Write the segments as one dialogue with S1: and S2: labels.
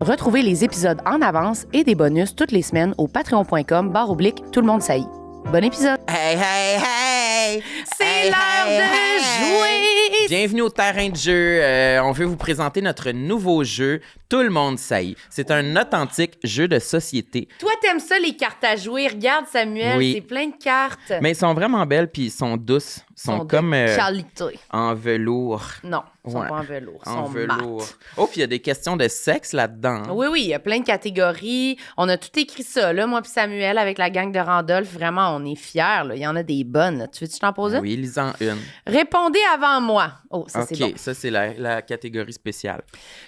S1: Retrouvez les épisodes en avance et des bonus toutes les semaines au patreon.com/tout le monde saillit. Bon épisode!
S2: Hey, hey, hey!
S1: C'est l'heure de jouer!
S2: Bienvenue au terrain de jeu. On veut vous présenter notre nouveau jeu, Tout le monde saillit. C'est un authentique jeu de société.
S1: Toi, t'aimes ça, les cartes à jouer. Regarde, Samuel,
S2: Oui.
S1: c'est plein de cartes.
S2: Mais elles sont vraiment belles puis ils sont douces. Ils sont
S1: de
S2: comme
S1: qualité.
S2: en velours.
S1: Non, ils sont
S2: Ouais.
S1: pas en velours, ils
S2: En
S1: sont
S2: velours.
S1: mat.
S2: Oh, puis il y a des questions de sexe là-dedans. hein.
S1: Oui, il y a plein de catégories. On a tout écrit ça, là, moi puis Samuel, avec la gang de Randolph. Vraiment, on est fiers, là. Il y en a des bonnes. Là. Tu veux que je t'en pose une?
S2: Oui, lisant une.
S1: Répondez avant moi. Oh, ça,
S2: OK,
S1: c'est bon.
S2: ça, c'est la catégorie spéciale.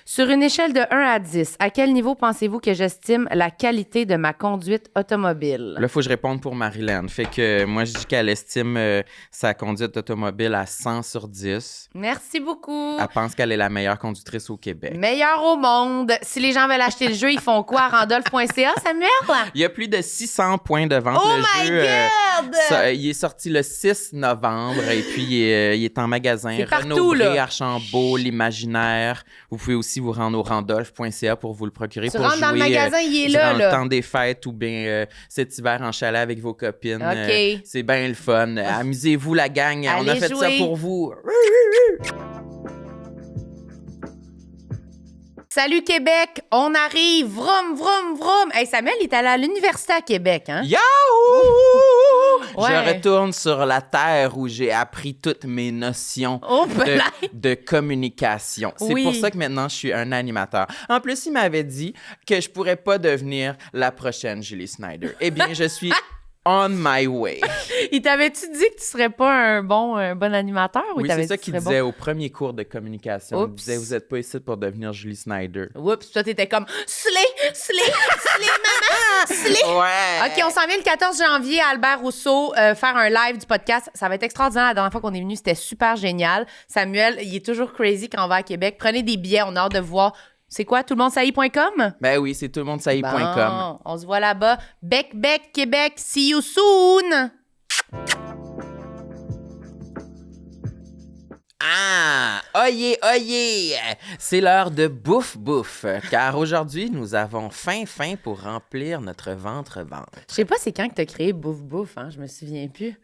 S1: Sur une échelle de 1 à 10, à quel niveau pensez-vous que j'estime la qualité de ma conduite automobile?
S2: Là, il faut que je réponde pour Marilyn. Fait que moi, je dis qu'elle estime sa conduite automobile à 100 sur 10.
S1: Merci beaucoup.
S2: Elle pense qu'elle est la meilleure conductrice au Québec.
S1: Meilleur au monde. Si les gens veulent acheter le jeu, ils font quoi à randolph.ca, Samuel?
S2: Il y a plus de 600 points de vente.
S1: Oh
S2: le
S1: my
S2: jeu,
S1: God!
S2: il est sorti le 6 novembre et puis il est en magasin.
S1: C'est partout,
S2: Renaud-Bré,
S1: là.
S2: Archambault, l'Imaginaire. Vous pouvez aussi vous rendre au randolph.ca pour vous le procurer.
S1: Tu
S2: pour
S1: rentres dans le
S2: jouer,
S1: magasin, il est
S2: durant
S1: là, là.
S2: le temps des fêtes ou bien cet hiver en chalet avec vos copines.
S1: OK.
S2: C'est bien le fun. Amusez-vous, la gang. On a
S1: Allez
S2: fait ça
S1: jouer.
S2: pour vous.
S1: Salut Québec, on arrive, vroom, vroom, vroom. Hey, Samuel, il est allé à l'université à Québec, hein?
S2: Yahoo!
S1: Ouais.
S2: Je retourne sur la terre où j'ai appris toutes mes notions
S1: Oh, ben
S2: de communication. C'est
S1: Oui.
S2: pour ça que maintenant, je suis un animateur. En plus, il m'avait dit que je pourrais pas devenir la prochaine Julie Snyder. Eh bien, je suis on my way.
S1: Il t'avait-tu dit que tu serais pas un bon animateur? Ou il
S2: Oui,
S1: t'avait
S2: c'est ça
S1: dit que tu
S2: qu'il
S1: serais
S2: disait au premier cours de communication.
S1: Oups.
S2: Il disait, vous êtes pas ici pour devenir Julie Snyder.
S1: Bon? Oups, toi, t'étais comme Slay, maman, Slay.
S2: Ouais!
S1: OK, on s'en vient le 14 janvier à Albert Rousseau faire un live du podcast. Ça va être extraordinaire. La dernière fois qu'on est venu, c'était super génial. Samuel, il est toujours crazy quand on va à Québec. Prenez des billets, on a hâte de voir. C'est quoi, toutlemondesaillit.com?
S2: Ben oui, c'est toutlemondesaillit.com.
S1: Bon, on se voit là-bas. Bec, Québec. See you soon!
S2: Ah! Oyez! C'est l'heure de bouffe, car aujourd'hui, nous avons faim pour remplir notre ventre.
S1: Je sais pas c'est quand que t'as créé Bouffe, hein? Je me souviens plus.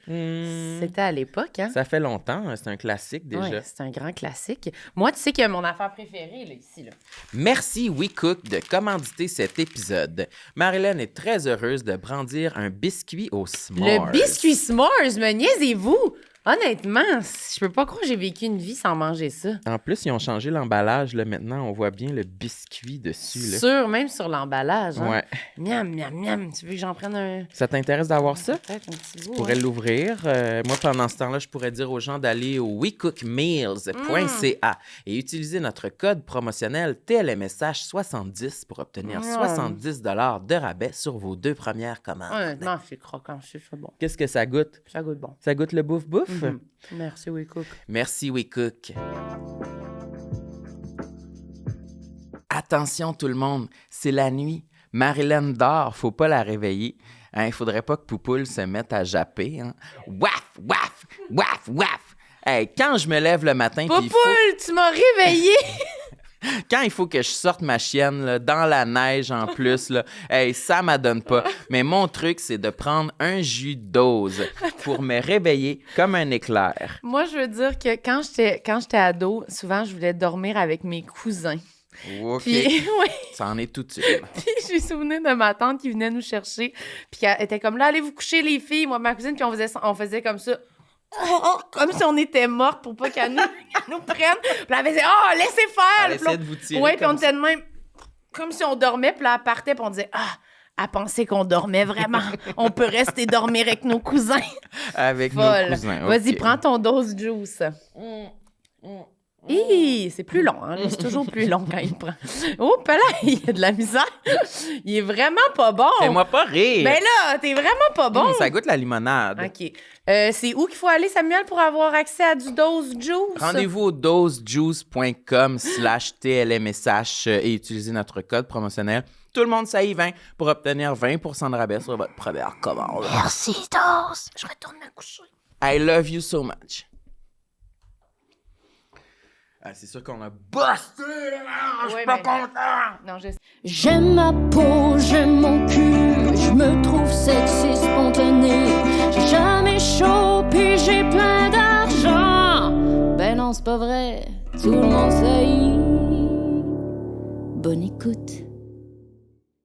S1: C'était à l'époque, hein?
S2: Ça fait longtemps, c'est un classique déjà.
S1: Ouais, c'est un grand classique. Moi, tu sais que mon affaire préférée, là, ici, là.
S2: Merci WeCook de commanditer cet épisode. Marilyn est très heureuse de brandir un biscuit au s'mores.
S1: Le biscuit s'mores, me niaisez-vous? Honnêtement, je peux pas croire que j'ai vécu une vie sans manger ça.
S2: En plus, ils ont changé l'emballage. Là, maintenant, on voit bien le biscuit dessus. Là.
S1: Même sur l'emballage. Hein?
S2: Ouais.
S1: Miam, miam, miam. Tu veux que j'en prenne un...
S2: Ça t'intéresse d'avoir ça?
S1: Peut-être un petit bout.
S2: Je pourrais
S1: hein?
S2: l'ouvrir. Moi, pendant ce temps-là, je pourrais dire aux gens d'aller au wecookmeals.ca et utiliser notre code promotionnel TLMSH70 pour obtenir 70 $ de rabais sur vos 2 premières commandes.
S1: Honnêtement, c'est croquant, c'est bon.
S2: Qu'est-ce que ça goûte?
S1: Ça goûte bon.
S2: Ça goûte le bouffe-bouffe?
S1: Merci, WeCook.
S2: Merci, WeCook. Attention tout le monde, c'est la nuit. Marilyn dort, faut pas la réveiller. Il faudrait pas que Poupoule se mette à japper. Hein. Waf, waf, waf, waf. Hey, quand je me lève le matin, puis
S1: Poupoule, tu m'as réveillé!
S2: quand il faut que je sorte ma chienne là, dans la neige en plus, là, hey, ça m'adonne pas. Mais mon truc, c'est de prendre un jus d'ose pour me réveiller comme un éclair.
S1: Moi, je veux dire que quand j'étais ado, souvent, je voulais dormir avec mes cousins.
S2: OK.
S1: Puis, oui.
S2: Ça en est tout de suite.
S1: Puis j'ai souvenir de ma tante qui venait nous chercher, puis elle était comme là, allez vous coucher les filles, moi ma cousine, puis on faisait comme ça. Comme si on était mortes pour pas qu'elle nous prenne. Puis elle faisait « laissez faire! »
S2: Elle essayait de vous tirer.
S1: Ouais, puis on
S2: comme
S1: était de même, comme si on dormait, puis là, elle partait, puis on disait « Ah, elle pensait qu'on dormait vraiment. On peut rester dormir avec nos cousins. »
S2: Avec
S1: Folle.
S2: nos cousins.
S1: Vas-y,
S2: OK.
S1: prends ton dose juice. Hi, c'est plus long, hein? Lui, c'est toujours plus long quand il prend. Oh, là, il y a de la misère. Il est vraiment pas bon.
S2: Fais-moi pas rire.
S1: Ben là, t'es vraiment pas bon.
S2: Ça goûte la limonade.
S1: OK. C'est où qu'il faut aller, Samuel, pour avoir accès à du dose juice?
S2: Rendez-vous au dosejuice.com/TLMSH et utilisez notre code promotionnel. Tout le monde saillit 20 pour obtenir 20 % de rabais sur votre première commande.
S1: Merci, Dose. Je retourne me coucher.
S2: I love you so much. Ah, c'est sûr qu'on a busté, là! Je suis
S1: Ouais,
S2: pas
S1: mais-
S2: content!
S1: Non, je sais.
S3: J'aime ma peau, j'aime mon cul, je me trouve sexy spontané. J'ai jamais chaud, puis j'ai plein d'argent. Ben non, c'est pas vrai, tout le monde sait. Bonne écoute.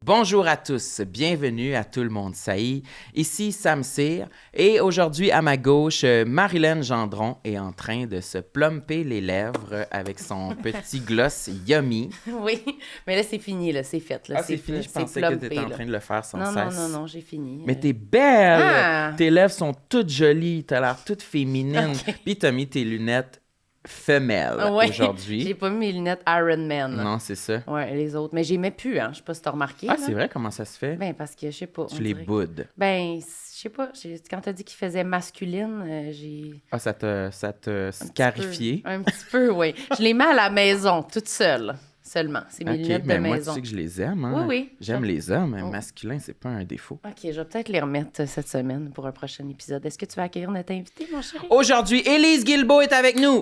S2: Bonjour à tous, bienvenue à Tout le monde saillit. Ici Sam Cyr et aujourd'hui à ma gauche, Marilyn Gendron est en train de se plumper les lèvres avec son petit gloss yummy.
S1: Oui, mais là, c'est fini, là, c'est fait. Là,
S2: Ah, c'est fini, je pensais que tu étais en train de le faire sans
S1: non,
S2: cesse.
S1: non, j'ai fini.
S2: Mais t'es belle!
S1: Ah!
S2: Tes lèvres sont toutes jolies, t'as l'air toute féminine.
S1: Ok.
S2: Puis t'as mis tes lunettes femelles
S1: Ouais,
S2: aujourd'hui.
S1: J'ai pas mis mes lunettes Iron Man.
S2: Non, c'est ça.
S1: Ouais, les autres. Mais j'aimais plus, hein. Je sais pas si t'as remarqué.
S2: Ah,
S1: là.
S2: c'est vrai? Comment ça se fait?
S1: Ben, parce que, je sais pas.
S2: Tu
S1: on
S2: les
S1: dirait-
S2: boudes.
S1: Ben, je sais pas. Quand t'as dit qu'il faisait masculine, j'ai.
S2: Ah, ça te
S1: Un
S2: scarifié.
S1: Un petit peu, oui. Je les mets à la maison, toute seule. Seulement. C'est mes
S2: OK,
S1: lunettes
S2: mais
S1: de
S2: moi, tu
S1: maison.
S2: sais que je les aime. Hein?
S1: Oui, oui.
S2: J'aime les hommes, mais
S1: Oh.
S2: masculin, c'est pas un défaut.
S1: OK, je vais peut-être les remettre cette semaine pour un prochain épisode. Est-ce que tu vas accueillir notre invité, mon chéri?
S2: Aujourd'hui, Élise Guilbeault est avec nous.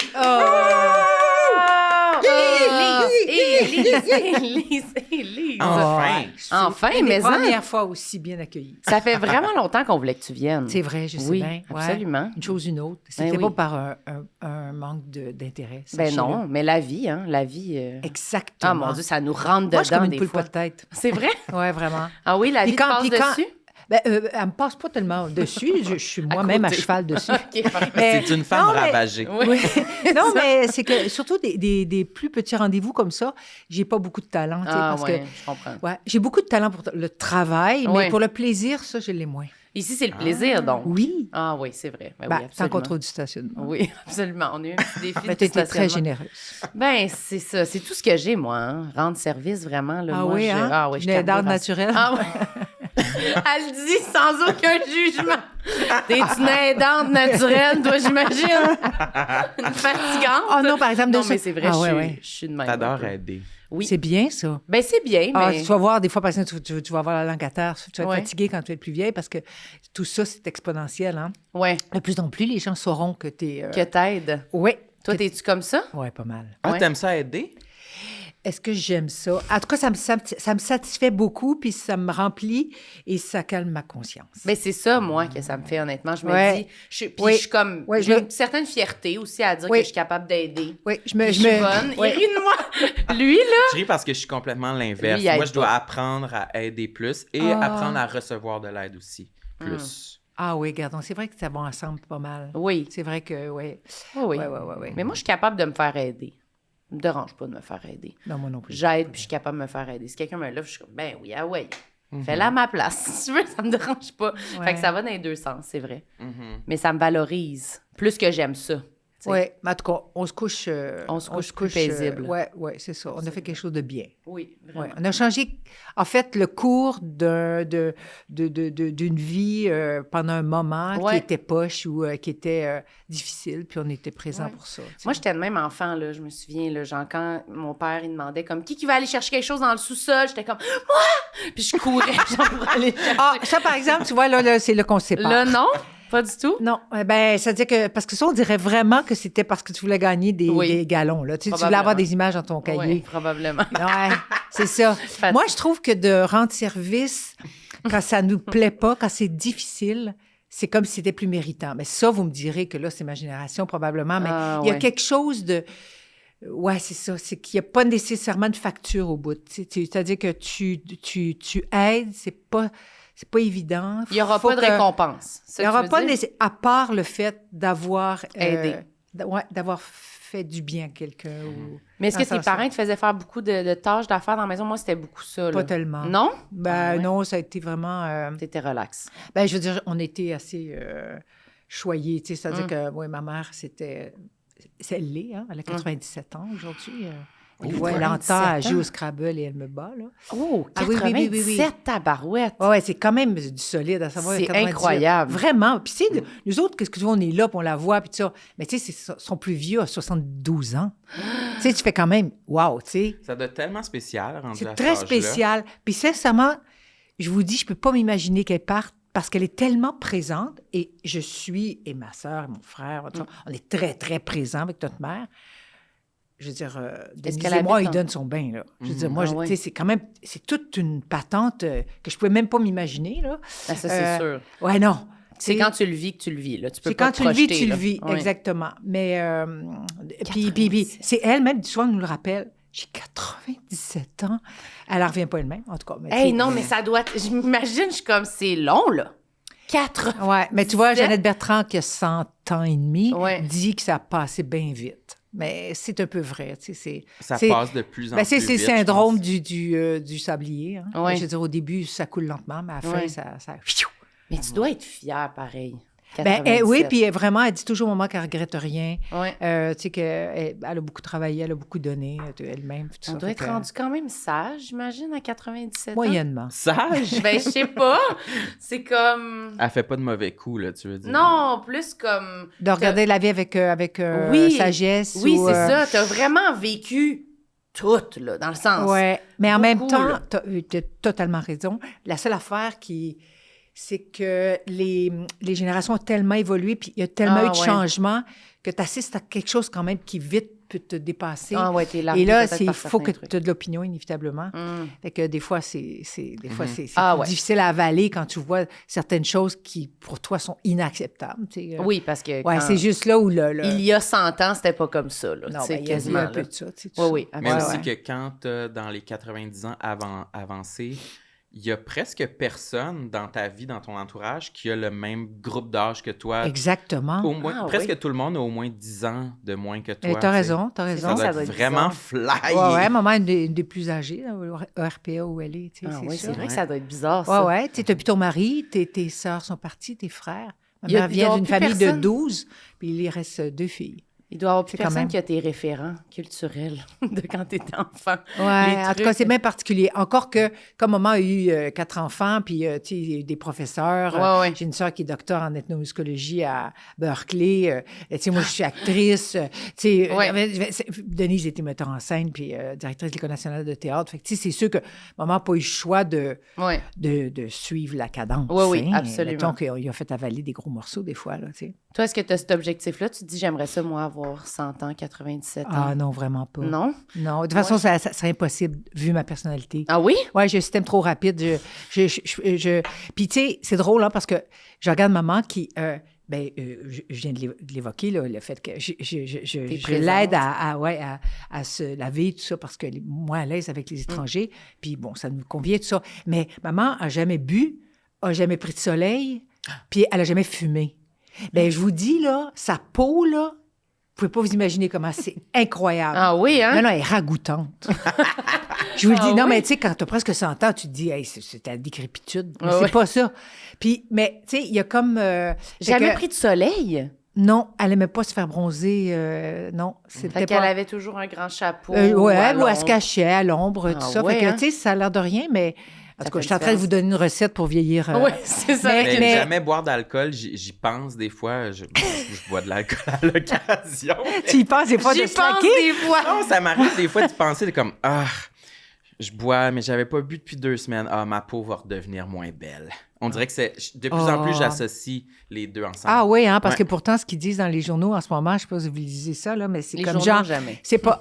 S1: Élise!
S2: Enfin!
S1: Enfin,
S4: C'est
S1: mais
S4: la première fois aussi bien accueillie.
S1: ça fait vraiment longtemps qu'on voulait que tu viennes.
S4: C'est vrai, je sais
S1: Oui,
S4: bien. Ouais.
S1: absolument.
S4: Une chose ou une autre. C'était
S1: oui.
S4: pas par un manque d'intérêt.
S1: Ben
S4: sachez-le.
S1: non, mais la vie, hein, la vie...
S4: Exactement.
S1: Ah mon Dieu, ça nous rentre
S4: Moi, je suis
S1: dedans
S4: comme une
S1: des
S4: poule
S1: fois.
S4: pas de tête.
S1: C'est vrai?
S4: Ouais, vraiment.
S1: Ah oui, la
S4: Puis
S1: vie te passe
S4: puis quand-
S1: dessus?
S4: Ben, elle me passe pas tellement dessus. Je suis moi-même à
S1: côté.
S4: cheval dessus.
S1: OK, parfait.
S4: Mais-
S2: C'est une femme
S4: non, mais-
S2: ravagée.
S1: Oui.
S4: Oui. Non, mais c'est que surtout des plus petits rendez-vous comme ça, j'ai pas beaucoup de talent. tu sais,
S1: Ah
S4: parce
S1: ouais,
S4: que
S1: je comprends.
S4: ouais, j'ai beaucoup de talent pour le travail,
S1: Ouais.
S4: mais pour le plaisir, ça, je l'ai moins.
S1: Ici, c'est le plaisir, donc.
S4: Oui.
S1: Ah oui, c'est vrai. Ben,
S4: Ben,
S1: oui,
S4: tant
S1: absolument.
S4: qu'on trouve du stationnement.
S1: Oui, absolument. On a eu un petit défi
S4: Mais
S1: de
S4: tu été très
S1: stationnement.
S4: généreuse.
S1: Ben, c'est ça. C'est tout ce que j'ai, moi. Hein. Rendre service, vraiment. Là,
S4: Ah
S1: moi,
S4: oui, hein?
S1: Ah oui, je
S4: Une aidante
S1: carbure à ça.
S4: naturelle.
S1: Ah oui. Elle le dit sans aucun jugement. T'es une aidante naturelle, toi, j'imagine. Une fatigante.
S4: Oh non, par exemple,
S1: Non,
S4: de
S1: mais
S4: ça-
S1: c'est vrai,
S4: Ah,
S1: je,
S4: ouais,
S1: suis,
S4: ouais.
S1: je suis de même.
S2: T'adores
S1: un peu.
S2: aider.
S1: Oui.
S4: C'est bien, ça.
S1: Ben, c'est bien,
S4: Ah,
S1: mais...
S4: tu vas voir, des fois, par exemple, tu vas avoir la langue à terre, tu vas être
S1: Ouais.
S4: fatigué quand tu vas être plus vieille parce que tout ça, c'est exponentiel. Hein?
S1: Ouais,
S4: De plus en plus, les gens sauront que tu es.
S1: que t'aides.
S4: Oui.
S1: Toi, t'es-tu comme ça?
S4: Oui, pas mal.
S2: Ah,
S1: Ouais.
S2: t'aimes ça aider?
S4: Est-ce que j'aime ça? En tout cas, ça me satisfait beaucoup, puis ça me remplit et ça calme ma conscience.
S1: Ben, c'est ça, moi, que ça me fait, honnêtement. Je me
S4: Ouais.
S1: dis... Puis
S4: Oui.
S1: je suis comme...
S4: Ouais,
S1: j'ai
S4: je-
S1: une certaine fierté aussi à dire
S4: Oui.
S1: que je suis capable d'aider.
S4: Oui,
S1: Je suis bonne.
S4: ouais.
S1: Il rit de moi. Lui, là...
S2: Je ris parce que je suis complètement l'inverse.
S1: Lui, il aide
S2: Moi, je dois
S1: pas.
S2: apprendre à aider plus et
S4: Ah.
S2: apprendre à recevoir de l'aide aussi. Plus.
S4: Ah oui, gardons. C'est vrai que ça va ensemble pas mal.
S1: Oui.
S4: C'est vrai que, oui.
S1: Oui, oui.
S4: Ouais.
S1: Mais moi, je suis capable de me faire aider. Ça me dérange pas de me faire aider.
S4: Non, moi non plus.
S1: J'aide, puis je suis capable de me faire aider. Si quelqu'un me love, je suis comme, ben oui, ah ouais.
S2: Mhm.
S1: Fais-la à ma place. Si tu veux, ça me dérange pas. Fait
S4: Ouais.
S1: que ça va dans les deux sens, c'est vrai.
S2: Mhm.
S1: Mais ça me valorise. Plus que j'aime ça. tu sais.
S4: Oui, mais en tout cas, on se couche.
S1: On se couche plus paisible.
S4: Oui, c'est ça. On a fait quelque chose de bien.
S1: Oui, vraiment.
S4: Ouais. On a changé, en fait, le cours d'une vie pendant un moment
S1: Ouais.
S4: qui était poche ou qui était difficile, puis on était présent
S1: Ouais.
S4: pour ça. tu sais.
S1: Moi, j'étais le même enfant, là. Je me souviens, là, genre, quand mon père, il demandait, comme, qui va aller chercher quelque chose dans le sous-sol? J'étais comme, moi! Puis je courais, genre, pour aller chercher.
S4: Ah, ça, par exemple, tu vois, là c'est là qu'on se sépare.
S1: Là, non? Pas du tout?
S4: Non, ben, ça veut dire que, parce que ça, on dirait vraiment que c'était parce que tu voulais gagner
S1: Oui.
S4: des galons, là. Tu sais, tu voulais
S1: Probablement.
S4: avoir des images dans ton
S1: Oui,
S4: cahier.
S1: probablement.
S4: Ouais, c'est ça.
S1: Facile.
S4: Moi, je trouve que de rendre service quand ça nous plaît pas, quand c'est difficile, c'est comme si c'était plus méritant. Mais ça, vous me direz que là, c'est ma génération probablement, mais
S1: Ah,
S4: il y a
S1: ouais.
S4: quelque chose de... Ouais, c'est ça. C'est qu'il n'y a pas nécessairement de facture au bout. C'est-à-dire que tu aides, c'est pas évident.
S1: Il n'y aura
S4: Faut
S1: pas de
S4: que-
S1: récompense.
S4: Il n'y aura pas à part le fait d'avoir...
S1: Aidé.
S4: d'avoir fait du bien à quelqu'un. Ou...
S1: Mais est-ce que
S4: dans
S1: tes
S4: ce
S1: parents te faisaient faire beaucoup de tâches, d'affaires dans la maison? Moi, c'était beaucoup ça.
S4: Pas
S1: Là.
S4: tellement.
S1: Non?
S4: Ben
S1: Ah ouais?
S4: non, ça a été vraiment...
S1: T'étais relax.
S4: Ben, je veux dire, on était assez choyés, tu sais, c'est-à-dire
S1: Mm.
S4: que, oui, ma mère, elle l'est, hein, elle a 97 ans aujourd'hui. Elle
S1: Oh,
S4: voit, elle
S1: 97
S4: entend, elle joue
S1: ans.
S4: au Scrabble et elle me bat, là.
S1: Oh,
S4: Ah oui,
S1: 97
S4: oui, oui, oui.
S1: tabarouettes.
S4: Ouais, c'est quand même du solide à savoir.
S1: C'est
S4: 97.
S1: incroyable.
S4: Vraiment. Puis, tu sais, nous autres, qu'est-ce que tu vois, on est là, puis on la voit, puis tout ça. Mais, tu sais, ils sont plus vieux, à 72 ans. Tu sais, tu fais quand même, wow, tu sais.
S2: Ça doit être tellement spécial, rendu à
S4: C'est
S2: cet
S4: très
S2: âge-là.
S4: spécial. Puis, sincèrement, je vous dis, je peux pas m'imaginer qu'elle parte parce qu'elle est tellement présente. Et je suis, et ma soeur, et mon frère, on est très, très présents avec notre mère. je veux dire,
S1: Est-ce
S4: Denise
S1: qu'elle
S4: et moi,
S1: habite
S4: il donne son bain, là. Je veux dire, moi,
S1: Ah ouais.
S4: tu sais, c'est quand même, c'est toute une patente que je pouvais même pas m'imaginer, là.
S1: Ah, ça, c'est sûr.
S4: Ouais, non.
S1: C'est
S4: Tu sais,
S1: quand tu le vis que tu le vis, là. Tu peux
S4: c'est
S1: pas
S4: quand
S1: te
S4: tu le vis,
S1: projeter,
S4: tu
S1: là.
S4: le vis,
S1: Ouais.
S4: exactement. Mais, puis
S1: 97.
S4: c'est elle, même, souvent, nous le rappelle. J'ai 97 ans. Elle en revient pas elle-même, en tout cas. Mais, tu
S1: Hey,
S4: sais,
S1: non, mais ça doit... J'imagine, je suis comme, c'est long, là. 4
S4: Ouais, mais tu vois,
S1: 17.
S4: Jeannette Bertrand, qui a 100 ans et demi,
S1: Ouais.
S4: dit que ça a passé bien vite. Mais c'est un peu vrai, tu sais.
S2: Ça
S4: c'est-
S2: passe de plus en
S4: Ben,
S2: plus
S4: c'est le
S2: vite, je
S4: syndrome
S2: pense.
S4: du sablier. Hein.
S1: Ouais.
S4: Je veux dire, au début, ça coule lentement, mais à la fin,
S1: Ouais.
S4: ça...
S1: Mais tu dois être fière, pareil.
S4: Ben,
S1: 97.
S4: oui, puis vraiment, elle dit toujours au moment qu'elle regrette rien.
S1: Ouais.
S4: Tu sais qu'elle a beaucoup travaillé, elle a beaucoup donné elle-même. Tout
S1: On
S4: ça,
S1: doit
S4: fait
S1: être
S4: que-
S1: rendu quand même sage, j'imagine, à 97 ans.
S4: Moyennement.
S2: Sage!
S1: Ben, je sais pas. C'est comme...
S2: Elle fait pas de mauvais coups, là, tu veux dire.
S1: Non, plus comme...
S4: De regarder la vie avec
S1: Oui.
S4: sagesse.
S1: Oui,
S4: ou,
S1: c'est ça. T'as vraiment vécu tout, là, dans le sens.
S4: Ouais, mais en même
S1: Beaucoup,
S4: temps,
S1: là.
S4: tu as totalement raison. La seule affaire c'est que les générations ont tellement évolué, puis il y a tellement eu de
S1: ouais.
S4: changements que tu assistes à quelque chose quand même qui vite peut te dépasser.
S1: Ah ouais, t'es
S4: Et là,
S1: peut-être
S4: il
S1: par
S4: faut que
S1: certains trucs.
S4: tu aies de l'opinion, inévitablement.
S1: Mm.
S4: Fait que des fois, c'est
S1: Ah
S4: plus
S1: ouais.
S4: difficile à avaler quand tu vois certaines choses qui, pour toi, sont inacceptables. Tu sais.
S1: Oui, parce que
S4: Ouais,
S1: quand-
S4: c'est juste là où
S1: il y a 100 ans, c'était pas comme ça, là.
S4: Non,
S1: tu sais,
S4: ben, il y a
S1: quasiment,
S4: un peu
S1: là.
S4: de ça. Tu sais, tout
S1: Oui,
S4: ça.
S1: oui,
S2: Mais
S1: absolument.
S2: aussi que quand t'as dans les 90 ans avancés, il y a presque personne dans ta vie, dans ton entourage, qui a le même groupe d'âge que toi.
S4: Exactement.
S2: Au moins,
S1: Ah,
S2: presque
S1: oui.
S2: tout le monde a au moins 10 ans de moins que toi.
S4: T'as
S2: tu sais.
S4: raison, t'as
S1: C'est
S4: raison.
S2: Ça doit
S1: ça
S2: être
S1: doit être
S2: vraiment
S1: bizarre.
S2: fly.
S4: Ouais, maman, une des plus âgées, là, au RPA où elle est. Tu sais,
S1: Ah oui, c'est
S4: ça.
S1: vrai
S2: Ouais.
S1: que ça doit être bizarre,
S4: Ouais,
S1: ça.
S4: ouais. Tu sais, t'as plus ton mari, tes sœurs sont parties, tes frères. Ma
S1: Il y a-
S4: mère
S1: il
S4: vient
S1: doit
S4: d'une
S1: plus
S4: famille de
S1: personne.
S4: 12, puis il y reste 2 filles.
S1: Il doit y avoir plus
S4: C'est quand
S1: personne
S4: même-
S1: qui a tes référents culturels de quand t'étais enfant.
S4: Ouais,
S1: Les
S4: en tout cas,
S1: trucs.
S4: c'est bien particulier. Encore que, comme maman a eu 4 enfants, puis, tu sais, il y a eu des professeurs.
S1: Ouais, ouais.
S4: J'ai une sœur qui est docteur en ethnomusicologie à Berkeley. Tu sais, moi, je suis actrice. Tu sais,
S1: Ouais.
S4: Denise était metteur en scène, puis directrice de l'École nationale de théâtre. Fait que, tu sais, c'est sûr que maman n'a pas eu le choix de
S1: Ouais.
S4: suivre la cadence.
S1: Oui, oui,
S4: hein.
S1: absolument.
S4: Mettons qu'il a fait avaler des gros morceaux, des fois, là, tu sais.
S1: Toi, est-ce que tu as cet objectif-là? Tu te dis, j'aimerais ça, moi, avoir 100 ans, 97 ans.
S4: Ah non, vraiment pas.
S1: Non?
S4: Non, de toute façon, ça serait impossible, vu ma personnalité.
S1: Ah oui?
S4: Ouais, j'ai un système trop rapide. Puis, tu sais, c'est drôle, hein, parce que je regarde maman qui... je viens de l'évoquer, là, le fait que je
S1: présente.
S4: l'aide à se laver, tout ça, parce qu'elle est moins à l'aise avec les étrangers. Puis, bon, ça nous convient, tout ça. Mais maman a jamais bu, a jamais pris de soleil, puis elle a jamais fumé. Ben, je vous dis, là, sa peau, là, vous pouvez pas vous imaginer comment c'est incroyable.
S1: Ah oui, hein?
S4: Non, non, elle est ragoûtante. Je vous le dis,
S1: Ah
S4: non,
S1: oui?
S4: mais tu sais, quand tu as presque 100 ans, tu te dis, hey, c'est ta décrépitude. Mais
S1: Ah
S4: c'est
S1: oui.
S4: pas ça. Puis, mais tu sais, il y a comme.
S1: Jamais
S4: que-
S1: pris de soleil.
S4: Non, elle aimait pas se faire bronzer. Non,
S1: Fait
S4: c'était
S1: qu'elle
S4: pas.
S1: avait toujours un grand chapeau.
S4: Ouais, ou elle se
S1: l'ombre.
S4: cachait à l'ombre, tout
S1: Ah
S4: ça.
S1: ouais,
S4: Fait que,
S1: hein?
S4: tu sais, ça a l'air de rien, mais. En
S1: Ça
S4: tout cas,
S1: fait
S4: je suis en train de
S1: différence.
S4: vous donner une recette pour vieillir.
S1: Oui, c'est ça.
S4: mais-
S2: Mais jamais boire d'alcool, j'y pense des fois. Je bois de l'alcool à l'occasion.
S4: Tu y penses des fois de
S1: J'y
S4: se
S1: pense
S4: laquer?
S1: des fois.
S2: Non, ça m'arrive des fois de penser comme je bois, mais j'avais pas bu depuis 2 semaines. Ah, ma peau va redevenir moins belle. On dirait que de plus en plus,
S4: Oh.
S2: j'associe les deux ensemble.
S4: Ah oui, hein, parce
S2: Ouais.
S4: que pourtant, ce qu'ils disent dans les journaux en ce moment, je sais pas si vous lisez ça, là, mais c'est
S1: Les
S4: comme
S1: journaux,
S4: genre.
S1: jamais.
S4: C'est pas.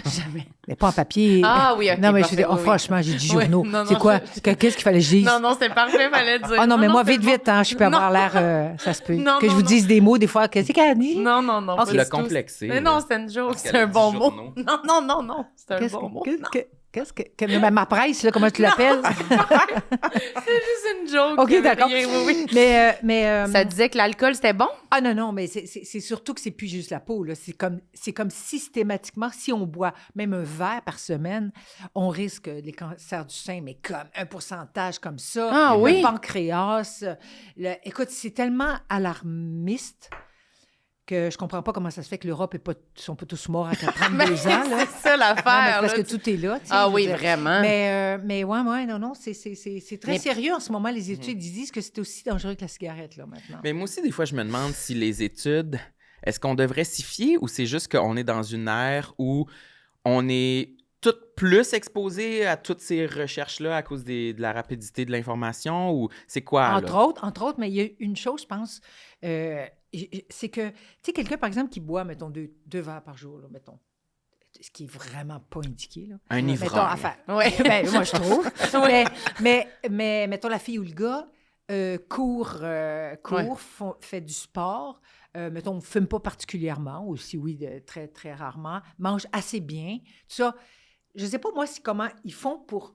S1: Jamais.
S4: Mais pas en papier.
S1: Ah oui, ok,
S4: Non, mais je
S1: parfait,
S4: veux dire,
S1: oui, oui.
S4: franchement, j'ai dit
S1: Oui,
S4: journaux.
S1: non,
S4: C'est
S1: non,
S4: quoi?
S1: je-
S4: Qu'est-ce qu'il fallait que je dise?
S1: Non, non, c'était parfait, fallait dire.
S4: Ah non, mais moi,
S1: c'est
S4: vite,
S1: bon.
S4: vite, hein, je peux
S1: Non.
S4: avoir l'air, ça se peut.
S1: Non,
S4: que je
S1: non,
S4: vous
S1: non.
S4: dise des mots, des fois, qu'est-ce qu'elle a dit?
S1: Non, non, non.
S4: Ok.
S1: pas
S2: Tu l'as
S1: du tout.
S2: complexé.
S1: Mais
S2: là.
S1: non, c'était une joke,
S2: Parce
S1: c'est
S2: qu'elle a
S1: un
S2: dit
S1: bon mot.
S2: journaux.
S1: Non, non, non, non, c'est un
S4: Qu'est-ce
S1: bon mot.
S4: qu'est-ce que ma presse, là, comment tu l'appelles?
S1: C'est juste une joke.
S4: OK,
S1: il y avait
S4: d'accord.
S1: rien, oui, oui.
S4: Mais
S1: Ça disait que l'alcool, c'était bon?
S4: ah non, non, mais c'est surtout que c'est plus juste la peau. Là. C'est comme systématiquement, si on boit même un verre par semaine, on risque les cancers du sein, mais comme un pourcentage comme ça.
S1: Ah
S4: le
S1: oui?
S4: pancréas. Écoute, c'est tellement alarmiste que je comprends pas comment ça se fait que l'Europe sont pas tous morts à 32 ans. Là.
S1: C'est ça
S4: Non, mais
S1: l'affaire.
S4: parce
S1: là.
S4: que tout est là. tu sais,
S1: Ah
S4: je veux
S1: oui,
S4: dire.
S1: vraiment.
S4: Mais ouais, non, c'est très
S1: Mais-
S4: sérieux en ce moment. Les études, ils disent que c'est aussi dangereux que la cigarette, là, maintenant.
S2: Mais moi aussi, des fois, je me demande si les études, est-ce qu'on devrait s'y fier ou c'est juste qu'on est dans une ère où on est tout plus exposé à toutes ces recherches-là à cause de la rapidité de l'information ou c'est quoi, là?
S4: Entre autres, mais il y a une chose, je pense, c'est que, tu sais, quelqu'un, par exemple, qui boit, mettons, deux verres par jour, là, mettons, ce qui est vraiment pas indiqué. Là.
S2: Un
S4: Mettons,
S2: ivrogne.
S4: enfin,
S1: Ouais.
S4: ben, moi, je trouve. mais mettons, la fille ou le gars court, fait du sport, mettons, ne fume pas particulièrement, ou si oui, très, très rarement, mange assez bien, tout ça. Je ne sais pas, moi, comment ils font pour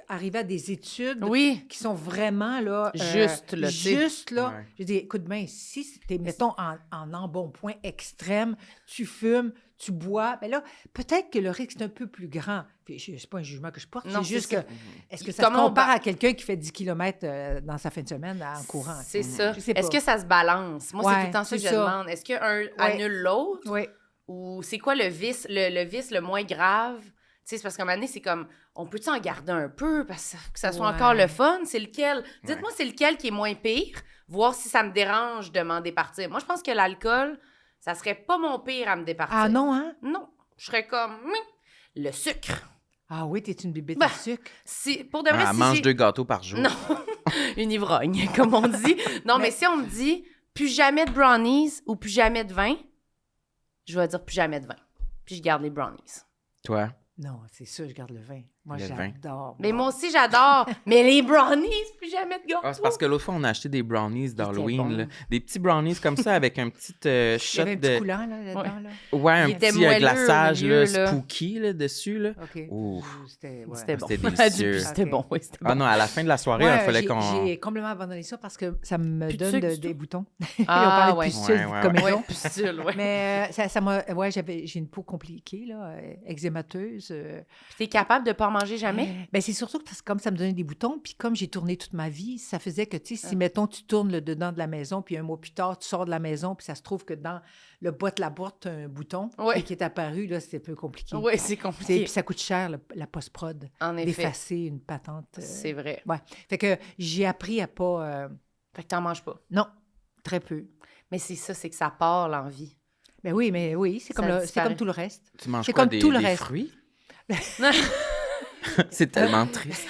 S4: arriver à des études
S1: Oui.
S4: qui sont vraiment, là...
S1: Juste, là, tu sais.
S4: Juste, là.
S2: Ouais.
S4: Je dis, écoute bien, si tu es, mettons, en embonpoint extrême, tu fumes, tu bois, bien là, peut-être que le risque est un peu plus grand. Puis, c'est pas un jugement que je porte,
S1: Non,
S4: c'est juste
S1: c'est
S4: que...
S1: ça.
S4: Est-ce que ça
S1: Comment
S4: se
S1: on
S4: compare
S1: ba-
S4: à quelqu'un qui fait 10 km dans sa fin de semaine en courant?
S1: C'est ça.
S4: Je sais pas.
S1: Est-ce que ça se balance? Moi, c'est
S4: Ouais,
S1: tout le temps ça que
S4: c'est
S1: je
S4: ça.
S1: demande. Est-ce qu'un annule l'autre?
S4: Oui.
S1: Ou c'est quoi le vice, le vice le moins grave? Tu sais, c'est parce qu'à un moment donné, c'est comme, on peut-tu en garder un peu parce que ça soit
S4: Ouais.
S1: encore le fun? C'est lequel? Dites-moi,
S2: Ouais.
S1: c'est lequel qui est moins pire? Voir si ça me dérange de m'en départir. Moi, je pense que l'alcool, ça serait pas mon pire à me départir.
S4: Ah non, hein?
S1: Non. Je serais comme, le sucre.
S4: Ah oui, t'es une bébête
S1: Ben,
S4: de sucre.
S1: Pour de vrai,
S2: Ah,
S1: si
S2: mange
S1: j'ai-
S2: 2 gâteaux par jour.
S1: Non, une ivrogne, comme on dit. Non, mais si on me dit plus jamais de brownies ou plus jamais de vin, je vais dire plus jamais de vin. Puis je garde les brownies.
S2: Toi?
S4: Non, c'est sûr, je garde le vin. Moi,
S2: Le vin.
S4: j'adore.
S1: Mais moi aussi, j'adore. Mais les brownies, plus jamais de gâteau.
S2: Ah, c'est parce que l'autre fois, on a acheté des brownies d'Halloween.
S1: bons.
S2: Là. Des petits brownies comme ça avec un petit
S4: Il y
S2: shot
S4: avait un petit
S2: de.
S4: coulant là-dedans. Là.
S2: Ouais, un
S1: Il était
S2: petit
S1: moelleux
S2: glaçage
S1: au milieu,
S2: là,
S1: là.
S2: spooky là, dessus. Là.
S4: OK.
S2: Ouf.
S4: C'était ouais.
S1: C'était bon.
S2: C'était
S1: Elle a dit,
S2: délicieux.
S1: puis c'était
S4: Ok.
S1: bon, oui, c'était
S2: Ah
S1: bon.
S2: non, à la fin de la soirée,
S4: Ouais,
S2: il fallait qu'on.
S4: J'ai complètement abandonné ça parce que ça me
S1: Plus de
S4: donne
S1: sucre du
S4: des
S1: tout?
S4: boutons.
S1: Ah,
S4: on parlait
S1: ouais.
S4: de pustules,
S2: Ouais, ouais,
S4: comme
S2: ouais.
S1: Ouais,
S4: mettons.
S1: pustule, ouais.
S4: Mais ça m'a... Ouais, j'ai une peau compliquée, là, eczémateuse.
S1: Puis t'es capable de pas en manger jamais?
S4: Ben c'est surtout que comme ça me donnait des boutons, puis comme j'ai tourné toute ma vie, ça faisait que, tu sais, si, mettons, tu tournes le dedans de la maison, puis un mois plus tard, tu sors de la maison, puis ça se trouve que dans le bas de la boîte, tu as un bouton
S1: Ouais.
S4: qui est apparu, là, c'était un peu compliqué.
S1: Oui, c'est
S4: Tu sais,
S1: compliqué.
S4: Puis ça coûte cher, la post-prod,
S1: En effet.
S4: d'effacer une patente.
S1: C'est vrai.
S4: Ouais. Fait que j'ai appris à pas...
S1: Fait que t'en manges pas.
S4: non, très peu.
S1: Mais c'est ça, c'est que ça part, l'envie.
S4: Ben oui, mais oui, c'est
S1: Ça
S4: comme, c'est
S1: disparaît.
S4: comme tout le reste.
S2: Tu manges
S4: C'est
S2: quoi,
S4: comme tout le
S2: des
S4: reste.
S2: fruits? C'est tellement triste.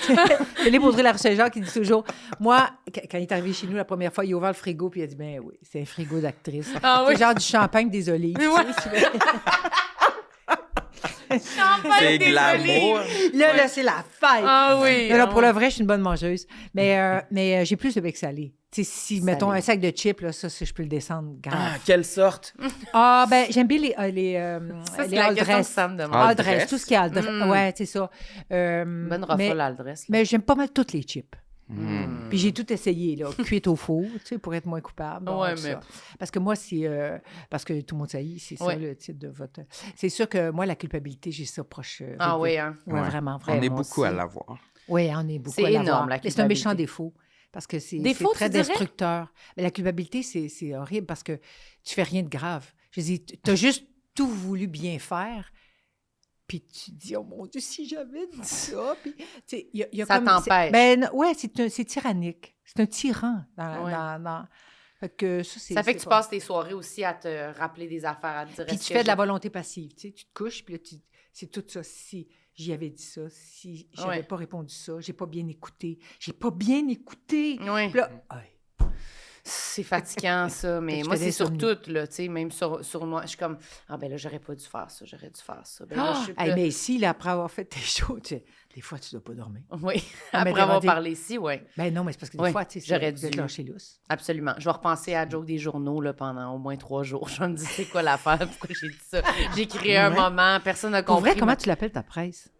S4: Philippe Audrey-Laroche-Saint-Jean qui dit toujours, moi, quand il est arrivé chez nous la première fois, il a ouvert le frigo puis il a dit, ben oui, c'est un frigo d'actrice.
S1: Ah oui.
S4: C'est genre du champagne des olives.
S1: Ouais.
S4: Tu sais,
S2: C'est glamour.
S4: là, c'est la fête.
S1: Ah oui.
S4: Non,
S1: ah
S4: pour
S1: oui.
S4: le vrai, je suis une bonne mangeuse. Mais j'ai plus de bec salé. Tu sais, si, mettons,
S1: Salé.
S4: un sac de chips, là, ça, je peux le descendre
S2: Ah,
S4: grave.
S2: quelle sorte?
S4: Ah, ben, j'aime bien
S1: Ça,
S4: les
S1: c'est la
S4: all
S1: question que
S4: dress.
S1: Sam demande.
S2: All
S4: All dress,
S2: dress?
S4: tout ce qui est all dress.
S1: Mm.
S4: Ouais, c'est ça.
S1: Bonne raffole à l'adresse.
S4: Mais j'aime pas mal toutes les chips.
S2: Mm.
S4: Puis j'ai tout essayé, là, cuite au four, tu sais, pour être moins coupable. Bon,
S1: Ouais,
S4: tout
S1: mais-
S4: ça. Parce que moi, parce que tout le monde sait, c'est
S1: Ouais.
S4: ça le titre de votre... C'est sûr que moi, la culpabilité, j'ai ça proche.
S1: Ah
S4: vite,
S1: oui,
S4: vite.
S1: hein?
S4: Ouais,
S2: Ouais.
S4: vraiment,
S2: On
S4: vraiment.
S2: est beaucoup à
S1: aussi.
S2: l'avoir.
S4: Oui, on est beaucoup
S1: C'est
S4: à l'avoir.
S1: énorme, la
S4: Mais c'est un méchant
S1: culpabilité.
S4: défaut. Parce que c'est
S1: Défaut,
S4: très
S1: tu dirais?
S4: destructeur. Mais la culpabilité, c'est horrible parce que tu fais rien de grave. Je dis, tu as juste tout voulu bien faire. Puis tu te dis, oh mon Dieu, si j'avais dit ça. Puis, tu sais, il y a
S1: Ça
S4: comme,
S1: t'empêche.
S4: Ben, ouais, c'est tyrannique. C'est un tyran.
S1: Ouais.
S4: Fait que ça,
S1: Ça fait que
S4: c'est
S1: tu
S4: pas-
S1: passes tes soirées aussi à te rappeler des affaires, à te dire.
S4: Puis
S1: est-ce
S4: tu
S1: que
S4: fais de la
S1: j'ai-
S4: volonté passive. Tu sais, tu te couches, puis là, c'est tout ça. Si j'y avais dit ça, si j'avais
S1: Ouais.
S4: pas répondu ça, j'ai pas bien écouté. J'ai pas bien écouté.
S1: Oui.
S4: Puis là, ouais.
S1: C'est fatigant, ça. Mais
S4: Tu
S1: moi,
S4: fais
S1: c'est
S4: des
S1: sur
S4: insomnies.
S1: tout, là, tu sais, même sur moi. Je suis comme, ah ben là, j'aurais pas dû faire ça, j'aurais dû faire ça. Ben là, je suis
S4: Hey,
S1: là-
S4: mais ici, là, après avoir fait tes choses, des fois, tu dois pas dormir.
S1: Oui,
S4: Ah, mais
S1: après avoir
S4: des-
S1: parlé ici, oui,
S4: Ben non, mais c'est parce que des
S1: Ouais,
S4: fois, tu sais,
S1: j'aurais
S4: vous êtes
S1: dû.
S4: lâché lousse.
S1: absolument. Je vais repenser à la joke des journaux là, pendant au moins 3 jours. Je vais me dire, c'est quoi l'affaire? Pourquoi j'ai dit ça? J'ai créé un
S4: Ouais.
S1: moment, personne n'a
S4: Pour
S1: compris.
S4: vrai, comment tu l'appelles ta presse?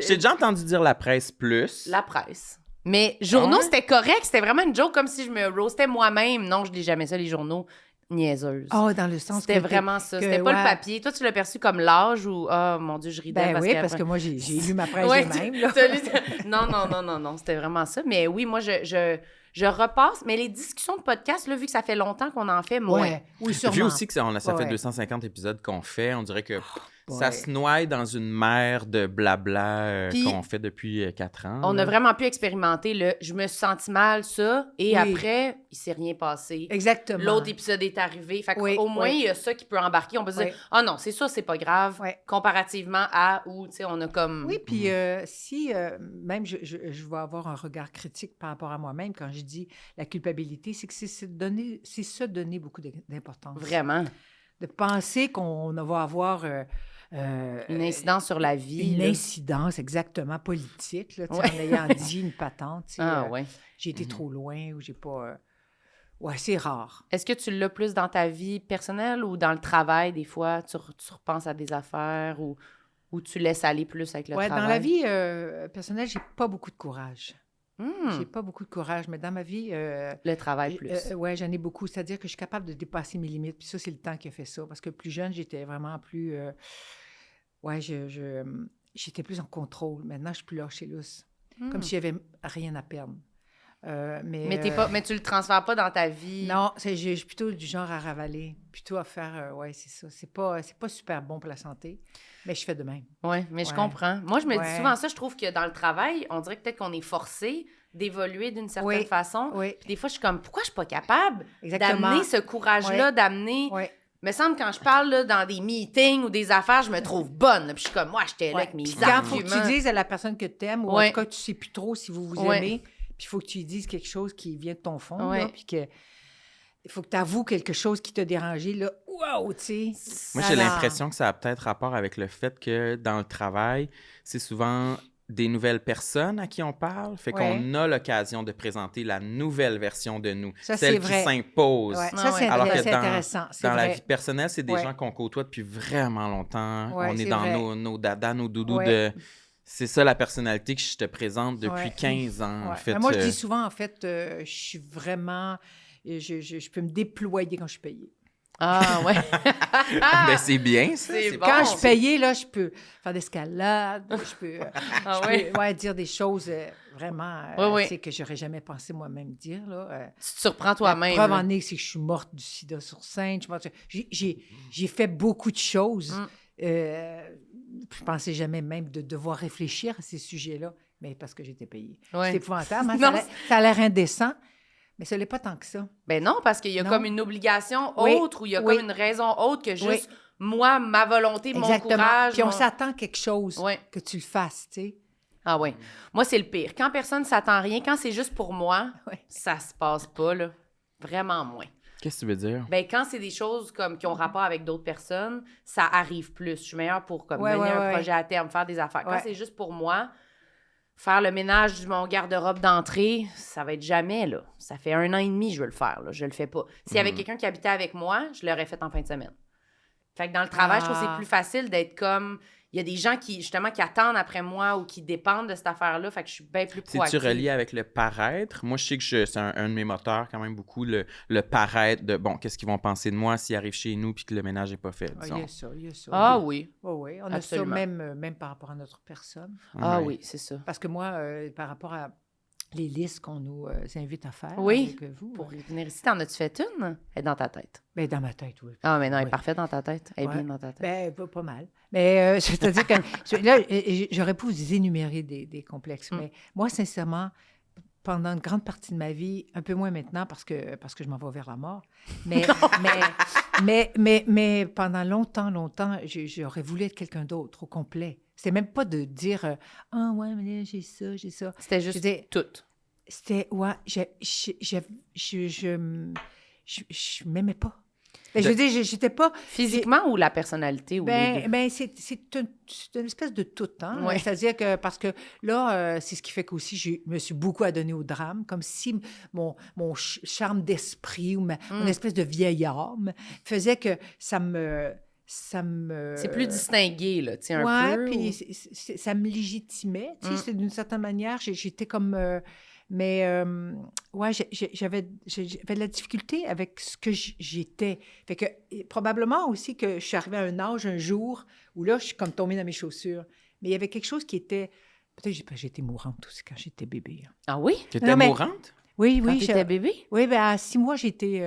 S2: J'ai déjà entendu dire la presse plus.
S1: La presse. Mais journaux,
S2: Ah ouais?
S1: c'était correct. C'était vraiment une joke comme si je me roastais moi-même. Non, je lis jamais ça, les journaux. Niaiseuse.
S4: Ah, dans le sens
S1: C'était
S4: que
S1: vraiment ça.
S4: que,
S1: C'était pas le
S4: ouais.
S1: papier. Toi, tu l'as perçu comme l'âge ou... Ah, mon Dieu, je ridais
S4: Ben
S1: parce
S4: oui,
S1: que...
S4: parce que moi, j'ai lu ma presse
S1: Ouais,
S4: moi-même. là.
S1: t'as lu- Non, c'était vraiment ça. Mais oui, moi, je repasse. Mais les discussions de podcast, là, vu que ça fait longtemps qu'on en fait, moins.
S4: Ouais, oui, sûrement.
S2: Vu aussi que ça fait
S4: Ouais.
S2: 250 épisodes qu'on fait, on dirait que
S4: Ouais.
S2: ça se noie dans une mer de blabla
S1: Puis,
S2: qu'on fait depuis 4 ans.
S1: On
S2: là.
S1: a vraiment pu expérimenter le « je me suis senti mal, ça », et
S4: Oui.
S1: après, il s'est rien passé.
S4: Exactement.
S1: L'autre épisode est arrivé. Fait
S4: Oui,
S1: au moins,
S4: oui.
S1: il y a ça qui peut embarquer. On peut se dire
S4: Oui.
S1: « Ah non, c'est ça, c'est pas grave.
S4: Oui.
S1: Comparativement à où, tu sais, on a comme...
S4: Oui, puis si même je vais avoir un regard critique par rapport à moi-même quand je dis la culpabilité, c'est que c'est se donner beaucoup d'importance.
S1: Vraiment.
S4: de penser qu'on va avoir...
S1: Une incidence sur la vie.
S4: Une
S1: là.
S4: incidence exactement politique, là, tu sais,
S1: Ouais.
S4: en ayant dit une patente. Tu sais,
S1: Ah, ouais.
S4: j'ai été trop loin ou j'ai pas... Ouais, c'est rare.
S1: Est-ce que tu l'as plus dans ta vie personnelle ou dans le travail, des fois? Tu repenses à des affaires ou tu laisses aller plus avec le
S4: Ouais,
S1: travail?
S4: dans la vie personnelle, j'ai pas beaucoup de courage.
S1: Hmm.
S4: J'ai pas beaucoup de courage, mais dans ma vie...
S1: Le travail plus.
S4: ouais, j'en ai beaucoup. C'est-à-dire que je suis capable de dépasser mes limites. Puis ça, c'est le temps qui a fait ça. Parce que plus jeune, j'étais vraiment plus... ouais, j'étais plus en contrôle. Maintenant, je suis plus lâchée lousse. Comme si j'avais rien à perdre.
S1: Mais tu le transfères pas dans ta vie.
S4: Non, je suis plutôt du genre à ravaler, plutôt à faire... ouais, c'est ça. C'est pas super bon pour la santé, mais je fais de même.
S1: Oui, mais je
S4: Ouais.
S1: comprends. Moi, je me dis
S4: Ouais.
S1: souvent ça, je trouve que dans le travail, on dirait que peut-être qu'on est forcé d'évoluer d'une certaine
S4: Oui.
S1: façon.
S4: Oui,
S1: Puis des fois, je suis comme, pourquoi je suis pas capable
S4: exactement.
S1: d'amener ce courage-là,
S4: Ouais.
S1: d'amener...
S4: Oui.
S1: Me semble quand je parle là, dans des meetings ou des affaires, je me trouve bonne. Puis je suis comme, moi, j'étais là avec mes
S4: Puis quand il faut que
S1: arguments.
S4: tu dises à la personne que tu aimes, ou en
S1: Ouais.
S4: tout cas, tu sais plus trop si vous vous
S1: Ouais.
S4: aimez, puis il faut que tu lui dises quelque chose qui vient de ton fond,
S1: Ouais.
S4: là, puis que... Il faut que tu avoues quelque chose qui t'a dérangé, là. Wow, tu sais.
S2: Moi, j'ai
S4: Alors,
S2: l'impression que ça a peut-être rapport avec le fait que dans le travail, c'est souvent des nouvelles personnes à qui on parle. Fait
S4: Ouais.
S2: qu'on a l'occasion de présenter la nouvelle version de nous,
S4: Ça,
S2: celle
S4: c'est
S2: qui
S4: vrai.
S2: s'impose.
S4: Ouais,
S1: Ah
S4: ça, c'est
S1: ouais.
S2: Alors que
S4: c'est
S2: dans-
S4: intéressant. C'est
S2: Dans la
S4: vrai.
S2: vie personnelle, c'est des
S4: Ouais.
S2: gens qu'on côtoie depuis vraiment longtemps.
S4: Ouais,
S2: On est
S4: c'est
S2: dans
S4: vrai.
S2: nos dadas, nos doudous
S4: Ouais.
S2: de... C'est ça la personnalité que je te présente depuis
S4: Ouais.
S2: 15 ans. En
S4: Ouais.
S2: fait,
S4: Mais moi, je dis souvent, en fait, je suis vraiment... Je peux me déployer quand je suis payée.
S1: Ah, ouais.
S2: Ben, c'est bien, ça.
S1: C'est
S2: C'est
S1: bon.
S4: Quand je
S1: c'est-
S4: suis payée, là, je peux faire d'escalade, je peux,
S1: Ah
S4: je
S1: ouais.
S4: peux, ouais, dire des choses vraiment
S1: Oui, oui.
S4: tu sais, que j'aurais jamais pensé moi-même dire. Là.
S1: Tu te surprends
S4: La
S1: toi-même.
S4: preuve
S1: là.
S4: en est, c'est que je suis morte du sida sur scène. J'ai fait beaucoup de choses.
S1: Mm.
S4: Je pensais jamais même de devoir réfléchir à ces sujets-là, mais parce que j'étais payée.
S1: Ouais.
S4: C'est épouvantable. Hein?
S1: Non,
S4: Ça a l'air indécent, mais ça l'est pas tant que ça.
S1: Ben non, parce qu'il y a
S4: Non.
S1: comme une obligation
S4: Oui,
S1: autre ou il y a
S4: oui.
S1: comme une raison autre que juste
S4: Oui.
S1: moi, ma volonté, mon
S4: Exactement.
S1: courage.
S4: Puis on
S1: mon-
S4: s'attend à quelque chose
S1: Ouais.
S4: que tu le fasses, tu sais.
S1: Ah ouais. Moi, c'est le pire. Quand personne ne s'attend à rien, quand c'est juste pour moi,
S4: Ouais.
S1: ça se passe pas, là. Vraiment moins.
S2: Qu'est-ce que tu veux dire?
S1: Ben, quand c'est des choses comme qui ont rapport avec d'autres personnes, ça arrive plus. Je suis meilleure pour comme,
S4: Ouais,
S1: mener
S4: ouais,
S1: un
S4: ouais.
S1: projet à terme, faire des affaires. Quand
S4: Ouais.
S1: c'est juste pour moi, faire le ménage de mon garde-robe d'entrée, ça va être jamais, là. Ça fait 1 an et demi que je veux le faire, là. Je le fais pas. S'il y avait quelqu'un qui habitait avec moi, je l'aurais fait en fin de semaine. Fait que dans le travail, je trouve que c'est
S4: Ah.
S1: plus facile d'être comme... Il y a des gens qui, justement, qui attendent après moi ou qui dépendent de cette affaire-là. Fait que je suis bien plus proactive.
S2: C'est-tu relié avec le paraître? Moi, je sais que c'est un de mes moteurs quand même beaucoup, le paraître de, bon, qu'est-ce qu'ils vont penser de moi s'ils arrivent chez nous puis que le ménage n'est pas fait,
S4: Ah,
S2: disons.
S4: il y a ça, il y a ça.
S1: Ah oui.
S4: Oui, oui. On a
S1: Absolument.
S4: ça même par rapport à notre personne.
S1: Ah
S2: Ouais.
S1: oui, c'est ça.
S4: Parce que moi, par rapport à les listes qu'on nous invite à faire
S1: Oui.
S4: avec vous,
S1: Pour venir ici, t'en as-tu fait une? Elle est dans ta tête.
S4: ben, dans ma tête, oui.
S1: Ah, mais non, elle est
S4: Oui.
S1: parfaite dans ta tête. Elle est
S4: Ouais.
S1: bien dans ta tête.
S4: Ben, pas mal. Mais c'est-à-dire que là, j'aurais pu vous énumérer des complexes.
S1: Mm.
S4: Mais moi, sincèrement, pendant une grande partie de ma vie, un peu moins maintenant parce que je m'en vais vers la mort, mais pendant longtemps, j'aurais voulu être quelqu'un d'autre au complet. C'était même pas de dire ah ouais, mais là, j'ai ça.
S1: C'était juste
S4: Je disais-
S1: tout.
S4: C'était ouais, je m'aimais pas. Ben, je veux dire, j'étais pas.
S1: Physiquement ou la personnalité? Ou les deux?
S4: Ben c'est une espèce de tout, hein?
S1: Ouais.
S4: C'est-à-dire que, parce que là, c'est ce qui fait qu'aussi, je me suis beaucoup adonnée au drame, comme si mon charme d'esprit ou mon espèce de vieille âme faisait que ça me...
S1: C'est plus distingué, là, tu sais, un
S4: ouais,
S1: peu.
S4: puis
S1: ou-
S4: ça me légitimait, tu sais, c'est d'une certaine manière, j'étais comme... ouais, j'avais de la difficulté avec ce que j'étais. Fait que probablement aussi que je suis arrivée à un âge, un jour, où là, je suis comme tombée dans mes chaussures. Mais il y avait quelque chose qui était... Peut-être que j'étais mourante aussi quand j'étais bébé. Hein.
S1: Ah oui?
S2: Tu étais
S4: Non, mais-
S2: mourante?
S4: Oui,
S1: Quand
S4: oui.
S1: t'étais bébé?
S4: Oui, bien, à 6 mois, j'étais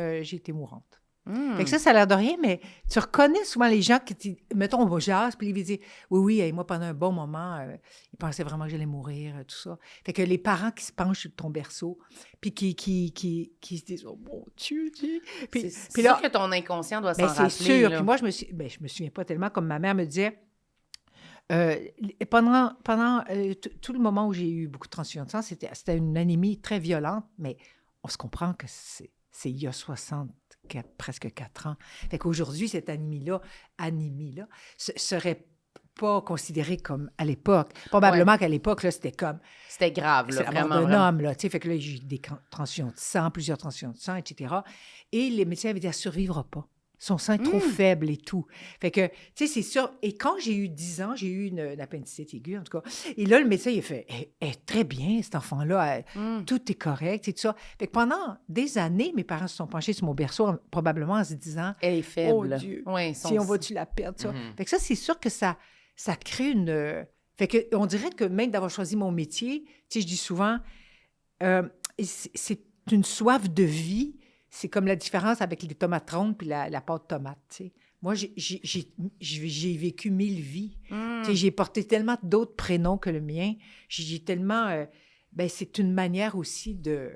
S4: mourante.
S1: Hmm.
S4: Fait que ça a l'air de rien, mais tu reconnais souvent les gens qui, mettons, on va jase, puis ils disent oui, et moi, pendant un bon moment, ils pensaient vraiment que j'allais mourir, tout ça. Fait que les parents qui se penchent sur ton berceau, puis qui se disent oh mon Dieu, Dieu. Puis
S1: C'est
S4: là,
S1: sûr que ton inconscient doit s'en
S4: ben,
S1: rappeler.
S4: c'est sûr.
S1: là.
S4: Puis moi, je me souviens pas tellement, comme ma mère me disait, pendant tout le moment où j'ai eu beaucoup de transfusion de sang, c'était une anémie très violente, mais on se comprend que c'est il y a 64, presque 4 ans. Fait qu'aujourd'hui, cette anémie-là serait pas considérée comme à l'époque. Probablement qu'à l'époque, là, c'était comme...
S1: C'était grave, là,
S4: C'est la mort
S1: vraiment,
S4: d'un
S1: vraiment.
S4: homme, là. Tu sais, fait que là, j'ai eu des transfusions de sang, plusieurs transfusions de sang, etc. Et les médecins avaient dit, elle ne survivra pas. Son sang est trop faible et tout. Fait que, tu sais, c'est sûr. Et quand j'ai eu 10 ans, j'ai eu une appendicite aiguë, en tout cas. Et là, le médecin, il a fait, elle est très bien, cet enfant-là. Tout est correct et tout ça. Fait que pendant des années, mes parents se sont penchés sur mon berceau, probablement en se disant,
S1: Elle est faible.
S4: oh Dieu,
S1: Ouais,
S4: si on va-tu la perdre, ça. Fait que ça, c'est sûr que ça crée une... Fait que on dirait que même d'avoir choisi mon métier, tu sais, je dis souvent, c'est une soif de vie. C'est comme la différence avec les tomates rondes puis la pâte tomate, tu sais. Moi, j'ai vécu 1000 vies. Tu sais, j'ai porté tellement d'autres prénoms que le mien. J'ai tellement... c'est une manière aussi de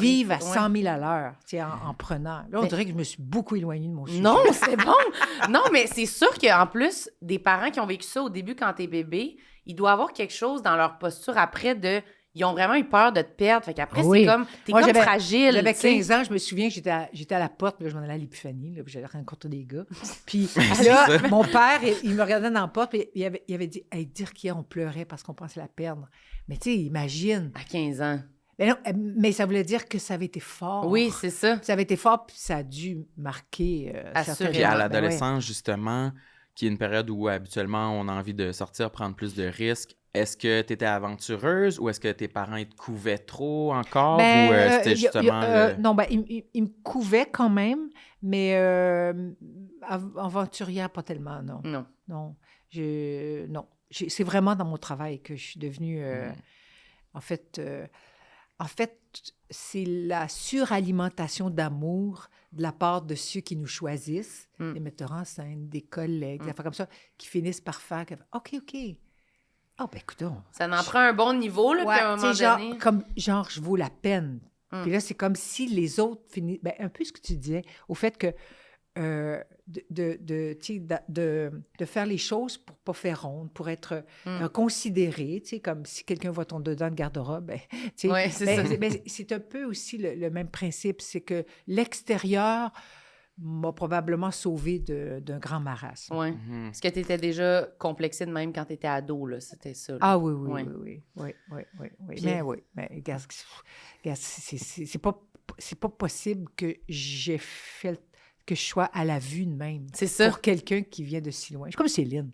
S4: vivre à 100 000 à l'heure, tu sais, en prenant. Là, on dirait que je me suis beaucoup éloignée de mon sujet.
S1: Non, c'est bon. Non, mais c'est sûr qu'en plus, des parents qui ont vécu ça au début quand t'es bébé, il doit y avoir quelque chose dans leur posture après de... Ils ont vraiment eu peur de te perdre. Fait qu'après,
S4: Oui.
S1: c'est comme... T'es
S4: Moi,
S1: comme fragile.
S4: J'avais
S1: tu sais.
S4: 15 ans, je me souviens que j'étais à la porte, puis là, je m'en allais à l'épiphanie, là, puis j'allais rencontrer des gars. Puis là, mon père, il me regardait dans la porte, puis il avait dit, hey, dire qu'on pleurait parce qu'on pensait la perdre. Mais tu sais, imagine.
S1: À 15 ans.
S4: Mais, non, mais ça voulait dire que ça avait été fort.
S1: Oui, c'est ça.
S4: Ça avait été fort, puis ça a dû marquer
S1: Assurément.
S2: Puis à
S4: Ben
S2: l'adolescence, justement, qui est une période où habituellement on a envie de sortir, prendre plus de risques, est-ce que tu étais aventureuse ou est-ce que tes parents ils te couvaient trop encore ou c'était justement...
S4: Non, ils me couvaient quand même, mais aventurière, pas tellement, non.
S1: Non.
S4: Non. C'est vraiment dans mon travail que je suis devenue... En fait, c'est la suralimentation d'amour de la part de ceux qui nous choisissent, des metteurs en scène, des collègues, des affaires comme ça, qui finissent par faire que, OK. Ah, ben écoute donc.
S1: Ça en prend un bon niveau, là, puis à un moment donné...
S4: Genre, je vaux la peine. Puis là, c'est comme si les autres finissent... Ben, un peu ce que tu disais, au fait que de faire les choses pour pas faire ronde, pour être considéré, tu sais, comme si quelqu'un voit ton dedans de garde-robe, ben, tu sais,
S1: Ouais, c'est ça.
S4: c'est un peu aussi le même principe, c'est que l'extérieur m'a probablement sauvé d'un grand marasme.
S1: Oui. Parce que tu étais déjà complexée de même quand tu étais ado, là. C'était ça. Là.
S4: Ah oui.
S1: Ouais.
S4: Oui. Mais regarde, c'est pas possible que j'ai fait que je sois à la vue de même.
S1: C'est ça.
S4: Pour quelqu'un qui vient de si loin. Je suis comme Céline.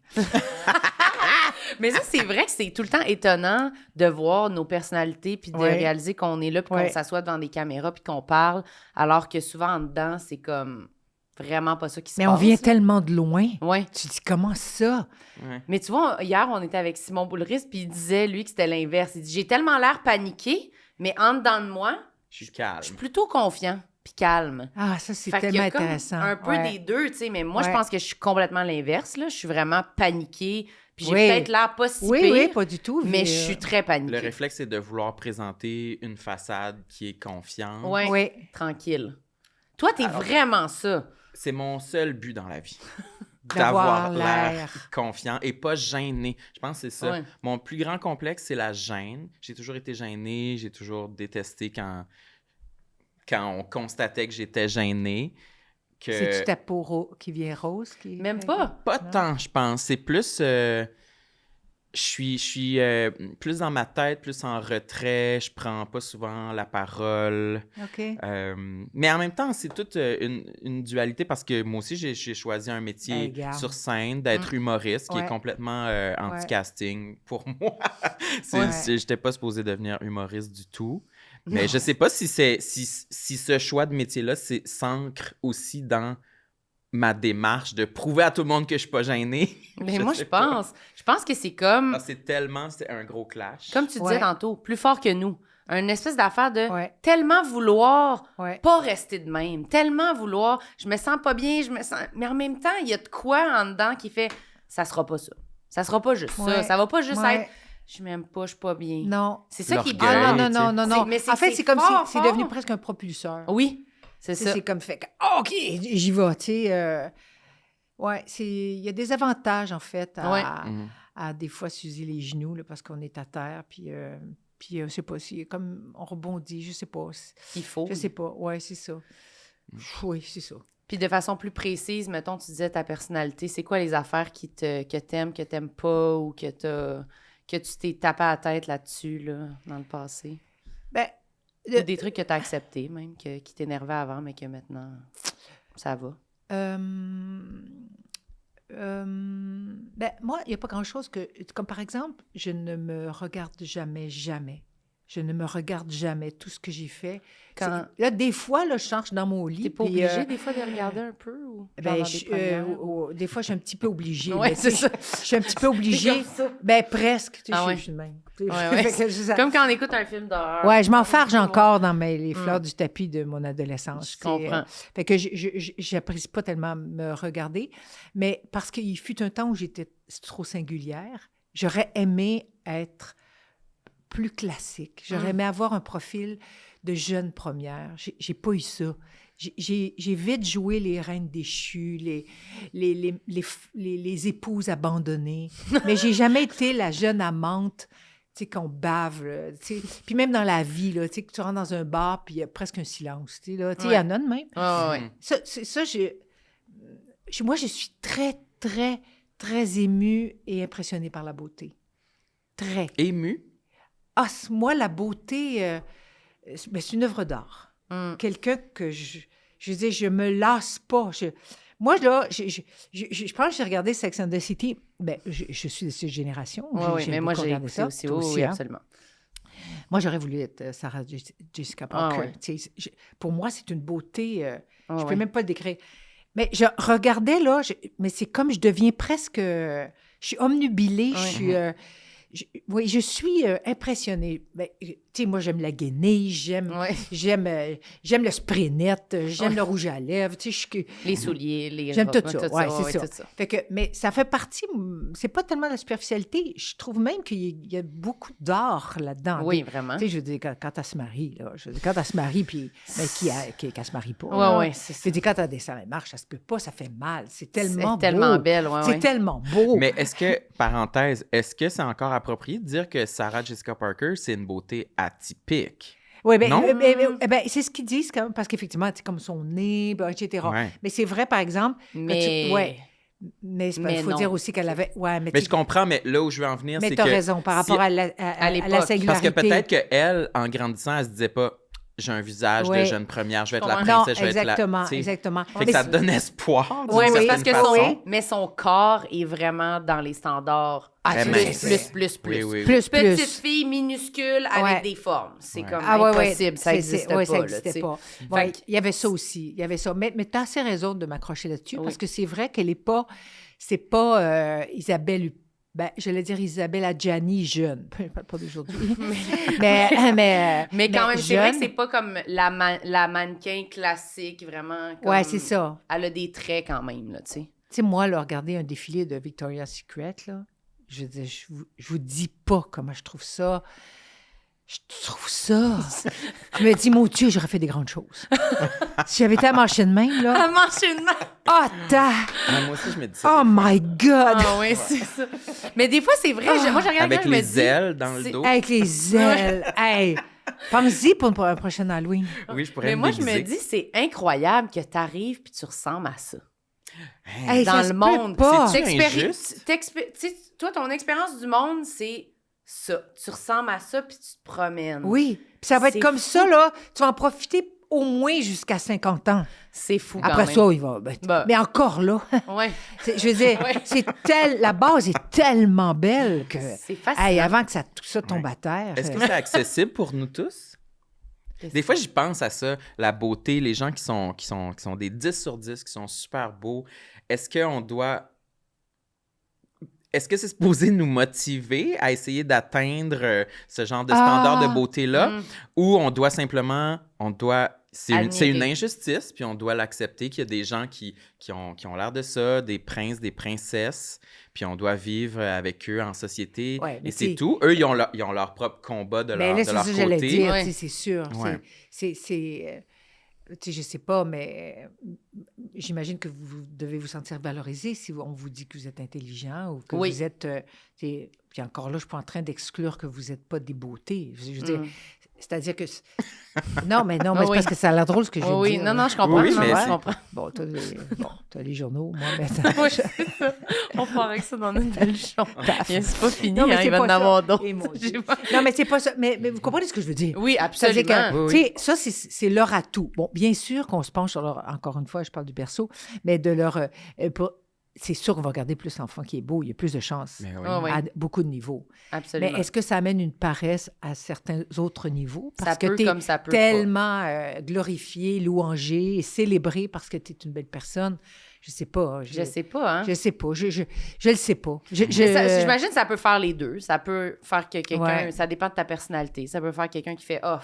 S1: Mais ça, c'est vrai que c'est tout le temps étonnant de voir nos personnalités puis de réaliser qu'on est là puis qu'on s'assoit devant des caméras puis qu'on parle, alors que souvent, en dedans, c'est comme vraiment pas ça qui se passe.
S4: Mais on vient tellement de loin.
S1: Ouais.
S4: Tu dis, comment ça?
S2: Ouais.
S1: Mais tu vois, hier, on était avec Simon Boulris puis il disait, lui, que c'était l'inverse. Il dit, j'ai tellement l'air paniqué, mais en dedans de moi,
S2: Je suis calme.
S1: je suis plutôt confiant puis calme.
S4: Ah, ça, c'est
S1: Fait qu'il y
S4: tellement
S1: a comme
S4: intéressant.
S1: un peu des deux, tu sais, mais moi, je
S4: Ouais.
S1: pense que je suis complètement l'inverse, là. Je suis vraiment paniquée, puis j'ai
S4: Oui.
S1: peut-être l'air pas si
S4: Oui,
S1: pire,
S4: pas du tout.
S1: mais je suis très
S2: Le
S1: paniquée.
S2: réflexe, c'est de vouloir présenter une façade qui est confiante.
S1: Ouais,
S4: Oui.
S1: tranquille. Toi, t'es vraiment ça.
S2: C'est mon seul but dans la vie.
S4: D'avoir
S2: D'avoir
S4: l'air.
S2: l'air confiant et pas gêné. Je pense que c'est ça.
S1: Ouais.
S2: Mon plus grand complexe, c'est la gêne. J'ai toujours été gêné. J'ai toujours détesté quand on constatait que j'étais gêné.
S4: C'est-tu ta peau qui vient rose?
S1: Même pas.
S2: Pas
S4: Non.
S2: tant, je pense. C'est plus... je suis plus dans ma tête, plus en retrait. Je prends pas souvent la parole.
S4: OK.
S2: Mais en même temps, c'est toute une dualité parce que moi aussi, j'ai choisi un métier
S4: Hey, regarde.
S2: sur scène, d'être humoriste, qui
S4: Ouais.
S2: est complètement anti-casting pour moi.
S4: Ouais.
S2: J'étais pas supposé devenir humoriste du tout. Mais je sais pas si ce choix de métier-là s'ancre aussi dans ma démarche de prouver à tout le monde que je suis pas gênée.
S1: Mais moi, je
S2: sais pas.
S1: pense que c'est comme,
S2: C'est un gros clash.
S1: comme tu disais
S4: Ouais.
S1: tantôt, plus fort que nous. Une espèce d'affaire de
S4: Ouais.
S1: tellement vouloir
S4: Ouais.
S1: pas rester de même, tellement vouloir, je me sens pas bien, mais en même temps, il y a de quoi en dedans qui fait, ça sera pas ça. Ça sera pas juste ça.
S4: Ouais.
S1: Ça va pas juste
S4: Ouais.
S1: être, je m'aime pas, je suis pas bien.
S4: Non.
S1: C'est ça qui est
S2: L'orgueil.
S1: bien.
S4: Ah non.
S1: Mais
S4: En fait, c'est comme
S1: fort,
S4: si c'est
S1: fort.
S4: devenu presque un propulseur.
S1: Oui, c'est
S4: Tu sais,
S1: ça.
S4: c'est comme fait que, OK, j'y vais, tu sais. Ouais, il y a des avantages, en fait,
S1: Ouais.
S2: Mhm.
S4: à des fois s'user les genoux, là, parce qu'on est à terre, puis Puis, je sais pas, si comme on rebondit, je sais pas.
S1: Il faut.
S4: Je sais pas, ouais, c'est ça. Oui, c'est ça.
S1: Puis de façon plus précise, mettons, tu disais ta personnalité, c'est quoi les affaires que t'aimes pas ou que tu t'es tapé à la tête là-dessus, là, dans le passé?
S4: Ben,
S1: Ou des trucs que t'as acceptés, même, qui t'énervaient avant, mais que maintenant, ça va.
S4: Ben, moi, il n'y a pas grand-chose que... Comme par exemple, je ne me regarde jamais. Je ne me regarde jamais. Tout ce que j'ai fait...
S1: Quand...
S4: Là, des fois, là, je change dans mon lit.
S1: T'es pas
S4: puis,
S1: obligée, des fois, de regarder un peu? Ou genre
S4: Ben,
S1: dans des premières,
S4: des fois, je suis un petit peu obligée.
S1: Ouais,
S4: mais,
S1: c'est
S4: tu sais,
S1: ça.
S4: Je suis un petit peu obligée.
S1: comme ça.
S4: Ben, presque. Tu sais,
S1: Ah ouais.
S4: je suis de même.
S1: Ouais, ouais.
S4: Fait que ça-
S1: Comme quand on écoute un film d'horreur.
S4: Ouais, je m'enfarge encore dans les fleurs du tapis de mon adolescence.
S1: Je comprends.
S4: Fait que j'apprécie pas tellement me regarder, mais parce qu'il fut un temps où j'étais trop singulière, j'aurais aimé être plus classique. J'aurais aimé avoir un profil de jeune première. J'ai pas eu ça. J'ai vite joué les reines déchues, les épouses abandonnées, mais j'ai jamais été la jeune amante, tu sais, qu'on bave, là, tu sais. Puis même dans la vie, là, tu sais, que tu rentres dans un bar, puis il y a presque un silence, tu sais, là. Tu sais, il y en a de même.
S1: Ouais.
S4: Moi, je suis très, très, très émue et impressionnée par la beauté. Très.
S2: Ému?
S4: Ah, moi, la beauté, c'est une œuvre d'art. Quelqu'un que je veux dire, je me lasse pas. Moi, là, je pense que j'ai regardé Sex and the City. Ben, je suis de cette génération.
S1: Oui, mais moi,
S4: beaucoup
S1: j'ai
S4: regardé
S1: écouté
S4: ça.
S1: aussi.
S4: Toi
S1: Oui,
S4: hein?
S1: absolument.
S4: Moi, j'aurais voulu être Sarah Jessica Parker.
S1: ouais.
S4: Tu sais, pour moi, c'est une beauté... je
S1: ouais.
S4: peux même pas le décrire. Mais je regardais, là, mais c'est comme je deviens presque... je suis omnubilée, oui, je suis impressionnée. Ben, tu sais, moi, j'aime la guenille, j'aime le spray net, j'aime le rouge à lèvres, tu sais,
S1: Les souliers, les
S4: j'aime
S1: robes,
S4: tout ça, c'est ça.
S1: tout ça.
S4: Fait que, mais ça fait partie, c'est pas tellement de la superficialité, je trouve même qu'il y a beaucoup d'art là-dedans.
S1: Oui, vraiment.
S4: Tu sais, je veux dire, quand elle se marie, là, quand elle se marie, puis qu'elle se marie pas.
S1: Oui,
S4: là.
S1: oui, c'est ça.
S4: Je veux dire, quand elle descend les marches, ça se peut pas, ça fait mal, c'est tellement beau.
S1: C'est tellement belle, oui,
S4: C'est tellement beau.
S2: Mais est-ce que, parenthèse, est-ce que c'est encore approprié de dire que Sarah Jessica Parker, c'est une beauté atypique?
S4: Oui, bien,
S2: Non?
S4: c'est ce qu'ils disent, quand même, parce qu'effectivement, c'est comme son nez, ben, etc.
S2: Ouais.
S4: Mais c'est vrai, par exemple...
S1: Mais...
S4: Mais il faut
S1: non.
S4: dire aussi qu'elle avait... Ouais,
S2: Mais je comprends, mais là où je veux en venir,
S4: Mais
S2: c'est
S4: tu as
S2: que...
S4: raison, par rapport à la
S1: l'époque.
S4: singularité.
S2: Parce que peut-être qu'elle, en grandissant, elle se disait pas « j'ai un visage de jeune première, je vais être la
S4: Non,
S2: princesse, je vais être la... »
S4: exactement,
S2: tu sais.
S4: exactement.
S2: Fait que ça te donne espoir, d'une
S1: Oui, mais
S2: certaine
S1: parce que
S2: façon.
S1: son corps est vraiment dans les standards.
S2: Très mince.
S1: Plus.
S2: Oui.
S1: Petite fille minuscule avec
S4: Ouais.
S1: des formes. C'est comme
S4: Ah, ouais,
S1: impossible. Ça n'existe pas.
S4: ça
S1: là,
S4: n'existait
S1: tu sais.
S4: pas.
S1: Fait
S4: Ouais,
S1: que-
S4: il y avait ça aussi. Il y avait ça. Mais tu as assez raison de m'accrocher là-dessus
S1: Oui.
S4: parce que c'est vrai qu'elle n'est pas... C'est pas Isabelle... Ben, j'allais dire Isabelle Adjani jeune. Je ne parle pas d'aujourd'hui. mais
S1: quand même, c'est vrai que
S4: jeune.
S1: c'est pas comme la mannequin classique, vraiment. Comme...
S4: Ouais, c'est ça.
S1: Elle a des traits quand même, là, tu sais.
S4: Tu sais, moi, là, regarder un défilé de Victoria's Secret, là, je veux dire, je vous dis pas comment je trouve ça. Je trouve ça. Je me dis, mon Dieu, j'aurais fait des grandes choses. Si j'avais été à marcher de même, là.
S1: Elle marche une main.
S4: Ah,
S2: Ah, moi aussi, je me dis ça.
S4: Oh my God!
S1: Ah oui, c'est ça. Mais des fois, c'est vrai. Moi, je regarde
S2: Avec
S1: ça, je me
S2: les
S1: dis,
S2: ailes dans le
S1: c'est-
S2: dos.
S4: Avec les ailes. Hey! Pense-y pour un prochain Halloween.
S2: Oui, je pourrais
S1: Mais
S2: me
S1: moi, je me
S2: déguiser.
S1: dis, c'est incroyable que tu arrives puis tu ressembles à ça.
S4: Hey,
S1: Dans
S4: ça
S1: le
S4: se peut
S1: monde.
S4: pas.
S2: C'est-tu
S1: T'expéri-
S2: injuste?
S1: tu sais, toi, ton expérience du monde, c'est ça. Tu ressembles à ça puis tu te promènes.
S4: Oui. Puis ça va être
S1: C'est
S4: comme
S1: fou.
S4: ça, là. Tu vas en profiter au moins jusqu'à 50 ans.
S1: C'est fou quand
S4: Après
S1: même.
S4: ça, il va...
S1: Bah.
S4: Mais encore là...
S1: Ouais.
S4: Je veux dire,
S1: Ouais.
S4: la base est tellement belle que...
S1: C'est fascinant.
S4: Hey, avant que tout ça tombe à terre...
S2: Est-ce que c'est accessible pour nous tous? Des fois, j'y pense à ça, la beauté, les gens qui sont des 10 sur 10, qui sont super beaux. Est-ce que c'est supposé nous motiver à essayer d'atteindre ce genre de standard de beauté-là? Ou on doit simplement... C'est une
S1: Admirer.
S2: injustice, puis on doit l'accepter qu'il y a des gens qui ont l'air de ça, des princes, des princesses, puis on doit vivre avec eux en société,
S4: Ouais, mais
S2: et c'est
S4: c'est-
S2: tout. Eux, ils ont leur propre combat de
S4: Mais
S2: leur,
S4: là,
S2: de
S4: c'est
S2: leur
S4: ça que j'allais
S2: côté.
S4: dire,
S1: Ouais.
S4: tu sais, c'est sûr.
S2: Ouais.
S4: Tu sais, je sais pas, mais j'imagine que vous devez vous sentir valorisé si on vous dit que vous êtes intelligent ou que
S1: Oui.
S4: vous êtes... Puis encore là, je ne suis pas en train d'exclure que vous n'êtes pas des beautés. Je veux dire, c'est-à-dire que... Non, mais c'est parce que ça a l'air drôle ce que je viens de
S1: Oui,
S4: dire.
S1: non, je comprends.
S2: Oui,
S1: non,
S2: mais
S1: je
S2: c'est-
S1: comprends.
S4: Bon, t'as les journaux, moi, maintenant.
S1: Oui, c'est ça. On part avec ça dans une belle chambre. C'est pas fini,
S4: Non, mais
S1: hein,
S4: c'est
S1: il va
S4: pas
S1: en
S4: ça.
S1: avoir d'autres.
S4: Et mon Dieu.
S1: J'ai pas-
S4: Non, mais c'est pas ça. Mais vous comprenez ce que je veux dire?
S1: Oui,
S4: C'est-à-dire
S1: absolument.
S4: que, tu sais, ça, c'est leur atout. Bon, bien sûr qu'on se penche sur leur... Encore une fois, je parle du berceau, mais de leur... c'est sûr qu'on va regarder plus l'enfant qui est beau. Il y a plus de chances
S2: Mais oui.
S1: Ah oui,
S4: à beaucoup de niveaux.
S1: absolument.
S4: Mais est-ce que ça amène une paresse à certains autres niveaux? Parce
S1: ça
S4: que
S1: peut
S4: tu es
S1: comme ça peut pas.
S4: tellement glorifié, louangé, célébré parce que tu es une belle personne. Je sais pas.
S1: Je sais pas, hein.
S4: Je sais pas. Je le sais pas.
S1: Mais j'imagine que ça peut faire les deux. Ça peut faire que quelqu'un...
S4: Ouais.
S1: Ça dépend de ta personnalité. Ça peut faire quelqu'un qui fait « Oh,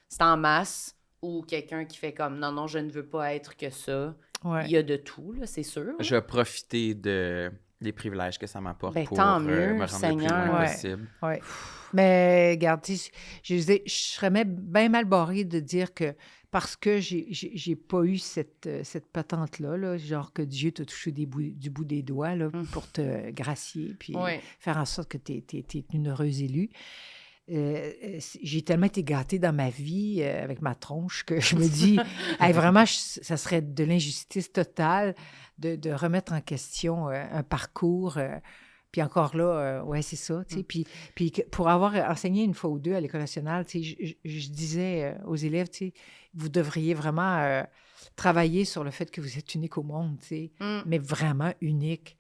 S1: c'est en masse » ou quelqu'un qui fait comme « Non, je ne veux pas être que ça ».
S4: Ouais.
S1: Il y a de tout, là, c'est sûr.
S2: Je vais profiter des privilèges que ça m'apporte
S1: Ben,
S2: pour
S1: tant
S2: me
S1: mieux,
S2: rendre
S1: Seigneur.
S2: le plus loin
S4: Ouais.
S2: possible.
S4: Oui. Mais, regarde, je serais même bien mal barrée de dire que parce que j'ai pas eu cette patente-là, là, genre que Dieu t'a touché du bout des doigts là, pour te gracier puis
S1: Oui.
S4: faire en sorte que tu es une heureuse élue. J'ai tellement été gâtée dans ma vie avec ma tronche que je me dis, hey, vraiment, ça serait de l'injustice totale de remettre en question un parcours. Puis encore là, ouais, c'est ça. Tu sais. Puis pour avoir enseigné une fois ou deux à l'École nationale, tu sais, je disais aux élèves, tu sais, vous devriez vraiment travailler sur le fait que vous êtes unique au monde, tu sais, mais vraiment unique.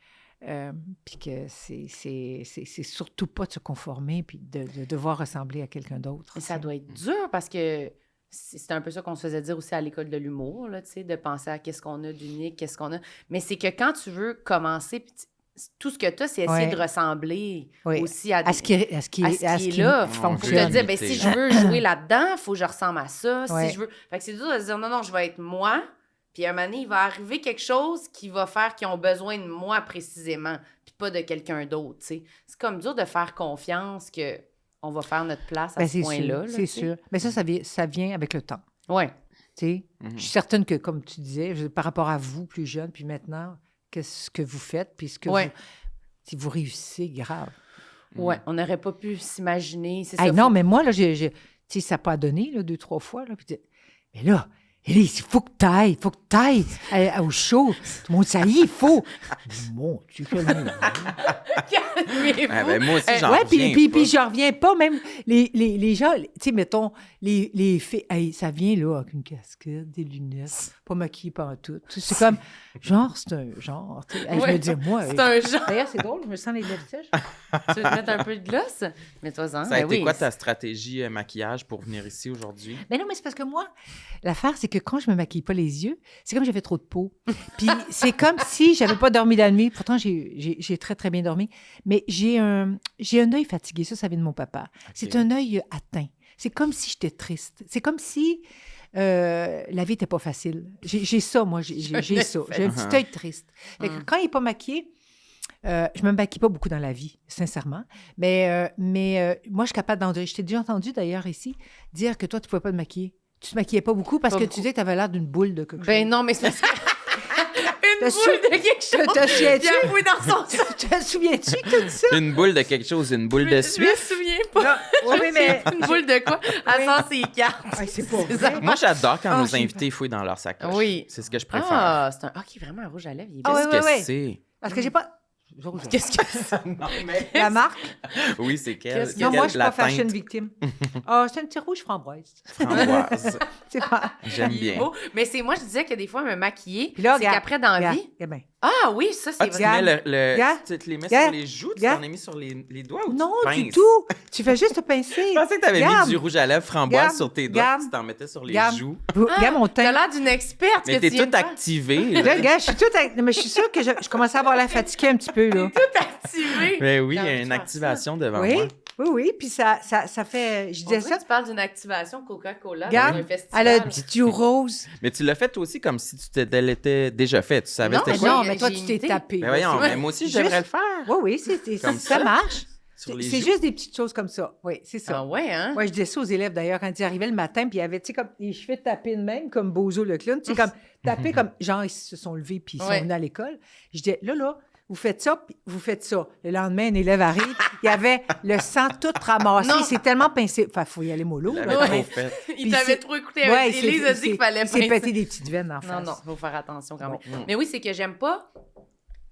S4: Puis que c'est surtout pas de se conformer puis de devoir ressembler à quelqu'un d'autre.
S1: Mais ça doit être dur parce que c'est un peu ça qu'on se faisait dire aussi à l'école de l'humour, là, tu sais, de penser à qu'est-ce qu'on a d'unique, qu'est-ce qu'on a. Mais c'est que quand tu veux commencer, puis tout ce que tu as, c'est essayer
S4: Ouais.
S1: de ressembler
S4: Oui.
S1: aussi à
S4: À ce qui est
S1: là.
S2: Faut
S1: Faut
S4: fonctionne.
S1: te dire, ben, si je veux jouer là-dedans, il faut que je ressemble à ça.
S4: Ouais.
S1: Si je veux... Fait que c'est dur de se dire, non, je vais être moi. Puis à un moment donné, il va arriver quelque chose qui va faire qu'ils ont besoin de moi précisément, puis pas de quelqu'un d'autre, tu sais. C'est comme dur de faire confiance que on va faire notre place à
S4: Ben,
S1: ce
S4: c'est
S1: point-là.
S4: sûr,
S1: là,
S4: c'est
S1: tu sais.
S4: sûr. Mais ça vient avec le temps.
S1: Ouais.
S4: Tu sais.
S2: Mhm.
S4: Je suis certaine que, comme tu disais, par rapport à vous, plus jeune, puis maintenant, qu'est-ce que vous faites, puis ce que
S1: Ouais.
S4: si vous réussissez, grave.
S1: Ouais, on n'aurait pas pu s'imaginer. C'est ça.
S4: Hey, non,
S1: faut-
S4: mais moi, là, tu sais, ça n'a pas donné, là, 2-3 fois, là, puis mais là, Élise, il faut que t'ailles au show. Tout le monde, ça y est, il faut. Mon Dieu, quel
S1: Calmez-vous.
S2: Ah, ben, moi aussi, j'en
S4: ouais,
S2: reviens
S4: puis
S2: pas.
S4: je reviens pas, même les gens, tu sais, mettons, les filles, hey, ça vient là avec une casquette, des lunettes, pas maquillée tout. C'est comme, genre, c'est un genre. Tu sais. Hey,
S1: Ouais.
S4: Je me dis, moi.
S1: C'est un genre.
S4: D'ailleurs, c'est drôle, je me sens les lèvres sèches.
S1: Tu veux te mettre un peu de gloss? Mets-toi-en.
S2: Ça a
S1: Ben
S2: été
S1: oui.
S2: quoi ta stratégie maquillage pour venir ici aujourd'hui?
S4: Mais non, mais c'est parce que moi, l'affaire, c'est que quand je me maquille pas les yeux, c'est comme j'avais trop de peau. Puis c'est comme si j'avais pas dormi la nuit. Pourtant, j'ai très, très bien dormi. Mais j'ai un œil fatigué. Ça vient de mon papa. C'est un œil atteint. C'est comme si j'étais triste. C'est comme si la vie n'était pas facile. J'ai ça, moi. J'ai ça. J'ai un petit œil triste. Fait que quand il n'est pas maquillé, je me maquille pas beaucoup dans la vie, sincèrement. Mais moi, je suis capable d'en dire. Je t'ai déjà entendu, d'ailleurs, ici, dire que toi, tu ne pouvais pas te maquiller. Tu te maquillais pas beaucoup parce
S1: Pas
S4: que
S1: beaucoup.
S4: tu disais que tu avais l'air d'une boule de quelque
S1: Ben
S4: chose.
S1: non, mais c'est parce que... Une
S4: Te
S1: boule de quelque chose.
S4: Te souviens-tu?
S1: Il a fouillé dans son sac.
S4: Te souviens-tu que de ça?
S2: Une boule de quelque chose, une boule de
S1: Je me
S2: suif?
S1: souviens pas.
S4: Oui, mais...
S1: Une boule de quoi? Elle sort ses cartes.
S4: Ah, c'est pas
S1: C'est
S4: vrai.
S1: ça.
S2: Moi, j'adore quand
S4: Ah,
S2: nos
S4: je sais
S2: invités fouillent dans leur sacoche.
S1: Oui.
S2: C'est ce que je préfère.
S1: Ah, c'est un... OK, vraiment, un rouge à lèvres. Il est
S4: Ah,
S1: bien.
S2: Qu'est-ce
S4: ouais,
S2: que
S4: ouais.
S2: c'est?
S4: Parce que j'ai pas...
S1: Qu'est-ce que c'est?
S2: Non, mais...
S4: La marque?
S2: Oui, c'est quelle?
S1: Qu'est-ce que-
S4: Non,
S2: quelle-
S4: moi, je suis
S2: la
S4: pas fashion
S2: teinte
S4: victime. Ah, c'est un petit rouge framboise.
S2: framboise.
S4: C'est pas...
S2: J'aime
S1: Il est
S2: bien.
S1: beau. Mais c'est moi, je disais que des fois, me maquiller,
S4: Puis là,
S1: c'est
S4: regarde,
S1: qu'après, dans la
S4: regarde,
S1: vie...
S4: regarde bien.
S1: Ah oui, ça, c'est
S2: Ah, tu te
S1: vrai.
S2: mets
S4: Regarde.
S2: tu te les mets
S4: Regarde.
S2: sur les joues, tu
S4: Regarde.
S2: t'en as mis sur les doigts ou
S4: Non,
S2: tu
S4: du
S2: pinces?
S4: tout. Tu fais juste te pincer.
S2: Je pensais que tu avais mis
S4: Regarde.
S2: du rouge à lèvres framboise
S4: Regarde.
S2: sur tes doigts,
S4: Regarde.
S2: puis tu t'en mettais sur les
S4: Regarde.
S2: joues.
S4: Regarde mon
S1: T'as
S4: teint.
S1: l'air d'une experte
S2: Mais
S1: que
S2: t'es
S1: tu viens
S2: toute
S1: de faire.
S2: activée.
S4: Là, regarde, je suis toute... Mais je suis sûre que je commençais à avoir la fatiguée un petit peu, là.
S1: Activée.
S2: Mais oui, il y
S1: J'ai
S2: a
S1: envie de
S2: une
S1: faire
S2: activation devant
S4: Oui,
S2: moi.
S4: oui, puis ça fait... Je
S1: On
S4: disais
S1: dirait
S4: ça.
S1: que tu parles d'une activation Coca-Cola dans
S4: Regarde,
S1: un festival.
S4: elle a du duo rose.
S2: Mais tu l'as fait aussi comme si tu l'étais déjà fait. Tu savais
S1: Non,
S2: c'était
S1: mais
S2: quoi?
S4: Non, mais toi,
S1: j'ai
S4: tu t'es
S1: imité.
S4: tapé.
S2: Mais voyons,
S1: Ouais.
S2: mais moi aussi, je
S4: Juste-
S2: devrais le faire.
S4: Oui,
S2: Comme
S4: ça
S2: ça?
S4: marche.
S2: Sur les
S4: C'est
S2: joues.
S4: juste des petites choses comme ça. Oui, c'est ça.
S1: Ah ouais, hein?
S4: Moi, je disais ça aux élèves, d'ailleurs, quand ils arrivaient le matin, puis il y avait, tu sais, comme les cheveux tapés de même, comme Bozo le clown, tu sais, comme tapés comme, genre, ils se sont levés, puis ils sont
S1: Ouais.
S4: venus à l'école. Je disais, là, vous faites ça, puis vous faites ça. Le lendemain, un élève arrive, il y avait le sang tout ramassé.
S1: Non.
S4: C'est tellement pincé. Enfin, il faut y aller mollo.
S2: Il
S4: là,
S2: l'avait
S4: quand
S2: trop
S4: même.
S2: fait.
S1: Il
S4: Puis
S1: t'avait
S4: c'est-
S1: trop écouté.
S4: Ouais,
S1: Élise a dit qu'il fallait
S4: Il s'est
S1: pincer.
S4: pété des petites veines en
S1: Non,
S4: face.
S1: non, il faut faire attention quand même.
S4: Bon.
S1: Mais oui, c'est que j'aime pas.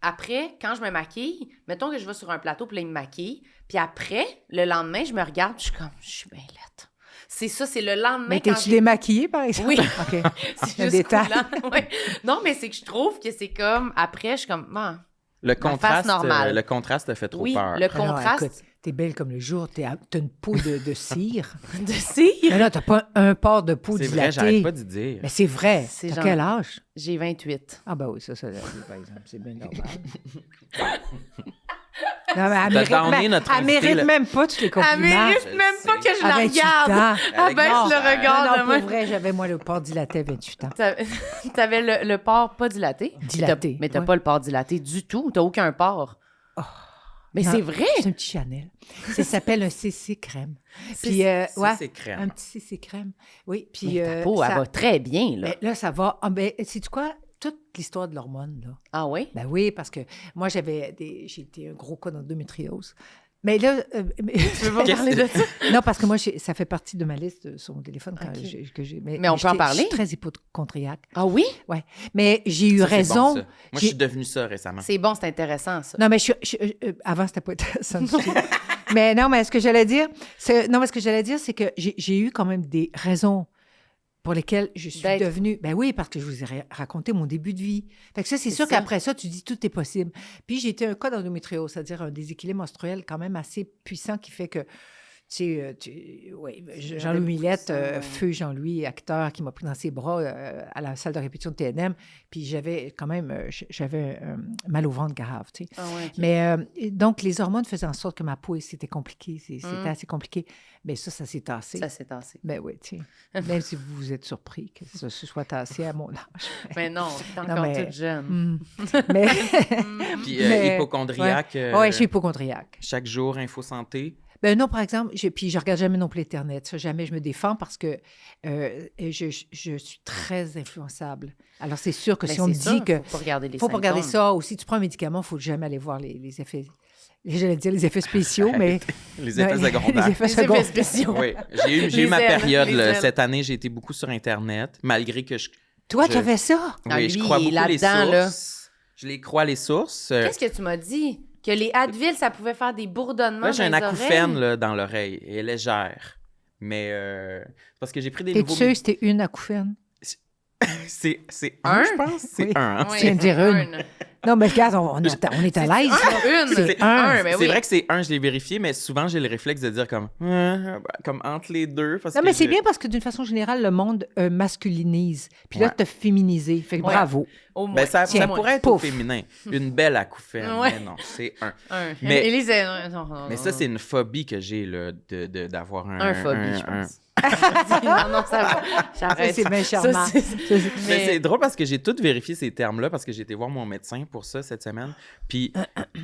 S1: Après, quand je me maquille, mettons que je vais sur un plateau, puis là, il me maquille. Puis après, le lendemain, je me regarde, je suis comme, je suis bien laide. C'est ça, c'est le lendemain.
S4: Mais
S1: quand
S4: t'es-tu
S1: j'ai-
S4: démaquillée, par exemple?
S1: Oui.
S4: OK.
S1: C'est
S4: un
S1: juste
S4: détail.
S1: coulant, ouais. Non, mais c'est que je trouve que c'est comme, après, je suis comme, ah,
S2: Le
S1: face
S2: contraste,
S1: normale.
S2: le contraste te fait trop
S1: oui,
S2: peur.
S1: le
S4: Alors,
S1: contraste
S4: écoute, t'es belle comme le jour, t'as une peau de cire.
S1: de cire.
S4: Mais là, t'as pas un port de peau
S2: C'est
S4: dilaté.
S2: vrai, j'arrête pas d'y dire.
S4: Mais c'est vrai.
S1: C'est
S4: T'as
S1: genre-
S4: quel âge?
S1: J'ai 28.
S4: Ah, ben oui, ça, par exemple, c'est bien normal. Non, mais elle
S2: T'as
S4: mérite,
S2: downé
S4: même,
S2: notre
S4: elle
S2: invité,
S4: mérite
S2: là.
S4: même pas tous les
S1: Elle
S4: compliments.
S1: mérite
S2: Je
S1: même pas
S2: sais.
S1: que je la
S4: À 28
S1: regarde.
S4: ans.
S1: Elle
S2: Avec
S1: baisse
S2: non,
S1: le regard
S4: non,
S1: de
S4: non,
S1: moi.
S4: pour vrai, j'avais, moi, le port dilaté à 28 ans.
S1: T'avais le port pas dilaté.
S4: Dilaté,
S1: Mais t'as
S4: ouais.
S1: pas le port dilaté du tout. T'as aucun port. Mais
S4: Non,
S1: c'est vrai.
S4: C'est un petit Chanel. Ça s'appelle un CC crème.
S1: C'est-
S4: Puis, ouais,
S2: C'est crème.
S4: un petit CC crème. Oui, puis...
S1: Mais ta peau, elle va très bien, là.
S4: ben, là, ça va. Ah, ben, sais-tu quoi? Toute l'histoire de l'hormone, là.
S1: Ah oui?
S4: Ben oui, parce que moi, j'ai été un gros cas d'endométriose. Mais là...
S1: Tu veux pas
S2: Qu'est-ce
S1: parler de ça?
S4: non, parce que moi, ça fait partie de ma liste sur mon téléphone quand
S1: Ok.
S4: que j'ai...
S1: Mais on peut en
S4: Je
S1: parler?
S4: suis très hypochondriaque.
S1: Ah oui?
S4: Mais j'ai eu
S2: Ça, c'est
S4: raison.
S2: bon, ça. Moi, je
S4: J'ai-
S2: suis devenue ça récemment.
S1: C'est bon, c'est intéressant, ça.
S4: Non, mais avant, c'était pas intéressant du tout. Mais non, mais ce que j'allais dire, c'est que j'ai eu quand même des raisons pour lesquelles je suis
S1: D'être-
S4: devenue... Ben oui, parce que je vous ai raconté mon début de vie. Fait que ça, c'est sûr
S1: ça.
S4: qu'après ça, tu dis tout est possible. Puis j'ai été un cas d'endométriose, c'est-à-dire un déséquilibre menstruel quand même assez puissant qui fait que, Jean-Louis Millette, feu Jean-Louis, acteur, qui m'a pris dans ses bras à la salle de répétition de TNM, puis j'avais quand même, j'avais mal au ventre grave, tu sais.
S1: Ah ouais, ok.
S4: Mais donc, les hormones faisaient en sorte que ma peau, c'était compliqué. C'était assez compliqué. Mais ça s'est tassé.
S1: Ça s'est tassé.
S4: Ben oui, tu sais. Même si vous vous êtes surpris que ça se soit tassé à mon âge.
S1: Mais non, t'es
S4: Non,
S1: encore
S4: mais-
S1: toute jeune.
S4: Mm. Mais.
S2: Puis
S4: Mais-
S2: hypochondriaque,
S4: Ouais, je suis hypochondriaque.
S2: chaque jour, Info Santé.
S4: Ben non, par exemple, puis je regarde jamais non plus Internet. Ça, jamais je me défends parce que je suis très influençable. Alors, c'est sûr que
S1: Ben,
S4: si on me
S1: c'est
S4: dit
S1: ça,
S4: que.
S1: faut pas regarder les
S4: Faut pas regarder
S1: symptômes.
S4: ça. Ou si tu prends un médicament, il faut jamais aller voir les effets. J'allais dire les effets spéciaux, mais.
S2: Les effets
S4: Ouais,
S2: secondaires.
S4: Les effets
S1: Les effets
S4: secondaires.
S1: spéciaux.
S2: Oui, j'ai eu
S1: Les
S2: ma
S1: ailes,
S2: période.
S1: les
S2: Là.
S1: ailes.
S2: Cette année, j'ai été beaucoup sur Internet, malgré que je...
S4: Toi,
S2: Je-
S4: tu avais ça?
S1: Ah,
S2: Oui,
S1: lui,
S2: je crois
S1: il est
S2: beaucoup les
S1: là-dedans, là.
S2: sources. Je les crois, les sources.
S1: Qu'est-ce que tu m'as dit? Que les Advil, ça pouvait faire des bourdonnements
S2: Là, j'ai un
S1: dans les
S2: acouphène
S1: oreilles?
S2: là, dans l'oreille. Elle est légère. Mais parce que j'ai pris des
S4: T'es
S2: nouveaux...
S4: sûr que c'était une acouphène?
S2: C'est
S1: Un?
S2: un, je pense. C'est
S4: Oui.
S2: un. hein.
S1: Oui,
S4: Tu viens de dire une. Non, mais regarde, on est à l'aise. là.
S1: Une.
S4: C'est un.
S1: mais
S2: C'est
S1: oui.
S2: vrai que c'est un, je l'ai vérifié, mais souvent, j'ai le réflexe de dire comme entre les deux. Parce
S4: Non,
S2: que
S4: mais c'est
S2: je-
S4: bien parce que d'une façon générale, le monde masculinise. Puis là,
S2: Ouais.
S4: t'as féminisé. Fait que
S1: Ouais.
S4: bravo.
S1: Au moins.
S2: Ben, ça
S4: Tiens,
S2: pourrait être
S4: pouf.
S2: au féminin. Une belle acouphène.
S1: Ouais.
S2: Mais non, c'est un.
S1: Un.
S2: Mais-
S1: Élise, non, non,
S2: Mais ça, c'est une phobie que j'ai, là, d'avoir un...
S1: un phobie, je
S2: un-
S1: pense. non, non, ça va.
S4: Ça,
S1: J'arrête.
S4: c'est bien
S1: Ça,
S4: charmant.
S1: c'est-
S2: Mais c'est drôle parce que j'ai tout vérifié ces termes-là parce que j'ai été voir mon médecin pour ça cette semaine. Puis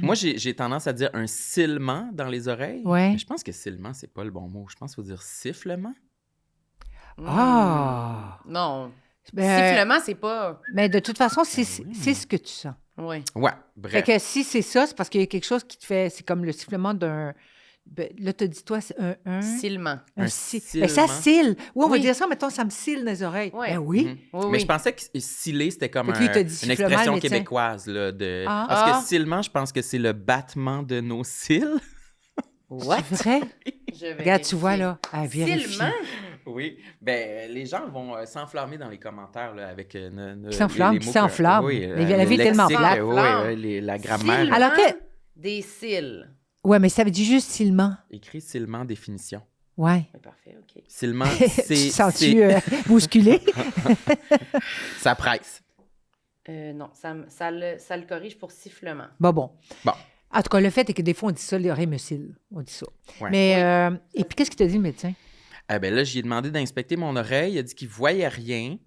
S2: moi, j'ai tendance à dire un sifflement dans les oreilles.
S4: Ouais.
S2: Mais je pense que sifflement, c'est pas le bon mot. Je pense qu'il faut dire sifflement.
S4: Ah!
S1: Non.
S4: Ben,
S1: Sifflement, c'est pas.
S4: mais de toute façon, c'est
S2: oui.
S4: c'est ce que tu sens.
S1: Oui.
S2: Ouais,
S4: Fait
S2: bref.
S4: que si c'est ça, c'est parce qu'il y a quelque chose qui te fait... C'est comme le sifflement d'un... Ben, là, t'as dit, toi, c'est un...
S1: Silement.
S2: Un
S4: Ben, ça
S2: sifflement.
S4: cille. Oui, on va
S1: Oui.
S4: dire ça, mettons, ça me cille dans les oreilles.
S1: Ouais.
S4: Ben oui.
S2: Mhm.
S1: Oui,
S2: Mais
S1: oui.
S2: je pensais que sciller, c'était comme
S4: Fait que lui, il t'a dit
S2: une
S4: sifflement,
S2: expression
S4: le médecin.
S2: québécoise. Là, de...
S4: Ah.
S2: Parce
S1: Ah.
S2: que sifflement, je pense que c'est le battement de nos cils.
S1: What?
S4: C'est vrai?
S1: Je vais
S4: Regarde, tu vois,
S1: vérifier.
S4: là, à vérifier.
S1: Silement?
S2: Oui. Ben, les gens vont s'enflammer dans les commentaires là, avec
S4: Qui s'enflamment,
S2: les
S4: qui
S2: mots que-
S4: s'enflamment.
S2: Oui,
S4: La vie est tellement
S2: lexique,
S4: plate.
S2: oui, oui, la grammaire.
S1: Silement
S4: Alors que-
S1: des cils.
S4: Ouais, mais ça veut dire juste silement.
S2: Écrit silement définition.
S4: Ouais.
S1: Oui, parfait, OK.
S2: Silement,
S4: Tu
S2: c'est...
S4: sens-tu bousculé?
S2: Ça presse.
S1: Non, ça le corrige pour sifflement.
S4: Bon.
S2: Bon.
S4: En tout cas, le fait est que des fois, on dit ça, l'oreille me cille. On dit ça.
S2: Ouais.
S4: Mais, et puis, qu'est-ce qu'il t'a dit, le médecin?
S2: Ah ben là, j'ai demandé d'inspecter mon oreille. Il a dit qu'il voyait rien.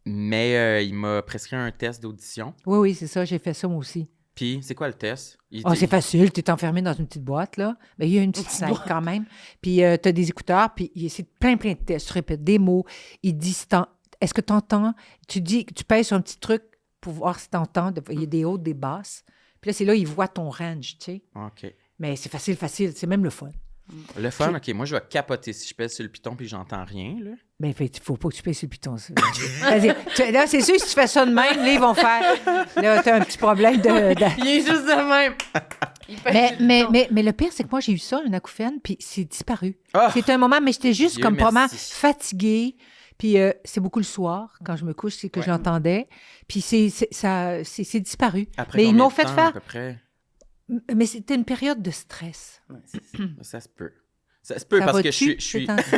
S2: Mais il m'a prescrit un test d'audition.
S4: Oui, c'est ça, j'ai fait ça, moi aussi.
S2: Puis, c'est quoi le test?
S4: Oh, c'est facile, tu es enfermé dans une petite boîte, là. Mais il y a une petite scène quand même. Puis, tu as des écouteurs, puis c'est plein de tests. Tu répètes des mots. Il dit, est-ce que tu entends? Tu dis, tu pèses sur un petit truc pour voir si t'entends. Il y a des hautes, des basses. Puis là, c'est là, il voit ton range, tu sais.
S2: OK.
S4: Mais c'est facile. C'est même le fun.
S2: Le fun, OK, moi, je vais capoter si je pèse sur le piton puis j'entends rien, là.
S4: Ben, il faut pas que tu payes sur le piton. Ça. Vas-y. Là, c'est sûr, si tu fais ça de même, là, ils vont faire... Là, t'as un petit problème de...
S1: Il est juste de même. Il pèse sur le piton.
S4: Mais le pire, c'est que moi, j'ai eu ça, un acouphène, puis c'est disparu.
S2: Ah!
S4: C'était un moment, mais j'étais juste
S2: Dieu
S4: comme pas mal
S2: merci.
S4: fatiguée. Puis c'est beaucoup le soir, quand je me couche, c'est que
S2: Ouais.
S4: je l'entendais. Puis c'est disparu.
S2: Après
S4: Mais ils
S2: combien
S4: m'ont
S2: de
S4: fait
S2: temps, à
S4: faire...
S2: peu près?
S4: Mais c'était une période de stress.
S1: Ouais, c'est ça.
S2: Ça se peut. Ça se peut
S4: Ça
S2: parce que
S4: va-tu,
S2: je suis...
S4: ces temps-ci?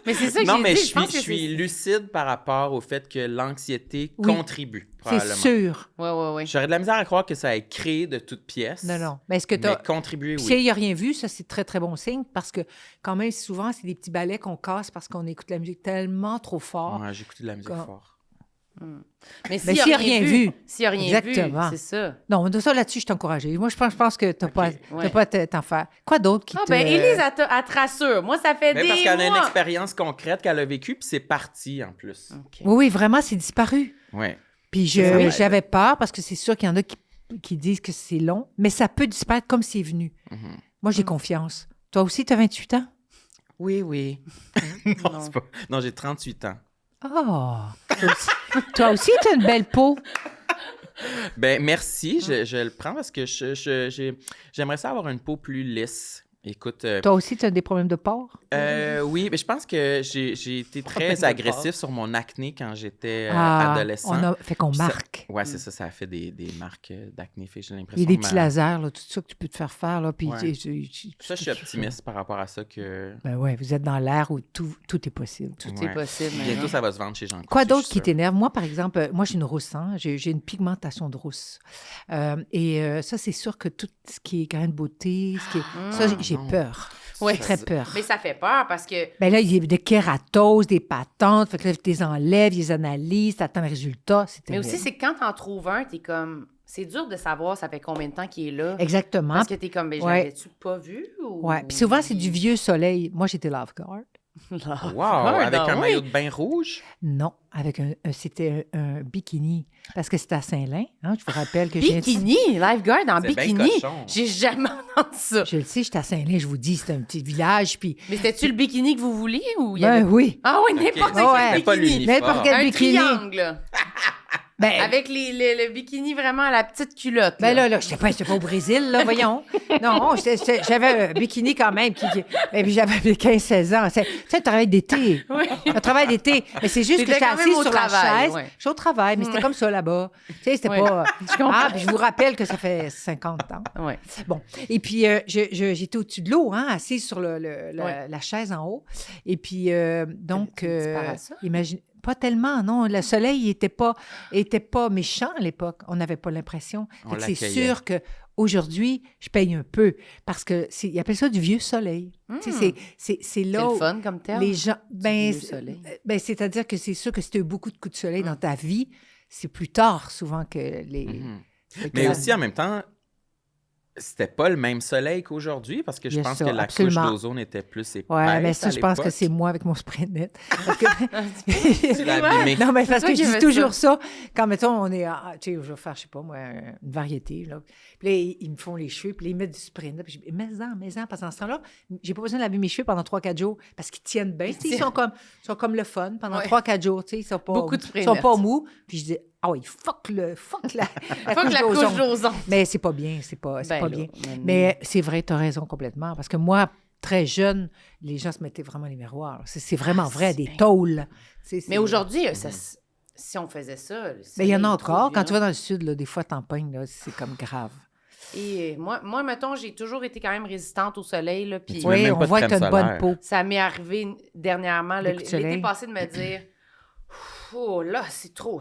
S1: Mais c'est ça que
S2: Non,
S1: j'ai
S2: mais
S1: dit.
S2: je
S1: pense que
S2: suis lucide par rapport au fait que l'anxiété
S4: Oui.
S2: contribue,
S4: C'est
S2: probablement.
S4: sûr.
S1: Ouais.
S2: J'aurais de la misère à croire que ça ait créé de toutes pièces.
S4: Non. Mais est-ce que tu
S2: Mais
S4: as...
S2: contribué,
S4: Puis
S2: oui.
S4: s'il n'y a rien vu, ça, c'est très, très bon signe parce que quand même, souvent, c'est des petits balais qu'on casse parce qu'on écoute la musique tellement trop fort.
S2: Ouais, j'ai écouté de la musique
S4: Quand-
S2: fort.
S1: Mais
S4: s'il y a rien vu.
S1: S'il n'y a rien
S4: Exactement.
S1: vu, c'est ça.
S4: Non, de ça, là-dessus, je t'encourage. Moi, je pense que tu n'as pas,
S1: ouais.
S4: t'as pas à t'en faire. Quoi d'autre qui
S1: Ah,
S4: te...
S1: ben, Élise, elle te rassure. Moi, ça fait
S2: Mais
S1: des
S2: parce qu'elle a une
S1: mois.
S2: expérience concrète qu'elle a vécue, puis c'est parti en plus.
S1: OK.
S4: Oui, vraiment, c'est disparu.
S2: Ouais.
S4: Puis
S2: Ouais.
S4: j'avais peur parce que c'est sûr qu'il y en a qui disent que c'est long, mais ça peut disparaître comme c'est venu.
S2: Mhm.
S4: Moi, j'ai confiance. Toi aussi, tu as 28 ans?
S2: Oui. non, c'est pas... non, j'ai 38 ans.
S4: Oh! Toi aussi, tu as une belle peau.
S2: Ben merci, je le prends parce que j'aimerais ça avoir une peau plus lisse. Écoute,
S4: Toi aussi, tu as des problèmes de port?
S2: oui, mais je pense que j'ai été très
S1: de
S2: agressif sur mon acné quand j'étais adolescent.
S4: Fait qu'on
S2: Puis ça-
S4: marque.
S2: Ouais, c'est ça, ça a fait des marques d'acné. Fait que j'ai
S4: Il
S2: l'impression
S4: y a des
S2: que
S4: petits lasers, là, tout ça que tu peux te faire faire. Là, puis
S2: Ouais. Ça, je suis optimiste par rapport à ça que
S4: Ben ouais, vous êtes dans l'ère où tout est possible.
S1: Tout
S2: Ouais.
S1: est possible.
S2: bientôt
S1: maintenant.
S2: ça va se vendre chez Jean.
S4: Quoi d'autre qui t'énerve? Moi, par exemple, moi, j'ai une rousse, hein? J'ai une pigmentation de rousse. Ça, c'est sûr que tout ce qui est grain de beauté, ça, j'ai
S2: non.
S4: peur.
S1: Ouais.
S4: J'ai très peur.
S1: Mais ça fait peur parce que
S4: Ben là, il y a des kératoses, des patentes, fait que là, tu les enlèves, ils les analysent, t'attends le résultat. C'est
S1: Mais
S4: terrible.
S1: aussi, c'est que quand t'en trouves un, t'es comme... C'est dur de savoir ça fait combien de temps qu'il est là.
S4: Exactement.
S1: Parce que t'es comme, ben,
S4: Ouais.
S1: j'avais-tu pas vu? Ou...
S4: Ouais. Puis souvent, c'est du vieux soleil. Moi, j'étais lifeguard.
S2: Wow, avec un maillot de bain rouge.
S4: Non, avec c'était un bikini. Parce que c'était à Saint-Lin. Hein, je vous rappelle que
S1: Bikini? Lifeguard en
S2: C'est bien
S1: bikini?
S2: cochon.
S1: J'ai jamais entendu ça.
S4: Je le sais, j'étais à Saint-Lin, je vous dis, c'était un petit village. Puis,
S1: Mais c'était-tu le bikini que vous vouliez ou il y
S4: ben
S1: avait...
S4: oui.
S1: Ah oui, n'importe
S2: Ok.
S1: quel
S2: C'était pas
S1: bikini.
S2: l'uniforme.
S4: N'importe quel
S1: Un
S4: bikini.
S1: triangle.
S4: Ben,
S1: Avec le bikini vraiment à la petite culotte.
S4: ben là, je n'étais pas au Brésil, là, voyons. Non, j'avais un bikini quand même. Et puis j'avais 15-16 ans. C'est un travail d'été.
S1: Oui.
S4: Un travail d'été. Mais c'est juste que
S1: T'étais
S4: j'étais
S1: quand même
S4: assise
S1: au
S4: sur
S1: travail,
S4: la chaise.
S1: ouais.
S4: Je suis au travail, mais c'était comme ça là-bas. Tu sais, c'était
S1: Ouais.
S4: pas...
S1: Je comprends.
S4: Ah, puis je vous rappelle que ça fait 50 ans.
S1: Ouais.
S4: Bon, et puis j'étais au-dessus de l'eau, hein, assise sur la chaise en haut. Et puis, donc,
S1: Tu pars à ça?
S4: imagine, pas tellement, non. Le soleil était pas méchant à l'époque. On n'avait pas l'impression.
S2: On
S4: Fait que c'est
S2: l'accueillait.
S4: sûr qu'aujourd'hui, je paye un peu parce que ils appellent ça du vieux soleil. Tu sais, c'est
S1: C'est
S4: là
S1: le
S4: où
S1: fun comme terme.
S4: les gens...
S1: vieux soleil.
S4: c'est-à-dire que c'est sûr que si tu as eu beaucoup de coups de soleil dans ta vie, c'est plus tard souvent que les...
S2: Mhm.
S4: Fait que
S2: Mais
S4: la-
S2: aussi, en même temps, c'était pas le même soleil qu'aujourd'hui parce que je
S4: Bien
S2: pense
S4: sûr,
S2: que la
S4: absolument.
S2: couche d'ozone était plus épaisse.
S4: Ouais, mais ça,
S2: à
S4: je pense que
S2: l'époque.
S4: c'est moi avec mon spray net. Parce que...
S2: Tu l'as abîmé.
S4: Non, mais parce
S1: toi
S4: que
S1: qui
S4: je dis
S1: aimais
S4: toujours ça. Quand, mettons, on est... tu sais, je vais faire, je sais pas, moi, une variété, là. Puis là, ils me font les cheveux, puis là, ils mettent du spray net. Puis je dis, mets-en. Parce que dans ce temps-là, j'ai pas besoin de laver mes cheveux pendant 3-4 jours parce qu'ils tiennent bien. Tu sais, ils sont comme le fun pendant
S1: Ouais.
S4: 3-4 jours, tu sais. Ils sont pas,
S1: Beaucoup de spray
S4: ils sont
S1: net.
S4: pas mous. Puis je dis, ah oui, fuck la
S1: Faut que la couche
S4: d'ozone.
S1: d'ozone.
S4: Mais c'est pas bien, c'est pas
S1: Ben
S4: bien.
S1: là,
S4: Mais c'est vrai, tu as raison complètement. Parce que moi, très jeune, les gens se mettaient vraiment les miroirs. C'est vraiment vrai, des tôles.
S1: Mais aujourd'hui, si on faisait ça...
S4: Mais il y en a encore. Quand tu vas dans le sud, là, des fois, t'en pognes, là, c'est comme grave.
S1: Et moi, mettons, j'ai toujours été quand même résistante au soleil, là, puis
S2: Tu mets
S4: Oui,
S2: même
S4: on
S2: pas de
S4: voit que
S2: crème
S4: tu as une bonne
S2: solaire.
S4: peau.
S1: ça m'est arrivé dernièrement, là,
S4: Des coups de soleil.
S1: l'été passé, de me dire « Oh là, c'est trop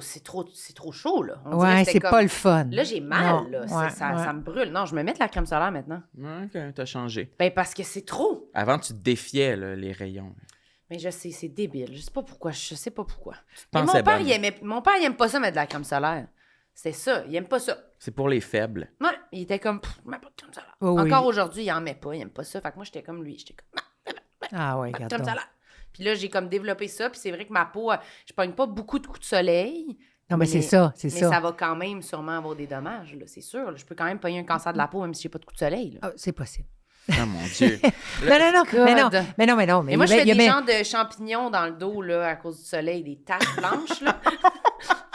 S1: chaud, là. » On dirait
S4: Ouais,
S1: que c'était
S4: c'est
S1: comme-
S4: pas le fun.
S1: Là, j'ai mal,
S4: Non,
S1: là.
S4: ouais,
S1: Ça
S4: ouais.
S1: me brûle. Non, je me mets de la crème solaire maintenant.
S2: Ouais, ok, t'as changé.
S1: Ben, parce que c'est trop.
S2: Avant, tu défiais là, les rayons.
S1: Mais je sais, c'est débile. Je sais pas pourquoi. Mais
S2: pensais bonne.
S1: mon père, il aime pas ça, mettre de la crème solaire. C'est ça. Il aime pas ça.
S2: C'est pour les faibles.
S1: Ouais, il était comme, mets pas de crème solaire.
S4: Oh oui.
S1: Encore aujourd'hui, il en met pas. Il aime pas ça. Fait que moi, j'étais comme lui. J'étais comme,
S4: Ah ouais,
S1: pas de
S4: regarde
S1: crème
S4: donc.
S1: solaire. Puis là, j'ai comme développé ça. Puis c'est vrai que ma peau, je pogne pas beaucoup de coups de soleil.
S4: Non, mais c'est ça, c'est
S1: Mais
S4: ça.
S1: ça va quand même sûrement avoir des dommages, là, c'est sûr. Là. Je peux quand même pogner un cancer de la peau même si j'ai pas de coup de soleil. Là.
S4: Ah, c'est possible.
S2: Oh mon Dieu.
S4: Non,
S1: God.
S4: mais non.
S1: Mais moi, je fais
S4: il y a
S1: des
S4: bien-
S1: genres de champignons dans le dos là, à cause du soleil, des taches blanches. Là.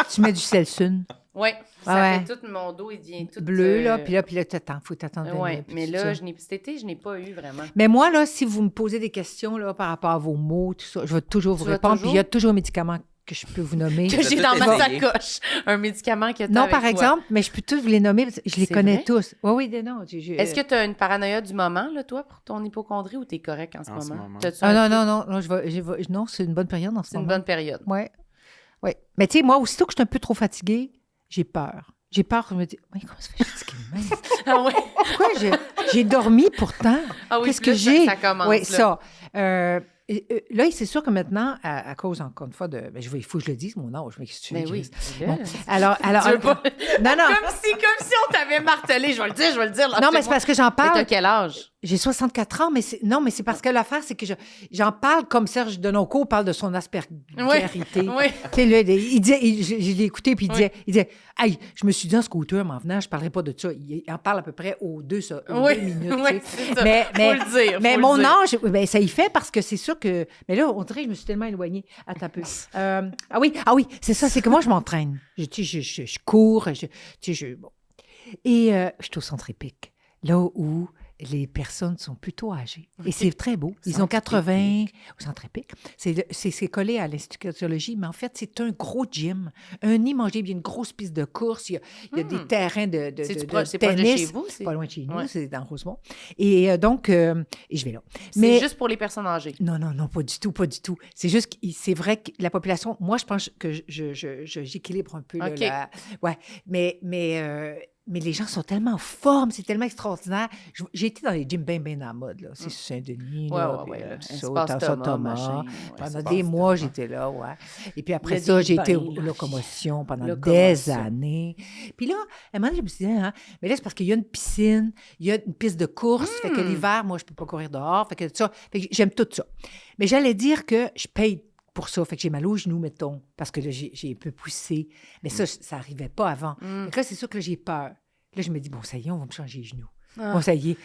S4: Tu mets du Selsun
S1: Oui, ça
S4: Ah ouais.
S1: fait tout mon dos, il devient tout...
S4: bleu, là, puis là, t'attends, faut t'attendre.
S1: Oui,
S4: puis
S1: mais
S4: tout
S1: là,
S4: ça.
S1: cet été, je n'ai pas eu vraiment.
S4: Mais moi, là, si vous me posez des questions là, par rapport à vos mots, tout ça, je vais toujours vous
S1: Tu vas
S4: répondre. Puis
S1: toujours?
S4: il y a toujours un médicament que je peux vous nommer.
S1: Que j'ai
S2: tout
S1: dans ma
S2: essayé.
S1: sacoche. Un médicament que tu
S4: Non, par exemple, mais je peux tous vous les nommer, parce que je les
S1: C'est
S4: connais
S1: vrai?
S4: tous. Oui, non.
S1: Est-ce que tu as une paranoïa du moment, là, toi, pour ton hypocondrie, ou tu es correct en ce
S2: En ce
S1: moment?
S2: moment.
S1: T'as-tu
S4: Ah,
S1: un
S4: non,
S1: truc?
S4: non, c'est une bonne période en ce
S1: C'est une
S4: moment.
S1: bonne période.
S4: Oui. Mais tu sais, moi, aussitôt que je suis un peu trop fatiguée, j'ai peur. J'ai peur, je me dis, mais comment ça fait que je suis fatiguée de même?
S1: Ah ouais?
S4: Pourquoi j'ai dormi pourtant?
S1: Ah oui,
S4: Qu'est-ce
S1: puis
S4: que
S1: là,
S4: j'ai?
S1: ça commence,
S4: Oui,
S1: là.
S4: ça. Là, c'est sûr que maintenant, à cause, encore une fois, de. Ben, il faut que je le dise, mon âge, mais qu'est-ce que tu veux
S1: Ben
S4: que je
S1: oui.
S4: dise?
S1: dis-le.
S4: Bon, alors.
S1: Tu veux pas-
S4: Non, non.
S1: Comme si on t'avait martelé. Je vais le dire.
S4: Non, mais c'est parce que j'en
S1: Mais
S4: parle.
S1: t'as quel âge?
S4: J'ai 64 ans, mais non, mais c'est parce que l'affaire, c'est que j'en parle comme Serge Denoncourt parle de son aspergarité.
S1: Oui.
S4: Tu sais, là, je l'ai écouté, puis il disait, hey, je me suis dit en scooter, mais en venant, je ne parlerai pas de ça. Il en parle à peu près aux deux minutes.
S1: Oui,
S4: tu sais.
S1: c'est ça.
S4: Mais,
S1: Faut le dire.
S4: mais
S1: faut
S4: mon
S1: le dire.
S4: âge, ben, ça y fait parce que c'est sûr que. Mais là, on dirait que je me suis tellement éloignée. Attends un peu. Ah oui, c'est ça, c'est que moi, je m'entraîne. Je cours, bon. Et je suis au centre épique, là où les personnes sont plutôt âgées. Et c'est très beau. Ils ont
S2: Centre
S4: 80 au centre épique. C'est collé à l'Institut de cardiologie, mais en fait, c'est un gros gym, un immense gym. Il y a une grosse piste de course, il y a des terrains de
S1: C'est-tu
S4: de
S1: proche de
S4: tennis.
S1: chez vous?
S4: Pas loin de chez nous,
S1: Ouais.
S4: c'est dans Rosemont. Et donc, et je vais là.
S1: C'est juste pour les personnes âgées.
S4: Non, pas du tout, pas du tout. C'est juste que c'est vrai que la population, moi, je pense que j'équilibre un peu. Là,
S1: OK.
S4: ouais, mais les gens sont tellement en forme, c'est tellement extraordinaire. J'ai été dans les gyms bien à la mode, là. C'est sur Saint-Denis, là, puis,
S1: là.
S4: ça,
S1: Espace
S4: ça,
S1: Thomas, machin. Ouais,
S4: Pendant
S1: Espace
S4: des mois,
S1: Thomas.
S4: j'étais là, ouais. Et puis
S1: Il y
S4: après
S1: a
S4: ça,
S1: des
S4: j'ai été
S1: bains,
S4: aux
S1: là.
S4: locomotions pendant
S1: Locomotion.
S4: des années. Puis là, à un moment donné, je me suis dit, hein, mais là, c'est parce qu'il y a une piscine, il y a une piste de course, fait que l'hiver, moi, je peux pas courir dehors, fait que j'aime tout ça. Mais j'allais dire que je paye pour ça, fait que j'ai mal aux genoux, mettons, parce que là, j'ai un peu poussé. Mais ça n'arrivait pas avant. Donc là, c'est sûr que là, j'ai peur. Là, je me dis, bon, ça y est, on va me changer les genoux.
S1: Ah.
S4: Bon, ça y est.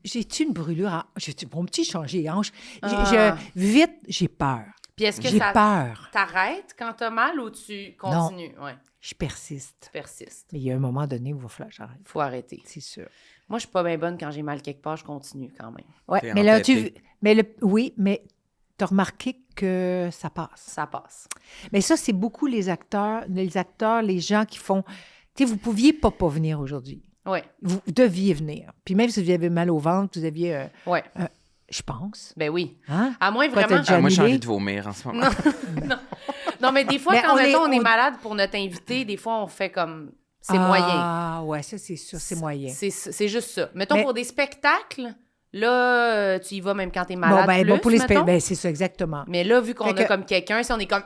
S4: J'ai-tu une brûlure? Mon petit changer les hanches.
S1: Ah.
S4: Vite, j'ai peur.
S1: Puis est-ce que
S4: J'ai
S1: ça
S4: peur.
S1: t'arrête quand t'as mal ou tu continues? Oui,
S4: Je persiste.
S1: tu persistes.
S4: Mais il y a un moment donné où il va falloir que j'arrête.
S1: Il faut arrêter.
S4: C'est sûr.
S1: Moi, je suis pas bien bonne quand j'ai mal quelque part, je continue quand même.
S4: Ouais,
S2: T'es
S4: mais là,
S2: entêtée.
S4: oui, mais tu as remarqué que ça passe.
S1: Ça passe.
S4: Mais ça, c'est beaucoup les acteurs, les gens qui font. Tu sais, vous pouviez pas venir aujourd'hui.
S1: Oui,
S4: Vous deviez venir. Puis même si vous avez mal au ventre, vous aviez,
S1: oui.
S4: je pense.
S1: Ben oui.
S4: Hein?
S1: À moins
S4: Quoi,
S1: vraiment.
S4: t'as déjà
S2: Moi, j'ai
S4: annulé?
S2: envie de vomir en ce moment.
S1: Non, mais des fois,
S4: Mais
S1: quand on est
S4: on-
S1: malade pour notre invité, des fois, on fait comme. C'est moyen.
S4: Ah, ouais, ça, c'est sûr, c'est moyen.
S1: C'est juste ça. Mettons,
S4: Mais-
S1: pour des spectacles, là, tu y vas même quand t'es malade.
S4: Pour les
S1: mettons.
S4: ben, c'est ça, exactement.
S1: Mais là, vu qu'on
S4: Fait
S1: a
S4: que-
S1: comme quelqu'un, si on est comme.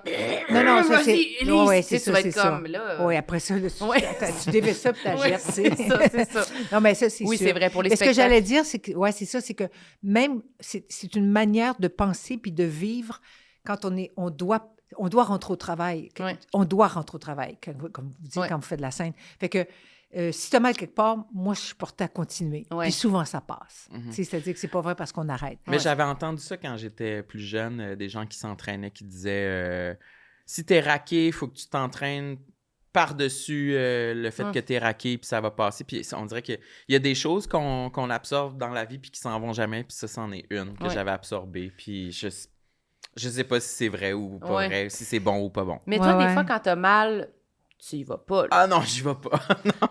S4: Non, ça, c'est.
S1: Vas-y, Élise,
S4: Ouais,
S1: tu sais,
S4: c'est
S1: tu vas
S4: ça,
S1: être
S4: c'est ça.
S1: comme là.
S4: Oui, après ça, là,
S1: Ouais.
S4: tu dévais ça puis tu
S1: Ouais,
S4: jettes.
S1: c'est ça, c'est ça.
S4: Non, mais ça, c'est
S1: Oui,
S4: sûr.
S1: c'est vrai, pour les
S4: Mais ce que
S1: spectacles.
S4: j'allais dire, c'est que, ouais, c'est ça, c'est que même, c'est une manière de penser puis de vivre quand on doit rentrer au travail.
S1: Ouais.
S4: On doit rentrer au travail, comme vous dites,
S1: Ouais.
S4: quand vous faites de la scène. Fait que si tu as mal quelque part, moi, je suis portée à continuer.
S1: Ouais.
S4: Puis souvent, ça passe.
S2: Mhm.
S4: Tu sais, c'est-à-dire que c'est pas vrai parce qu'on arrête.
S2: Mais j'avais entendu ça quand j'étais plus jeune, des gens qui s'entraînaient, qui disaient si t'es raqué, il faut que tu t'entraînes par-dessus le fait que t'es raqué, puis ça va passer. Puis on dirait qu'il y a des choses qu'on absorbe dans la vie, puis qui s'en vont jamais, puis ça, c'en est une que
S1: Ouais.
S2: j'avais absorbée. Puis je sais pas si c'est vrai ou pas
S1: Ouais.
S2: vrai, si c'est bon ou pas bon.
S1: Mais toi,
S4: Ouais,
S1: des fois,
S4: ouais.
S1: quand t'as mal, tu y vas pas. là.
S2: Ah non, j'y vais pas.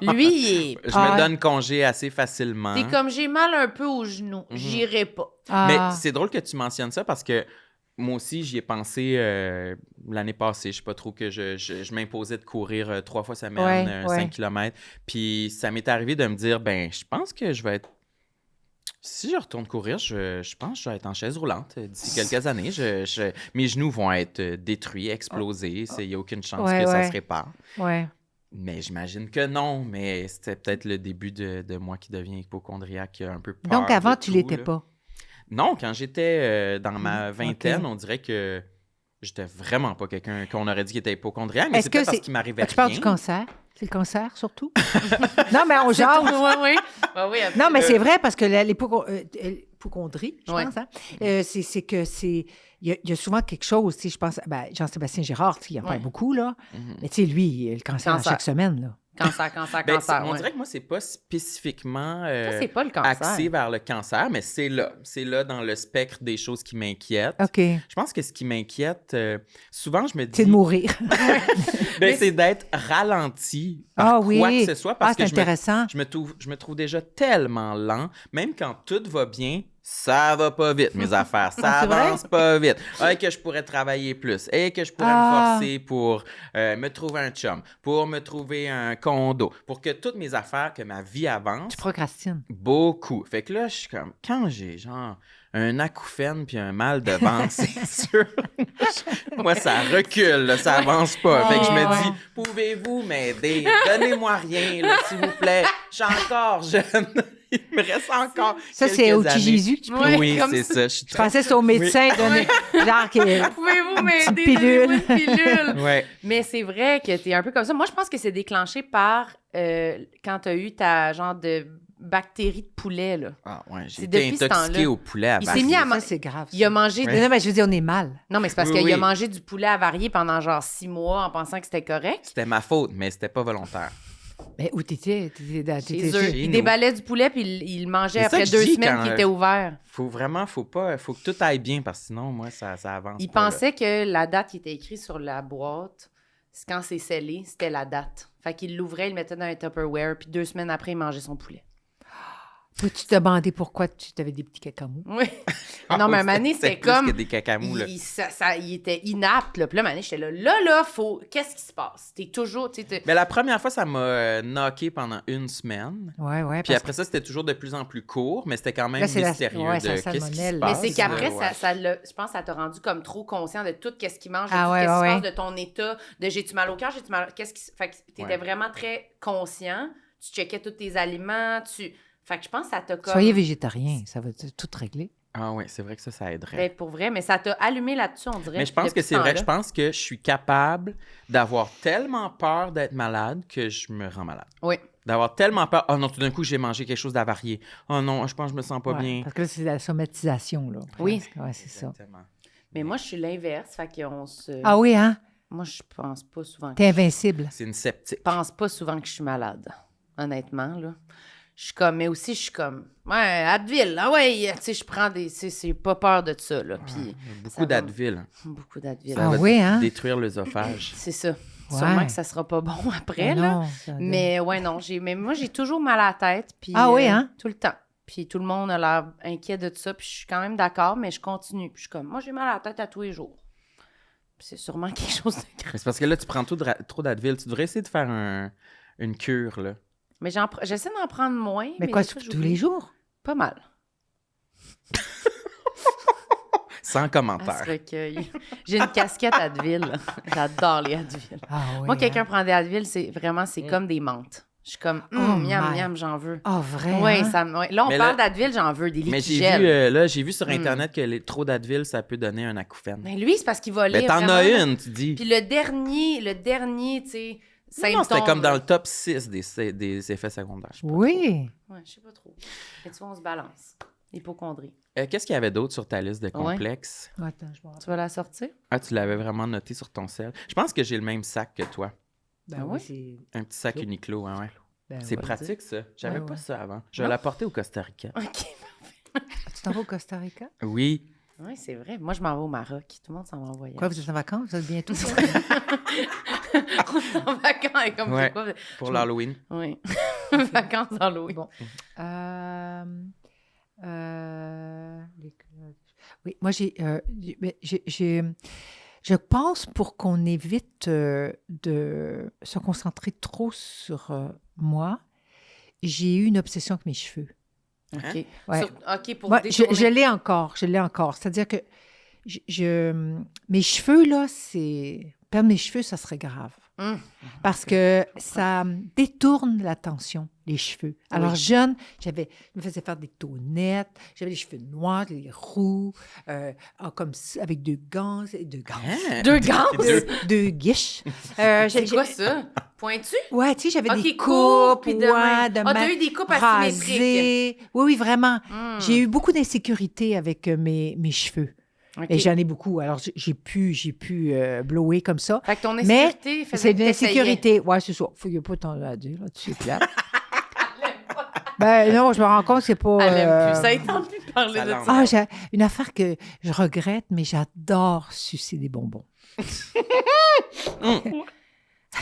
S1: Lui, il est.
S2: Je
S4: Ah.
S2: me donne congé assez facilement.
S1: T'es comme j'ai mal un peu au genou.
S2: Mhm.
S1: J'irai pas.
S2: Mais
S4: Ah.
S2: c'est drôle que tu mentionnes ça parce que moi aussi, j'y ai pensé l'année passée. Je sais pas trop que je m'imposais de courir 3 fois semaine,
S4: Ouais, ouais.
S2: 5 km. Puis ça m'est arrivé de me dire, ben, je pense que je vais être. Si je retourne courir, je pense que je vais être en chaise roulante d'ici quelques années. Mes genoux vont être détruits, explosés. Il n'y a aucune chance
S4: Ouais,
S2: que ça
S4: ouais.
S2: se répare.
S4: Ouais.
S2: Mais j'imagine que non. Mais c'était peut-être le début de moi qui devient hypocondriaque, un peu peur.
S4: Donc, avant,
S2: de
S4: tu
S2: tout,
S4: l'étais
S2: là.
S4: pas.
S2: Non, quand j'étais dans ma vingtaine,
S4: ok.
S2: on dirait que j'étais vraiment pas quelqu'un qu'on aurait dit qu'il était hypocondriaque, mais
S4: Est-ce
S2: c'est
S4: que
S2: peut-être parce qu'il m'arrivait
S4: Tu parles
S2: rien.
S4: du cancer? C'est le cancer, surtout? Non, mais on jase.
S1: Oui. Oui,
S4: Non, mais c'est vrai, parce que l'hypocondrie, je
S1: Ouais.
S4: pense, hein, c'est que c'est... Il y a souvent quelque chose, tu sais, je pense... Ben, Jean-Sébastien Girard, tu sais, il en parle
S1: Ouais.
S4: beaucoup, là.
S2: Mhm.
S4: Mais tu sais, lui, il a le cancer à
S1: Cancer.
S4: chaque semaine, là.
S1: Cancer.
S2: Ben,
S1: Cancer.
S2: on
S1: ouais.
S2: dirait que moi, c'est pas spécifiquement
S1: Ça, c'est pas le cancer.
S2: axé vers le cancer, mais c'est là. C'est là dans le spectre des choses qui m'inquiètent.
S4: OK.
S2: Je pense que ce qui m'inquiète, souvent, je me dis...
S4: C'est de mourir.
S2: Ben, c'est d'être ralenti par
S4: Ah oui.
S2: quoi que ce soit, parce
S4: Ah, c'est
S2: que
S4: intéressant.
S2: je me trouve déjà tellement lent, même quand tout va bien, ça va pas vite, mes affaires, ça
S4: c'est vrai?
S2: avance pas vite. Ah, que je pourrais travailler plus, et que je pourrais
S4: Ah.
S2: me forcer pour me trouver un chum, pour me trouver un condo, pour que toutes mes affaires, que ma vie avance,
S4: Tu procrastines.
S2: beaucoup. Fait que là, je suis comme, quand j'ai genre un acouphène puis un mal de ventre, c'est sûr. Moi, ça recule, là, ça avance pas. Fait que je me
S1: Ouais.
S2: dis, pouvez-vous m'aider? Donnez-moi rien, là, s'il vous plaît. Je suis encore jeune. Il me reste encore.
S4: Ça, c'est
S2: quelques
S4: au petit
S2: années.
S4: Jésus que tu
S1: Ouais,
S2: Oui,
S1: comme
S2: c'est
S1: ça.
S2: ça. Je suis
S4: Je pensais que c'était au médecin donner genre que-
S1: Pouvez-vous
S4: petite
S1: m'aider?
S4: pilule.
S1: Donnez-moi une pilule.
S2: Ouais.
S1: Mais c'est vrai que t'es un peu comme ça. Moi, je pense que c'est déclenché par quand t'as eu ta genre de bactérie de poulet, là.
S2: Ah, ouais, j'ai
S1: C'est
S2: été
S1: depuis ce
S2: intoxiqué
S1: temps-là.
S2: au poulet à
S1: Il
S2: base
S1: s'est mis
S2: de-
S1: à
S4: Ça, c'est grave.
S1: Il a mangé...
S2: Ouais.
S4: Non, mais je veux dire, on est mal.
S1: Non, mais c'est parce
S2: Oui,
S1: qu'il a
S2: oui.
S1: mangé du poulet avarié pendant genre 6 mois en pensant que c'était correct.
S2: C'était ma faute, mais c'était pas volontaire.
S4: Mais où t'étais?
S1: Chez eux.
S2: chez
S1: Il
S2: nous.
S1: déballait du poulet puis il mangeait
S2: C'est ça
S1: après
S2: que je
S1: 2
S2: dis
S1: semaines
S2: quand,
S1: qu'il était ouvert.
S2: Faut que tout aille bien, parce que sinon, moi, ça avance
S1: Il
S2: pas, là.
S1: pensait que la date qui était écrite sur la boîte, c'est quand c'est scellé, c'était la date. Fait qu'il l'ouvrait, il le mettait dans un Tupperware, puis 2 semaines après, il mangeait son poulet.
S4: Toi, tu te demandais pourquoi tu avais des petits cacamous.
S1: Oui.
S2: Ah,
S1: non, mais à un
S2: oui,
S1: moment donné, c'était
S2: plus
S1: comme...
S2: que des cacamous, là.
S1: Il était inapte, là. Puis là, à un moment donné, j'étais là, faut... Qu'est-ce qui se passe? T'es toujours...
S2: Mais la première fois, ça m'a knocké pendant une semaine.
S4: Ouais, ouais.
S2: Puis
S4: parce
S2: après ça, c'était toujours de plus en plus court, mais c'était quand même
S4: Là, c'est la-
S2: mystérieux
S4: ouais,
S2: de
S4: c'est la
S2: qu'est-ce qui se
S4: salmonelle.
S2: passe.
S1: Mais c'est qu'après,
S2: ouais.
S1: je pense que ça t'a rendu comme trop conscient de tout ce qui mange, de
S4: Ah
S1: tout
S4: ouais,
S1: ce qui
S4: ouais,
S1: se passe, de ton état, de j'ai-tu mal au cœur, j'ai-tu mal... Qu'est-ce qui... Fait que t'étais
S2: Ouais.
S1: vraiment très conscient. Tu checkais tous tes aliments, Fait que je pense que ça t'a comme...
S4: Soyez végétarien, ça va tout régler.
S2: Ah oui, c'est vrai que ça aiderait.
S1: Ben, pour vrai, mais ça t'a allumé là-dessus, on dirait.
S2: Mais je pense
S1: depuis
S2: que c'est
S1: ce
S2: vrai.
S1: temps-là.
S2: Je pense que je suis capable d'avoir tellement peur d'être malade que je me rends malade.
S1: Oui.
S2: D'avoir tellement peur. Oh non, tout d'un coup, j'ai mangé quelque chose d'avarié. Oh non, je pense que je me sens pas
S4: Ouais,
S2: bien.
S4: Parce que là, c'est la somatisation, là.
S1: Oui.
S4: presque. Ouais, c'est ça.
S2: Exactement.
S1: Mais moi, je suis l'inverse. Fait qu'on se...
S4: Ah oui, hein?
S1: Moi, je pense pas souvent.
S4: T'es invincible.
S2: C'est une sceptique.
S1: Je pense pas souvent que je suis malade. Honnêtement, là. Je suis comme... Mais aussi, je suis comme... Ouais, Advil, ah ouais, tu sais, je prends des... C'est pas peur de ça, là. Puis...
S2: Il y a
S1: ça
S2: beaucoup
S1: va-
S2: d'Advil.
S1: Beaucoup d'Advil.
S4: Ah
S2: va
S4: oui, hein?
S2: détruire l'œsophage.
S1: C'est ça.
S4: Ouais.
S1: Sûrement que ça sera pas bon après,
S4: Ben
S1: là.
S4: non, ça-
S1: Mais ouais, non. Mais moi, j'ai toujours mal à la tête. Puis,
S4: Ah oui, hein?
S1: Tout le temps. Puis tout le monde a l'air inquiet de ça. Puis je suis quand même d'accord, mais je continue. Puis je suis comme, moi, j'ai mal à la tête à tous les jours. Puis c'est sûrement quelque chose de grave.
S2: Mais c'est parce que là, tu prends trop d'Advil. Tu devrais essayer de faire une cure, là.
S1: Mais j'essaie d'en prendre moins.
S4: Mais quoi,
S1: des fois,
S4: tous
S1: j'oublie.
S4: les jours?
S1: Pas mal.
S2: Sans
S1: À
S2: commentaire.
S1: ce recueil. J'ai une casquette Advil. J'adore les Advil.
S4: Ah oui.
S1: Moi, quelqu'un
S4: hein?
S1: prend des Advil, c'est comme des menthes. Je suis comme,
S4: Oh
S1: miam,
S4: my.
S1: miam, j'en veux.
S4: Ah, vrai?
S1: Oui,
S4: hein?
S1: ouais. Là, on
S2: Mais
S1: parle
S2: là-
S1: d'Advil, j'en veux, des
S2: Mais
S1: liquigels.
S2: j'ai vu sur Internet que trop d'Advil, ça peut donner un acouphène.
S1: Mais lui, c'est parce qu'il va
S2: Mais
S1: lire.
S2: t'en as
S1: vraiment.
S2: une, tu dis.
S1: Puis le dernier, tu sais, symptôme.
S2: Non, c'était comme dans
S1: là.
S2: le top 6 des effets secondaires. je sais pas
S4: Oui.
S1: Ouais, je sais pas trop. Mais tu vois, on se balance. Hypocondrie.
S2: trop. Qu'est-ce qu'il y avait d'autre sur ta liste de complexes?
S4: Attends, je vois.
S1: Tu vas la sortir?
S2: Ah, tu l'avais vraiment noté sur ton sel. Je pense que j'ai le même sac que toi.
S4: Ben
S1: Ah
S4: oui,
S1: ouais?
S4: c'est...
S2: Un petit sac
S4: Clos.
S2: Uniqlo, hein, ouais.
S4: ben,
S2: C'est
S4: on va le
S2: pratique, ça. J'avais
S4: Ouais,
S2: pas
S4: ouais.
S2: ça avant. Je
S1: Non?
S2: vais l'apporter au Costa Rica.
S1: OK.
S4: dire. Tu t'en vas au Costa Rica?
S2: Oui.
S1: Oui, c'est vrai. Moi, je m'en vais au Maroc. Tout le monde s'en va en voyage.
S4: Quoi, vous êtes en vacances? Vous êtes bientôt?
S1: On est en vacances. Et comme
S2: Ouais.
S1: c'est quoi?
S2: Pour l'Halloween.
S1: Oui. Vacances dans l'eau.
S4: Bon. Oui, moi, je pense pour qu'on évite de se concentrer trop sur moi, j'ai eu une obsession avec mes cheveux.
S1: OK.
S4: Ouais.
S1: OK, pour
S4: Moi,
S1: détourner.
S4: je l'ai encore. C'est-à-dire que mes cheveux, là, perdre mes cheveux, ça serait grave. Parce que ça détourne l'attention, les cheveux. Alors, jeune, je me faisais faire des tonnettes, j'avais les cheveux noirs, les roux, avec deux gants. Deux guiches.
S1: C'est quoi ça? Pointu?
S4: Ouais, tu sais, j'avais des
S1: coupes,
S4: coupes,
S1: puis t'as eu des coupes asymétriques.
S4: rasées. Oui, vraiment. J'ai eu beaucoup d'insécurité avec mes cheveux.
S1: Okay.
S4: Et j'en ai beaucoup. Alors, j'ai pu blower comme ça.
S1: Fait que ton
S4: Mais
S1: insécurité faisait
S4: c'est
S1: que
S4: une
S1: t'essayais.
S4: insécurité. Ouais, c'est ça. Il n'y a pas tant à dire, là, c'est plate. Ben non, je me rends compte que c'est pas...
S1: Elle aime plus. Ça a tente plus de parler
S2: Ça
S1: de
S2: l'enlève.
S1: ça.
S4: Ah, j'ai une affaire que je regrette, mais j'adore sucer des bonbons.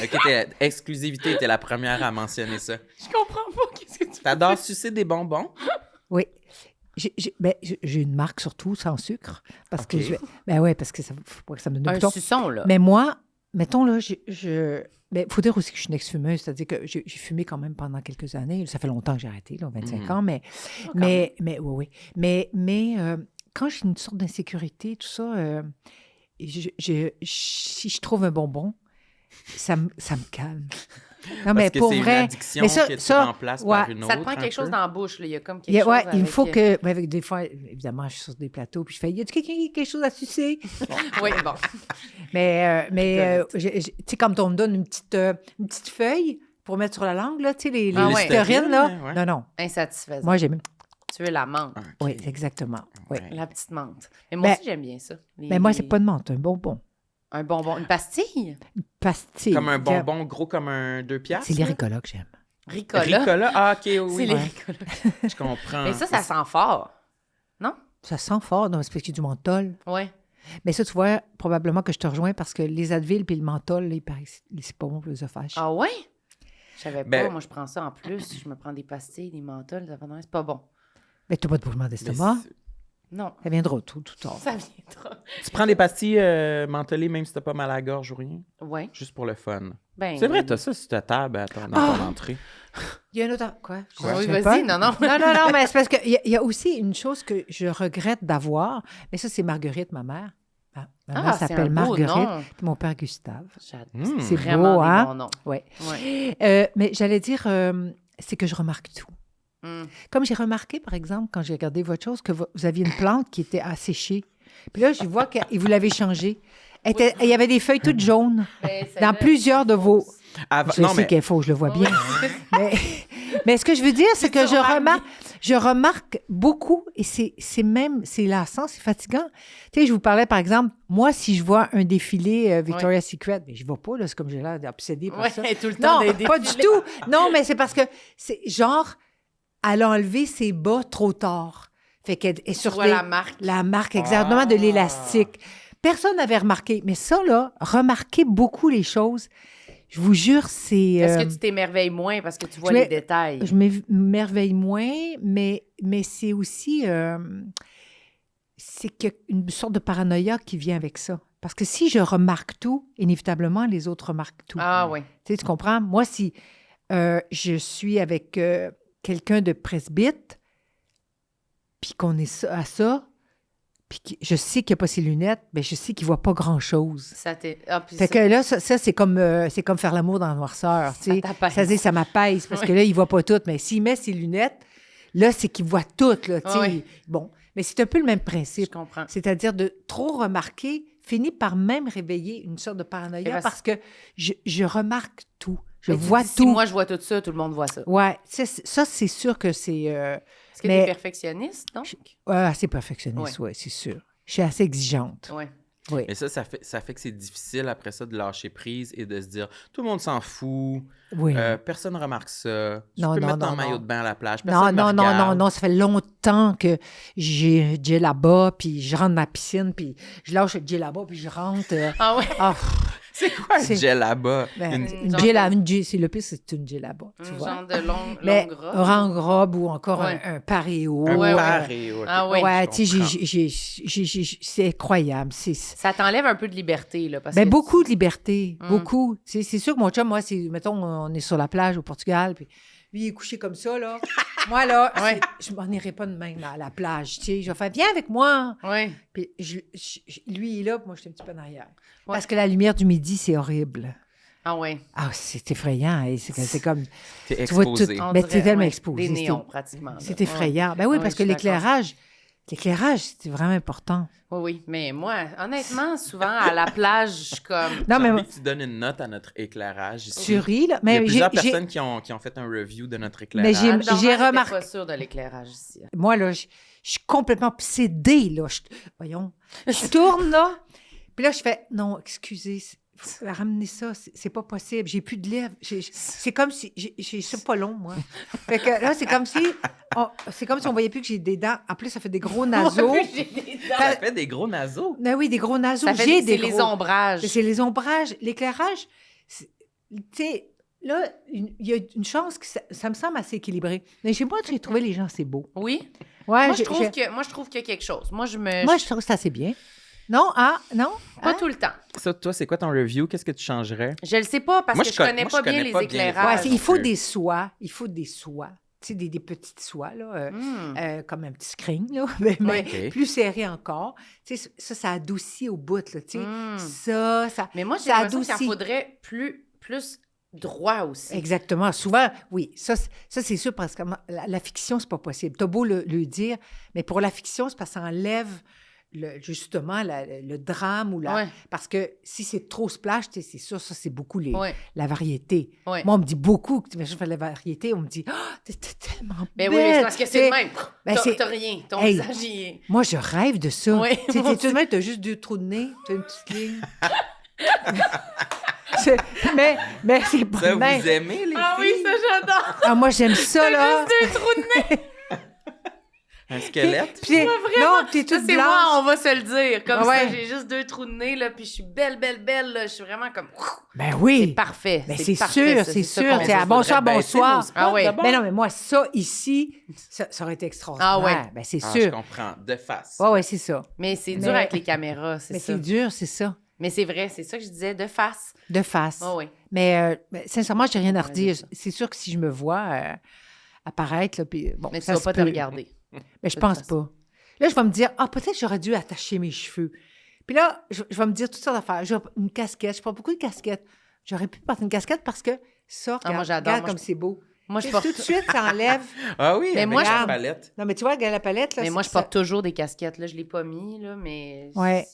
S2: OK, exclusivité, t'es la première à mentionner ça.
S1: Je comprends pas. Qu'est-ce que tu
S2: T'adores sucer des bonbons?
S4: Oui. J'ai une marque surtout sans sucre. Parce
S2: OK.
S4: que parce que ça faut pas que ça me donne
S1: Un
S4: des boutons.
S1: suçon, là.
S4: Mais moi, mettons là, mais il faut dire aussi que je suis une ex-fumeuse, c'est-à-dire que j'ai fumé quand même pendant quelques années. Ça fait longtemps que j'ai arrêté, là, 25 ans, mais oui. Mais quand j'ai une sorte d'insécurité, tout ça, si je trouve un bonbon, ça me calme. Non, mais
S2: Parce que
S4: pour
S2: c'est une
S4: vrai,
S2: addiction
S4: mais ça-
S2: que tu
S4: ça,
S2: remplaces
S4: ouais.
S2: par une autre.
S1: Ça te prend
S2: un
S1: quelque chose
S2: peu.
S1: dans la bouche, là. Il y a comme quelque chose
S4: il
S1: avec...
S4: faut que... avec des fois, évidemment, je suis sur des plateaux, puis je fais, y a-t-il quelqu'un qui a quelque chose à sucer?
S1: Oui, bon.
S4: Mais tu sais, comme on me donne une petite feuille pour mettre sur la langue, là, tu sais, les
S1: Ah ouais.
S4: listerines, là.
S2: Ouais.
S4: Non.
S1: Insatisfaisant.
S4: Moi, j'aime...
S1: Tu veux la menthe.
S2: OK.
S4: Oui, exactement. Oui.
S2: Ouais.
S1: La petite menthe. Mais moi
S4: Ben,
S1: aussi, j'aime bien ça.
S4: Mais moi, c'est pas de menthe, un bonbon.
S1: Un bonbon. Une pastille?
S4: Pastille.
S2: Comme un bonbon gros comme un 2 piastres?
S4: C'est les
S2: là?
S4: ricolas que j'aime.
S1: Ricola.
S2: Ricola? Ah, OK,
S1: C'est
S2: oui.
S1: les
S2: Ouais.
S1: ricolas.
S2: Je comprends.
S1: Mais ça sent fort. Non?
S4: Ça sent fort, non, c'est parce qu'il y a du menthol.
S1: Oui.
S4: Mais ça, tu vois, probablement que je te rejoins parce que les Advil puis le menthol, là, il paraît que c'est pas bon pour l'œsophage.
S1: Ah ouais? Je savais pas.
S2: Ben-
S1: Moi, je prends ça en plus. Je me prends des pastilles, des menthols. C'est pas bon.
S4: Mais tu n'as pas de mouvement
S2: Mais
S4: d'estomac.
S1: Non.
S4: Ça viendra tout tard.
S1: Ça viendra.
S2: Tu prends des pastilles mentholées même si t'as pas mal à la gorge ou rien?
S1: Oui.
S2: Juste pour le fun.
S1: Ben,
S2: C'est vrai, t'as ça sur ta table dans ton entrée.
S4: Il y a un autre... Quoi? Je
S1: Oui,
S4: sais
S1: vas-y.
S4: pas.
S1: Non, non.
S4: Non, mais c'est parce qu'il y a aussi une chose que je regrette d'avoir, mais ça, c'est Marguerite, ma mère. Ma mère
S1: c'est
S4: s'appelle
S1: un beau
S4: Marguerite,
S1: nom.
S4: puis mon père Gustave.
S1: J'adore.
S4: C'est
S1: Vraiment
S4: beau,
S1: des
S4: hein?
S1: bons noms.
S4: Ouais.
S1: Ouais.
S4: Mais j'allais dire, c'est que je remarque tout.
S1: Mm.
S4: Comme j'ai remarqué, par exemple, quand j'ai regardé votre chose, que vous aviez une plante qui était asséchée. Puis là, je vois que vous l'avez changée. Il y avait des feuilles toutes jaunes
S1: Ben,
S4: dans
S1: celle-là,
S4: plusieurs de vos...
S2: Avant-
S4: Je sais qu'elle est fausse, je le vois bien. mais ce que je veux dire, c'est que je remarque beaucoup, et c'est lassant, c'est fatigant. Tu sais, je vous parlais, par exemple, moi, si je vois un défilé Victoria's Secret, mais je ne vais pas, là, c'est comme j'ai l'air obsédée par ça.
S1: Ouais, tout le temps.
S4: Non,
S1: des
S4: pas du
S1: défilés.
S4: tout. Non, mais c'est parce que c'est genre, elle a enlevé ses bas trop tard. Fait qu'elle est
S1: Tu
S4: sur
S1: vois la marque.
S4: la marque exactement de l'élastique. Personne n'avait remarqué. Mais ça, là, remarquer beaucoup les choses, je vous jure, c'est...
S1: Est-ce que tu t'émerveilles moins parce que tu vois
S4: je
S1: les
S4: m'é-
S1: détails?
S4: Je m'émerveille moins, mais c'est aussi... c'est qu'il y a une sorte de paranoïa qui vient avec ça. Parce que si je remarque tout, inévitablement, les autres remarquent tout.
S1: Ah oui.
S4: Tu comprends? Moi, si je suis avec quelqu'un de presbyte, puis qu'on est à ça, puis que je sais qu'il n'a pas ses lunettes, bien, je sais qu'il ne voit pas grand-chose.
S1: Ça t'est... Ah, puis
S4: Fait
S1: ça-
S4: que là, ça c'est comme faire l'amour dans la noirceur. Tu sais.
S1: t'apaise.
S4: Ça dit, ça m'apaise, parce que là, il ne voit pas tout. Mais s'il met ses lunettes, là, c'est qu'il voit tout. Là, tu sais.
S1: Oui.
S4: Bon, mais c'est un peu le même
S1: Je
S4: principe.
S1: comprends.
S4: C'est-à-dire de trop remarquer finit par même réveiller une sorte de paranoïa
S1: parce-
S4: parce que je remarque tout. Je
S1: Mais tu
S4: vois
S1: dis, si
S4: tout.
S1: moi, je vois tout ça, tout le monde voit ça.
S4: Ouais, ça, c'est sûr que c'est
S1: Est-ce que
S4: mais-
S1: tu es perfectionniste, donc?
S4: assez perfectionniste, oui, c'est sûr. Je suis assez exigeante.
S1: Oui.
S4: Oui.
S2: Et ça fait que c'est difficile après ça de lâcher prise et de se dire tout le monde s'en fout,
S4: Oui.
S2: personne ne remarque ça, je
S4: Non,
S2: peux
S4: non,
S2: mettre
S4: non,
S2: un maillot
S4: non.
S2: de bain à la plage,
S4: Non,
S2: personne me
S4: non, non,
S2: regarde.
S4: non, ça fait longtemps que j'ai là-bas, puis je rentre dans la piscine, puis je lâche le là-bas, puis je rentre.
S1: Ah ouais?
S4: Ah,
S2: C'est quoi un
S4: C'est-
S2: gel là-bas?
S4: ben,
S2: Une-
S4: une
S1: genre
S4: J
S1: de-
S4: une J, c'est le pire, c'est une J là-bas, tu
S1: Un
S4: vois.
S1: genre de
S4: Mais
S1: longue
S4: orange robe ou encore
S1: Ouais.
S4: un paréo.
S2: Un
S1: Ouais, ouais.
S2: paré, ok.
S1: Ah oui.
S4: Ouais,
S2: je
S4: tu sais,
S2: comprends.
S4: c'est incroyable.
S1: Ça t'enlève un peu de liberté, là. Parce
S4: Ben,
S1: que
S4: beaucoup de liberté,
S1: Mm.
S4: beaucoup. C'est sûr que mon chum, moi, mettons, on est sur la plage au Portugal, puis lui, il est couché comme ça, là. Moi, là,
S1: Ouais.
S4: je m'en irais pas de même à la plage, tu sais. Je vais faire, viens avec moi.
S1: Oui.
S4: Puis lui, il est là, puis moi, je suis un petit peu en arrière. Parce que la lumière du midi, c'est horrible.
S1: Ah oui.
S4: Ah, c'est effrayant. Et c'est comme...
S2: T'es
S4: Tu vois tout...
S2: exposé.
S1: On
S4: Ben,
S1: dirait,
S4: t'es tellement
S1: ouais,
S4: exposé.
S1: Des néons, pratiquement.
S4: C'est effrayant. Ben oui,
S1: Ouais,
S4: parce
S1: je
S4: que
S1: suis d'accord.
S4: l'éclairage, c'est vraiment important.
S1: Oui. Mais moi, honnêtement, souvent, à la plage, je suis comme...
S4: Non,
S2: J'ai
S4: mais
S2: envie que tu donnes une note à notre éclairage ici.
S4: tu ris, là.
S2: Il y a
S4: Mais
S2: plusieurs
S4: j'ai-
S2: personnes qui ont fait un review de notre
S4: Mais
S2: éclairage.
S4: j'ai
S1: J'ai
S4: remarqué-
S1: pas sûre de l'éclairage ici.
S4: Moi, là, je suis complètement obsédée, là. Voyons. Je tourne, là. Puis là, je fais, non, excusez, faut ramener ça, c'est pas possible. J'ai plus de lèvres. C'est comme si... C'est pas long, moi. Fait que là, c'est comme si on voyait plus que j'ai des dents. En plus, ça fait des gros naseaux.
S1: J'ai des dents.
S2: Ça fait des gros naseaux.
S4: Ben oui, des gros naseaux.
S1: Ça fait
S4: J'ai
S1: c'est
S4: des
S1: les
S4: gros...
S1: ombrages.
S4: C'est les ombrages. L'éclairage, tu sais, là, il y a une chance que ça me semble assez équilibré. Mais chez moi, j'ai trouvé les gens assez beaux.
S1: Oui.
S4: Ouais,
S1: Moi, je trouve qu'il y a quelque chose. Moi,
S4: je trouve que c'est assez bien. Non? Ah, non?
S1: Pas
S4: Hein?
S1: tout le temps.
S2: Ça, toi, c'est quoi ton review? Qu'est-ce que tu changerais?
S1: Je le sais pas parce
S2: Moi,
S1: que
S2: je
S1: je
S2: connais-
S1: connais
S2: moi,
S1: pas
S2: je
S1: bien
S2: connais
S1: les
S2: pas bien les
S4: Ouais,
S1: éclairages.
S2: non
S4: il faut
S2: plus.
S4: des soies. Il faut des soies. Tu sais, des petites soies, là, comme un petit screen, là, mais
S2: Ok.
S4: plus serré encore. Tu sais, ça adoucit au bout, là, tu sais. Ça...
S1: Mais moi, j'ai
S4: ça
S1: l'impression qu'il en
S4: adoucit.
S1: faudrait plus droit aussi.
S4: Exactement. Souvent, oui. Ça c'est sûr, parce que la fiction, c'est pas possible. T'as beau le dire, mais pour la fiction, c'est parce que ça enlève justement le drame ou la...
S1: Ouais.
S4: Parce que si c'est trop splash, tu sais, c'est sûr, ça, c'est beaucoup
S1: Ouais.
S4: la variété.
S1: Ouais.
S4: Moi, on me dit beaucoup que je fais de la variété. On me dit, t'es tellement
S1: Ben
S4: belle.
S1: oui, mais c'est parce que c'est le
S4: Tu sais,
S1: même.
S4: ben,
S1: T'as rien. Ton
S4: Hey.
S1: visage, il est...
S4: Moi, je rêve de ça.
S1: Oui,
S4: Tu sais,
S1: moi
S4: tout de même, t'as juste 2 trous de nez, t'as une petite ligne. mais c'est pas
S2: Ça,
S4: le même.
S2: vous aimez, les
S1: Ah oui,
S2: filles?
S1: ça, j'adore.
S4: Ah, moi, j'aime ça, là.
S1: Juste 2 trous de nez.
S2: Un squelette?
S4: Puis, non, t'es
S1: Ça,
S4: toute
S1: c'est
S4: blanche.
S1: moi, on va se le dire. Comme
S4: Ouais.
S1: ça, j'ai juste 2 trous de nez, là, puis je suis belle, là. Je suis vraiment comme...
S4: Ben
S1: C'est
S4: oui.
S1: parfait.
S4: Ben, c'est
S1: parfait,
S4: sûr,
S1: ça,
S4: c'est
S1: ça
S4: sûr.
S1: qu'on
S4: C'est
S1: veut.
S4: à bonsoir,
S2: Faudrait baisser
S4: bonsoir.
S2: nos spots
S1: Ah oui.
S2: d'abord.
S4: Mais non, mais moi, ça, ici, ça aurait été extraordinaire.
S1: Ah ouais.
S4: Ben, c'est
S2: Ah, je
S4: sûr.
S2: comprends. De face.
S4: Ouais, ouais, c'est ça.
S1: Mais c'est
S4: Mais-
S1: dur avec les caméras, c'est
S4: Mais
S1: ça.
S4: c'est dur, c'est ça.
S1: Mais c'est vrai, c'est ça que je disais, de face.
S4: De face.
S1: Oh oui.
S4: Mais sincèrement, j'ai rien à
S1: Ouais,
S4: redire.
S1: c'est ça.
S4: C'est sûr que si je me vois apparaître, là, puis bon,
S1: Mais tu
S4: ça
S1: vas
S4: se
S1: pas te
S4: peut.
S1: regarder.
S4: Mais je
S1: de
S4: pense
S1: toute façon.
S4: pas. Là, je vais me dire, peut-être j'aurais dû attacher mes cheveux. Puis là, je vais me dire toutes sortes d'affaires. Une casquette, je porte beaucoup de casquettes. J'aurais pu porter une casquette parce que ça, regarde,
S1: moi, j'adore.
S4: regarde
S1: Moi,
S4: comme
S1: je-
S4: c'est beau.
S1: Moi, je
S4: Tu sais,
S1: porte...
S4: tout de suite, ça enlève.
S2: Ah oui,
S1: Mais
S2: avec
S1: moi,
S2: la
S4: je-
S2: palette.
S4: Non, mais tu vois, regarde la palette, là.
S1: Mais moi, je
S4: ça-
S1: porte toujours des casquettes. Là, je l'ai pas mis, là, mais
S4: Ouais.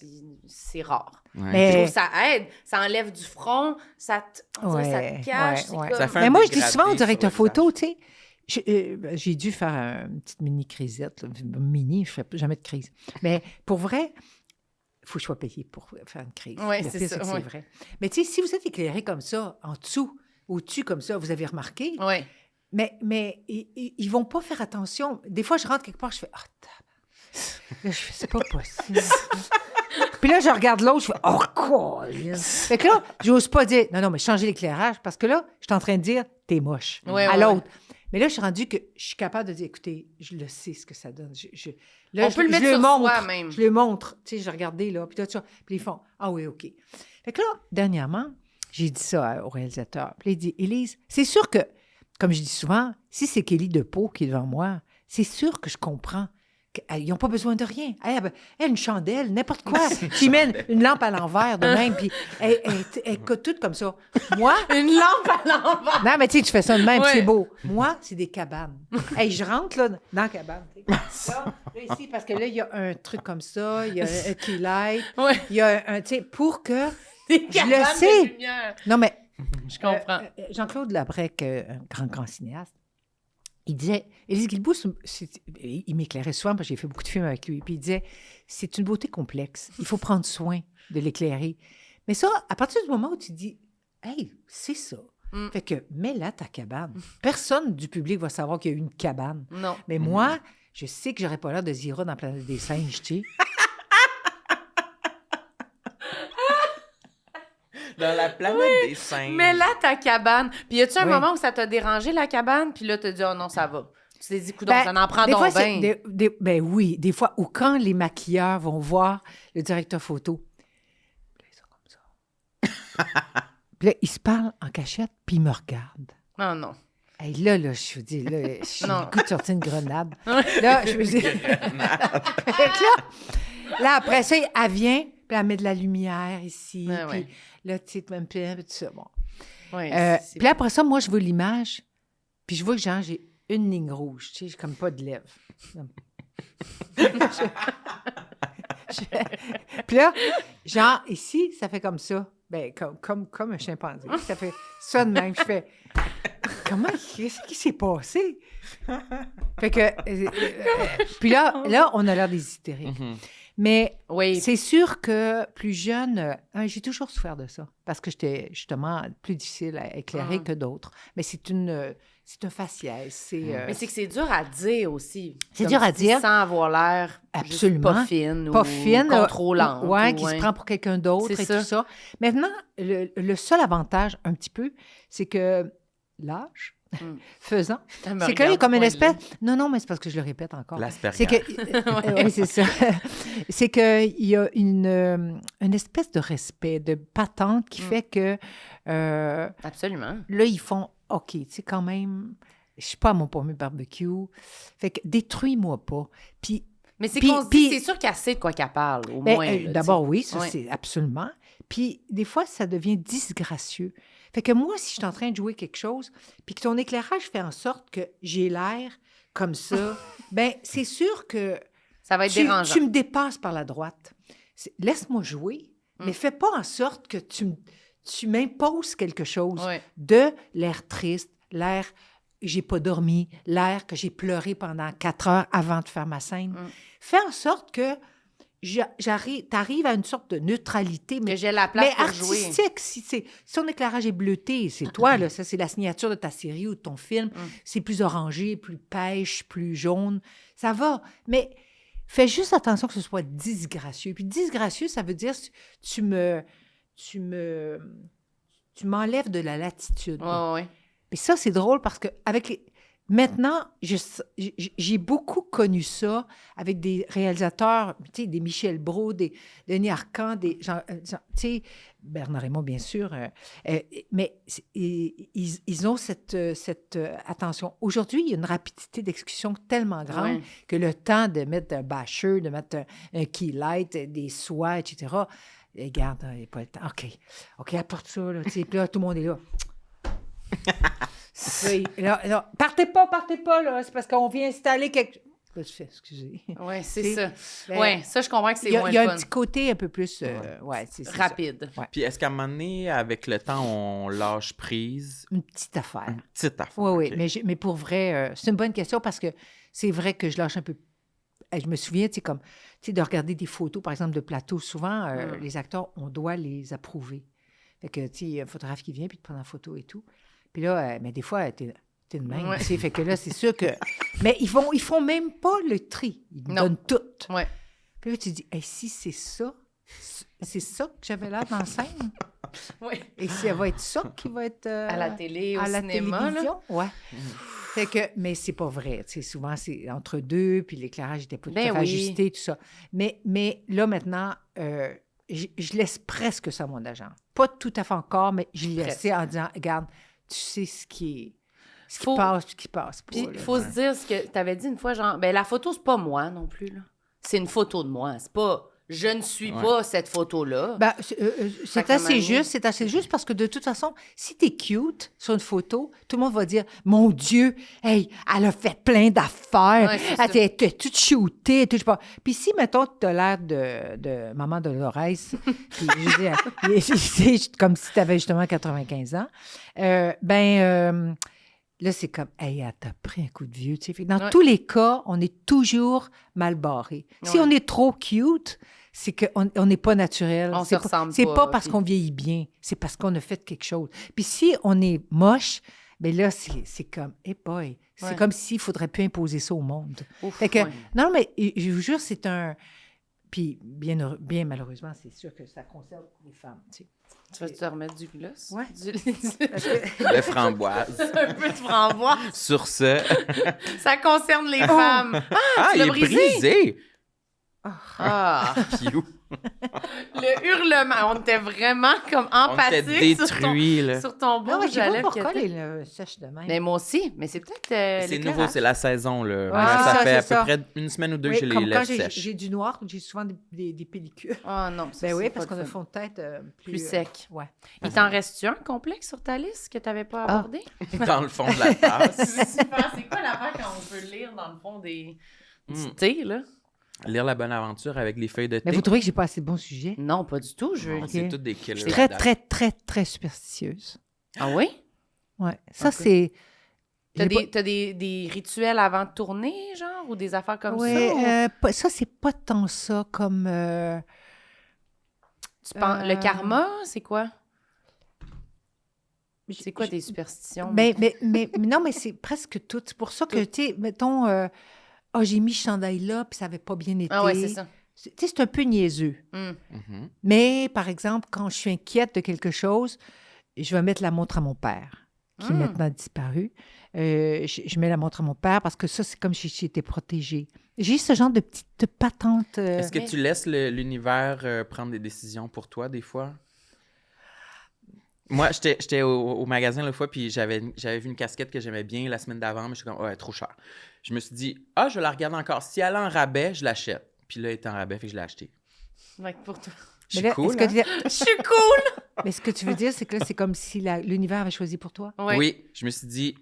S1: c'est rare.
S2: Ouais.
S4: Mais-
S1: Je trouve que ça aide. Ça enlève du front. On dirait que ça te cache.
S4: ouais,
S1: c'est
S4: ouais.
S1: comme-
S2: Ça fait un
S4: Mais moi, je dis
S2: dégradé
S4: souvent au
S2: sur
S4: directeur
S2: le
S4: photo, tu sais, j'ai dû faire une petite mini crisette. Là. Mini, je ne fais jamais de crise. Mais pour vrai, il faut que je sois payée pour faire une crise.
S1: Ouais,
S4: Le
S1: c'est
S4: pire,
S1: ça,
S4: que
S1: ouais.
S4: c'est vrai. Mais tu sais, si vous êtes éclairé comme ça, en dessous, au-dessus comme ça, vous avez remarqué,
S1: Ouais.
S4: mais ils vont pas faire attention. Des fois, je rentre quelque part, je fais « Ah, tabarnak. Là, je fais « C'est pas possible. » Puis là, je regarde l'autre, je fais « Oh, quoi? » Fait que là, j'ose pas dire « Non, mais changer l'éclairage. » Parce que là, je suis en train de dire « T'es moche.
S1: Ouais,
S4: à
S1: ouais,
S4: l'autre. Mais là, je suis rendue que je suis capable de dire « Écoutez, je le sais ce que ça donne. Là,
S1: On peut le
S4: je
S1: mettre sur
S4: montre.
S1: soi même.
S4: Je le montre. Tu sais, je regardais là, puis tout ça. Puis ils font « Ah oui, OK. » Fait que là, dernièrement, j'ai dit ça au réalisateur. Puis il dit « Élise, c'est sûr que, comme je dis souvent, si c'est Kelly Depeau qui est devant moi, c'est sûr que je comprends. Ils n'ont pas besoin de rien. Elle, une chandelle, n'importe quoi. Qui mène une lampe à l'envers de même, puis elle coûte tout comme ça. Moi,
S1: Une lampe à l'envers.
S4: non, mais tu sais, tu fais ça de même,
S1: Ouais.
S4: c'est beau. Moi, c'est des cabanes. Hey, je rentre là, dans la cabane. Tu sais. Là, ici, parce que là, il y a un truc comme ça, il y a un key light,
S1: Ouais.
S4: il y a un, tu sais, pour que...
S1: Des
S4: Je
S1: cabanes
S4: le sais.
S1: de lumière.
S4: Non, mais
S1: Je comprends.
S4: Jean-Claude Labrec, un grand cinéaste, il disait, Élise Guilbeault, il m'éclairait souvent parce que j'ai fait beaucoup de films avec lui, puis il disait, c'est une beauté complexe, il faut prendre soin de l'éclairer. Mais ça, à partir du moment où tu dis, hey, c'est ça,
S1: Mm.
S4: fait que mets-la ta cabane. Personne du public va savoir qu'il y a eu une cabane.
S1: Non.
S4: Mais moi, je sais que j'aurais pas l'air de Zira dans Planète des singes, tu sais.
S2: Dans la planète des singes.
S1: Mais là, ta cabane. Puis y a-tu un
S4: Oui.
S1: moment où ça t'a dérangé, la cabane? Puis là, t'as dit, oh non, ça va. Tu t'es dit, coudonc,
S4: Ben,
S1: ça en prend
S4: des
S1: donc
S4: fois, c'est-
S1: bien.
S4: ben oui, des fois, ou quand les maquilleurs vont voir le directeur photo, puis là, ils sont comme ça. Puis là, ils se parlent en cachette, puis ils me regardent.
S1: Non, non.
S4: Hey, là, je vous dis, là, j'ai
S1: Non.
S4: le goût de sortir une grenade. Là, je me dis... Fait que là, après ça, elle vient, puis elle met de la lumière ici,
S1: Ouais,
S4: puis
S1: ouais.
S4: là, tu sais, même puis tout ça, bon.
S1: Oui,
S4: Puis là, après ça, moi, je veux l'image. Puis je vois que, genre, j'ai une ligne rouge. Tu sais, j'ai comme pas de lèvres. Puis là, genre, ici, ça fait comme ça. Ben, comme un chimpanzé. Ça fait ça de même. Je fais, qu'est-ce qui s'est passé? Fait que, puis là, on a l'air des hystériques. Mais
S1: Oui.
S4: c'est sûr que plus jeune, j'ai toujours souffert de ça. Parce que j'étais justement plus difficile à éclairer que d'autres. Mais c'est un faciès.
S1: Mais c'est que c'est dur à dire aussi.
S4: C'est
S1: Comme
S4: dur à
S1: tu dis,
S4: dire.
S1: sans avoir l'air
S4: Absolument.
S1: pas fine
S4: Pas
S1: ou
S4: fine,
S1: contrôlante.
S4: ouais, qui se prend pour quelqu'un d'autre
S1: C'est
S4: et
S1: ça.
S4: tout ça. Maintenant, le seul avantage, un petit peu, c'est que l'âge faisant,
S1: Elle me
S4: c'est qu'il y a
S1: regarde
S4: comme
S1: du
S4: une
S1: coin de
S4: espèce... Non, mais c'est parce que je le répète encore.
S2: L'Asperger.
S4: C'est que... oui, c'est ça. C'est qu'il y a une espèce de respect, de patente qui fait que...
S1: Absolument.
S4: Là, ils font, OK, tu sais, quand même, je suis pas à mon premier barbecue. Fait que détruis-moi pas. Puis,
S1: Mais c'est
S4: Puis-
S1: qu'on se dit, c'est sûr qu'elle sait de quoi qu'elle parle, au
S4: ben,
S1: moins. là,
S4: d'abord,
S1: tu sais.
S4: oui, ça,
S1: Ouais.
S4: c'est absolument. Puis, des fois, ça devient disgracieux. Fait que moi, si je suis en train de jouer quelque chose, puis que ton éclairage fait en sorte que j'ai l'air comme ça, ben c'est sûr que
S1: Ça va être dérangeant.
S4: tu me dépasses par la droite. Laisse-moi jouer, mais fais pas en sorte que tu m'imposes quelque chose
S1: Ouais.
S4: de l'air triste, l'air j'ai pas dormi, l'air que j'ai pleuré pendant 4 heures avant de faire ma scène. Fais en sorte que t'arrives à une sorte de neutralité,
S1: Que
S4: mais,
S1: j'ai la place
S4: mais
S1: pour jouer.
S4: artistique. Si ton éclairage est bleuté, c'est toi, là, ça c'est la signature de ta série ou de ton film. C'est plus orangé, plus pêche, plus jaune. Ça va, mais fais juste attention que ce soit disgracieux. Puis disgracieux, ça veut dire tu m'enlèves de la latitude.
S1: Ouais.
S4: Mais ça, c'est drôle parce que maintenant, j'ai beaucoup connu ça avec des réalisateurs, tu sais, des Michel Brault, des Denis Arcand, des gens, tu sais, Bernard Raymond, bien sûr, mais ils ont cette attention. Aujourd'hui, il y a une rapidité d'exécution tellement grande que le temps de mettre un bâcheux, de mettre un key light, des soies, etc., regarde, il n'y a pas le temps. OK, apporte ça, là, tu sais, puis là, tout le monde est là. Là, partez pas, là, c'est parce qu'on vient installer quelque... Là, tu fais, excusez.
S1: Oui, c'est ça.
S4: Ben,
S1: Oui, ça, je comprends que c'est moins
S4: Il y a
S1: le
S4: un
S1: fun.
S4: petit côté un peu plus... c'est ça.
S1: Rapide.
S4: Ouais.
S2: Puis est-ce qu'à un moment donné, avec le temps, on lâche prise?
S4: Une petite affaire.
S2: Une petite affaire.
S4: Oui,
S2: ok.
S4: mais pour vrai, c'est une bonne question parce que c'est vrai que je lâche un peu. Je me souviens, tu sais, de regarder des photos, par exemple, de plateau. Souvent, les acteurs, on doit les approuver. Fait que, tu sais, il y a un photographe qui vient puis te prend en photo et tout. Puis là, mais des fois, t'es de même, tu sais. Fait que là, c'est sûr que... Mais ils font même pas le tri. Ils me donnent tout.
S1: Ouais.
S4: Puis là, tu dis, hey, si c'est ça que j'avais là dans la scène.
S1: Oui.
S4: Et ça va être ça qui va être...
S1: À la télé, au
S4: à la
S1: cinéma,
S4: télévision, ouais. Fait que, mais c'est pas vrai. Tu sais, souvent, c'est entre deux, puis l'éclairage n'était pas tout à fait ajusté, tout ça. Mais là, maintenant, je laisse presque ça à mon agent. Pas tout à fait encore, mais je laisse en disant, regarde, tu sais ce qui passe, ce qui passe pas.
S1: Puis,
S4: là.
S1: il faut se dire ce que tu avais dit une fois, genre, ben la photo, c'est pas moi non plus, là. C'est une photo de moi. C'est pas, je ne suis pas cette photo-là.
S4: Ben,
S1: Fait
S4: c'est
S1: que
S4: assez
S1: Manu-
S4: juste, c'est assez juste parce que de toute façon, si t'es cute sur une photo, tout le monde va dire « Mon Dieu, hey, elle a fait plein d'affaires,
S1: Ouais, c'est ça.
S4: elle était toute shootée, tout, je sais pas. » Puis si, mettons, t'as l'air de maman Dolores, puis je veux dire, c'est comme si t'avais justement 95 ans, là, c'est comme, hey, elle t'a pris un coup de vieux. Tu sais. Fait que dans tous les cas, on est toujours mal barré. Si on est trop cute, c'est qu'on n'est pas naturel.
S1: On se ressemble
S4: C'est
S1: pas,
S4: pas parce
S1: puis-
S4: qu'on vieillit bien, c'est parce qu'on a fait quelque chose. Puis si on est moche, bien là, c'est comme, hey boy, c'est comme s'il faudrait plus imposer ça au monde.
S1: Ouf,
S4: Fait que,
S1: ouais.
S4: non, mais je vous jure, c'est un... Puis bien malheureusement, c'est sûr que ça concerne les femmes, tu sais.
S1: Tu vas te remettre du gloss?
S4: Ouais.
S2: Le framboise.
S1: Un peu de framboise.
S2: Sur ce...
S1: Ça concerne les femmes.
S2: Ah,
S1: tu
S2: il
S1: l'as
S2: est brisé!
S1: Ah!
S2: Piou.
S1: Le hurlement, on était vraiment comme
S2: On était
S1: empathiques
S2: détruits, là.
S1: sur ton beau
S4: Non, mais je sais
S1: rouge à
S4: pas
S1: lèvres
S4: pourquoi
S1: que t'as.
S4: les sèches de même.
S1: Mais moi aussi, mais c'est peut-être
S2: C'est
S1: l'éclairage.
S2: nouveau, c'est la saison, là.
S4: Ouais,
S2: Moi,
S4: c'est
S2: ça
S4: ça,
S2: fait à
S4: c'est
S2: peu
S4: ça.
S2: près une semaine ou deux
S4: Oui,
S2: que j'ai les
S4: comme
S2: lèvres
S4: quand
S2: sèches.
S4: j'ai du noir, j'ai souvent des pellicules.
S1: Ah non, ça,
S4: Ben oui,
S1: c'est
S4: parce
S1: pas
S4: qu'on a
S1: le
S4: le
S1: fun.
S4: fond de tête
S1: Plus sec.
S4: Ouais.
S1: Il t'en reste-tu un complexe sur ta liste que t'avais pas
S4: Ah.
S1: abordé?
S2: Dans le fond de la tasse.
S1: Super, c'est quoi l'affaire quand on peut lire dans le fond du thé, là?
S2: Lire La Bonne Aventure avec les feuilles de thé.
S4: Mais vous trouvez que j'ai pas assez de bons sujets?
S1: Non, pas du tout.
S2: Non,
S4: Ok.
S2: c'est toutes des killers.
S4: Très,
S2: à date.
S4: très, très, très superstitieuse.
S1: Ah oui?
S4: Ouais. Ça,
S2: Ok.
S4: c'est...
S1: T'as
S4: j'ai
S1: des, t'as des rituels avant de tourner, genre, ou des affaires comme
S4: Ouais,
S1: ça? Ou
S4: ça, c'est pas tant ça comme...
S1: tu penses, le
S4: euh,
S1: karma, c'est quoi? C'est quoi tes superstitions?
S4: mais non, mais c'est presque tout. C'est pour ça que, tu sais, mettons, j'ai mis ce chandail-là, puis ça avait pas bien été.
S1: Ah ouais, c'est ça.
S4: Tu sais, c'est un peu niaiseux.
S1: Hum.
S2: Mhm.
S4: Mais, par exemple, quand je suis inquiète de quelque chose, je vais mettre la montre à mon père, qui est maintenant disparu. Je mets la montre à mon père parce que ça, c'est comme si j'étais protégée. J'ai ce genre de petite patente.
S2: Est-ce que
S1: Mais-
S2: tu laisses l'univers prendre des décisions pour toi, des fois? Moi, j'étais au magasin l'autre fois, puis j'avais vu une casquette que j'aimais bien la semaine d'avant, mais je suis comme, elle est trop chère. Je me suis dit, je vais la regarder encore. Si elle est en rabais, je l'achète. Puis là, elle était en rabais, fait que je l'ai acheté.
S1: Fait que pour toi.
S2: Je
S4: Mais
S2: suis
S4: là,
S2: cool,
S4: est-ce que
S2: hein?
S4: tu dis-
S1: Je suis cool!
S4: Mais ce que tu veux dire, c'est que là, c'est comme si l'univers avait choisi pour toi.
S1: Ouais.
S2: Oui, je me suis dit,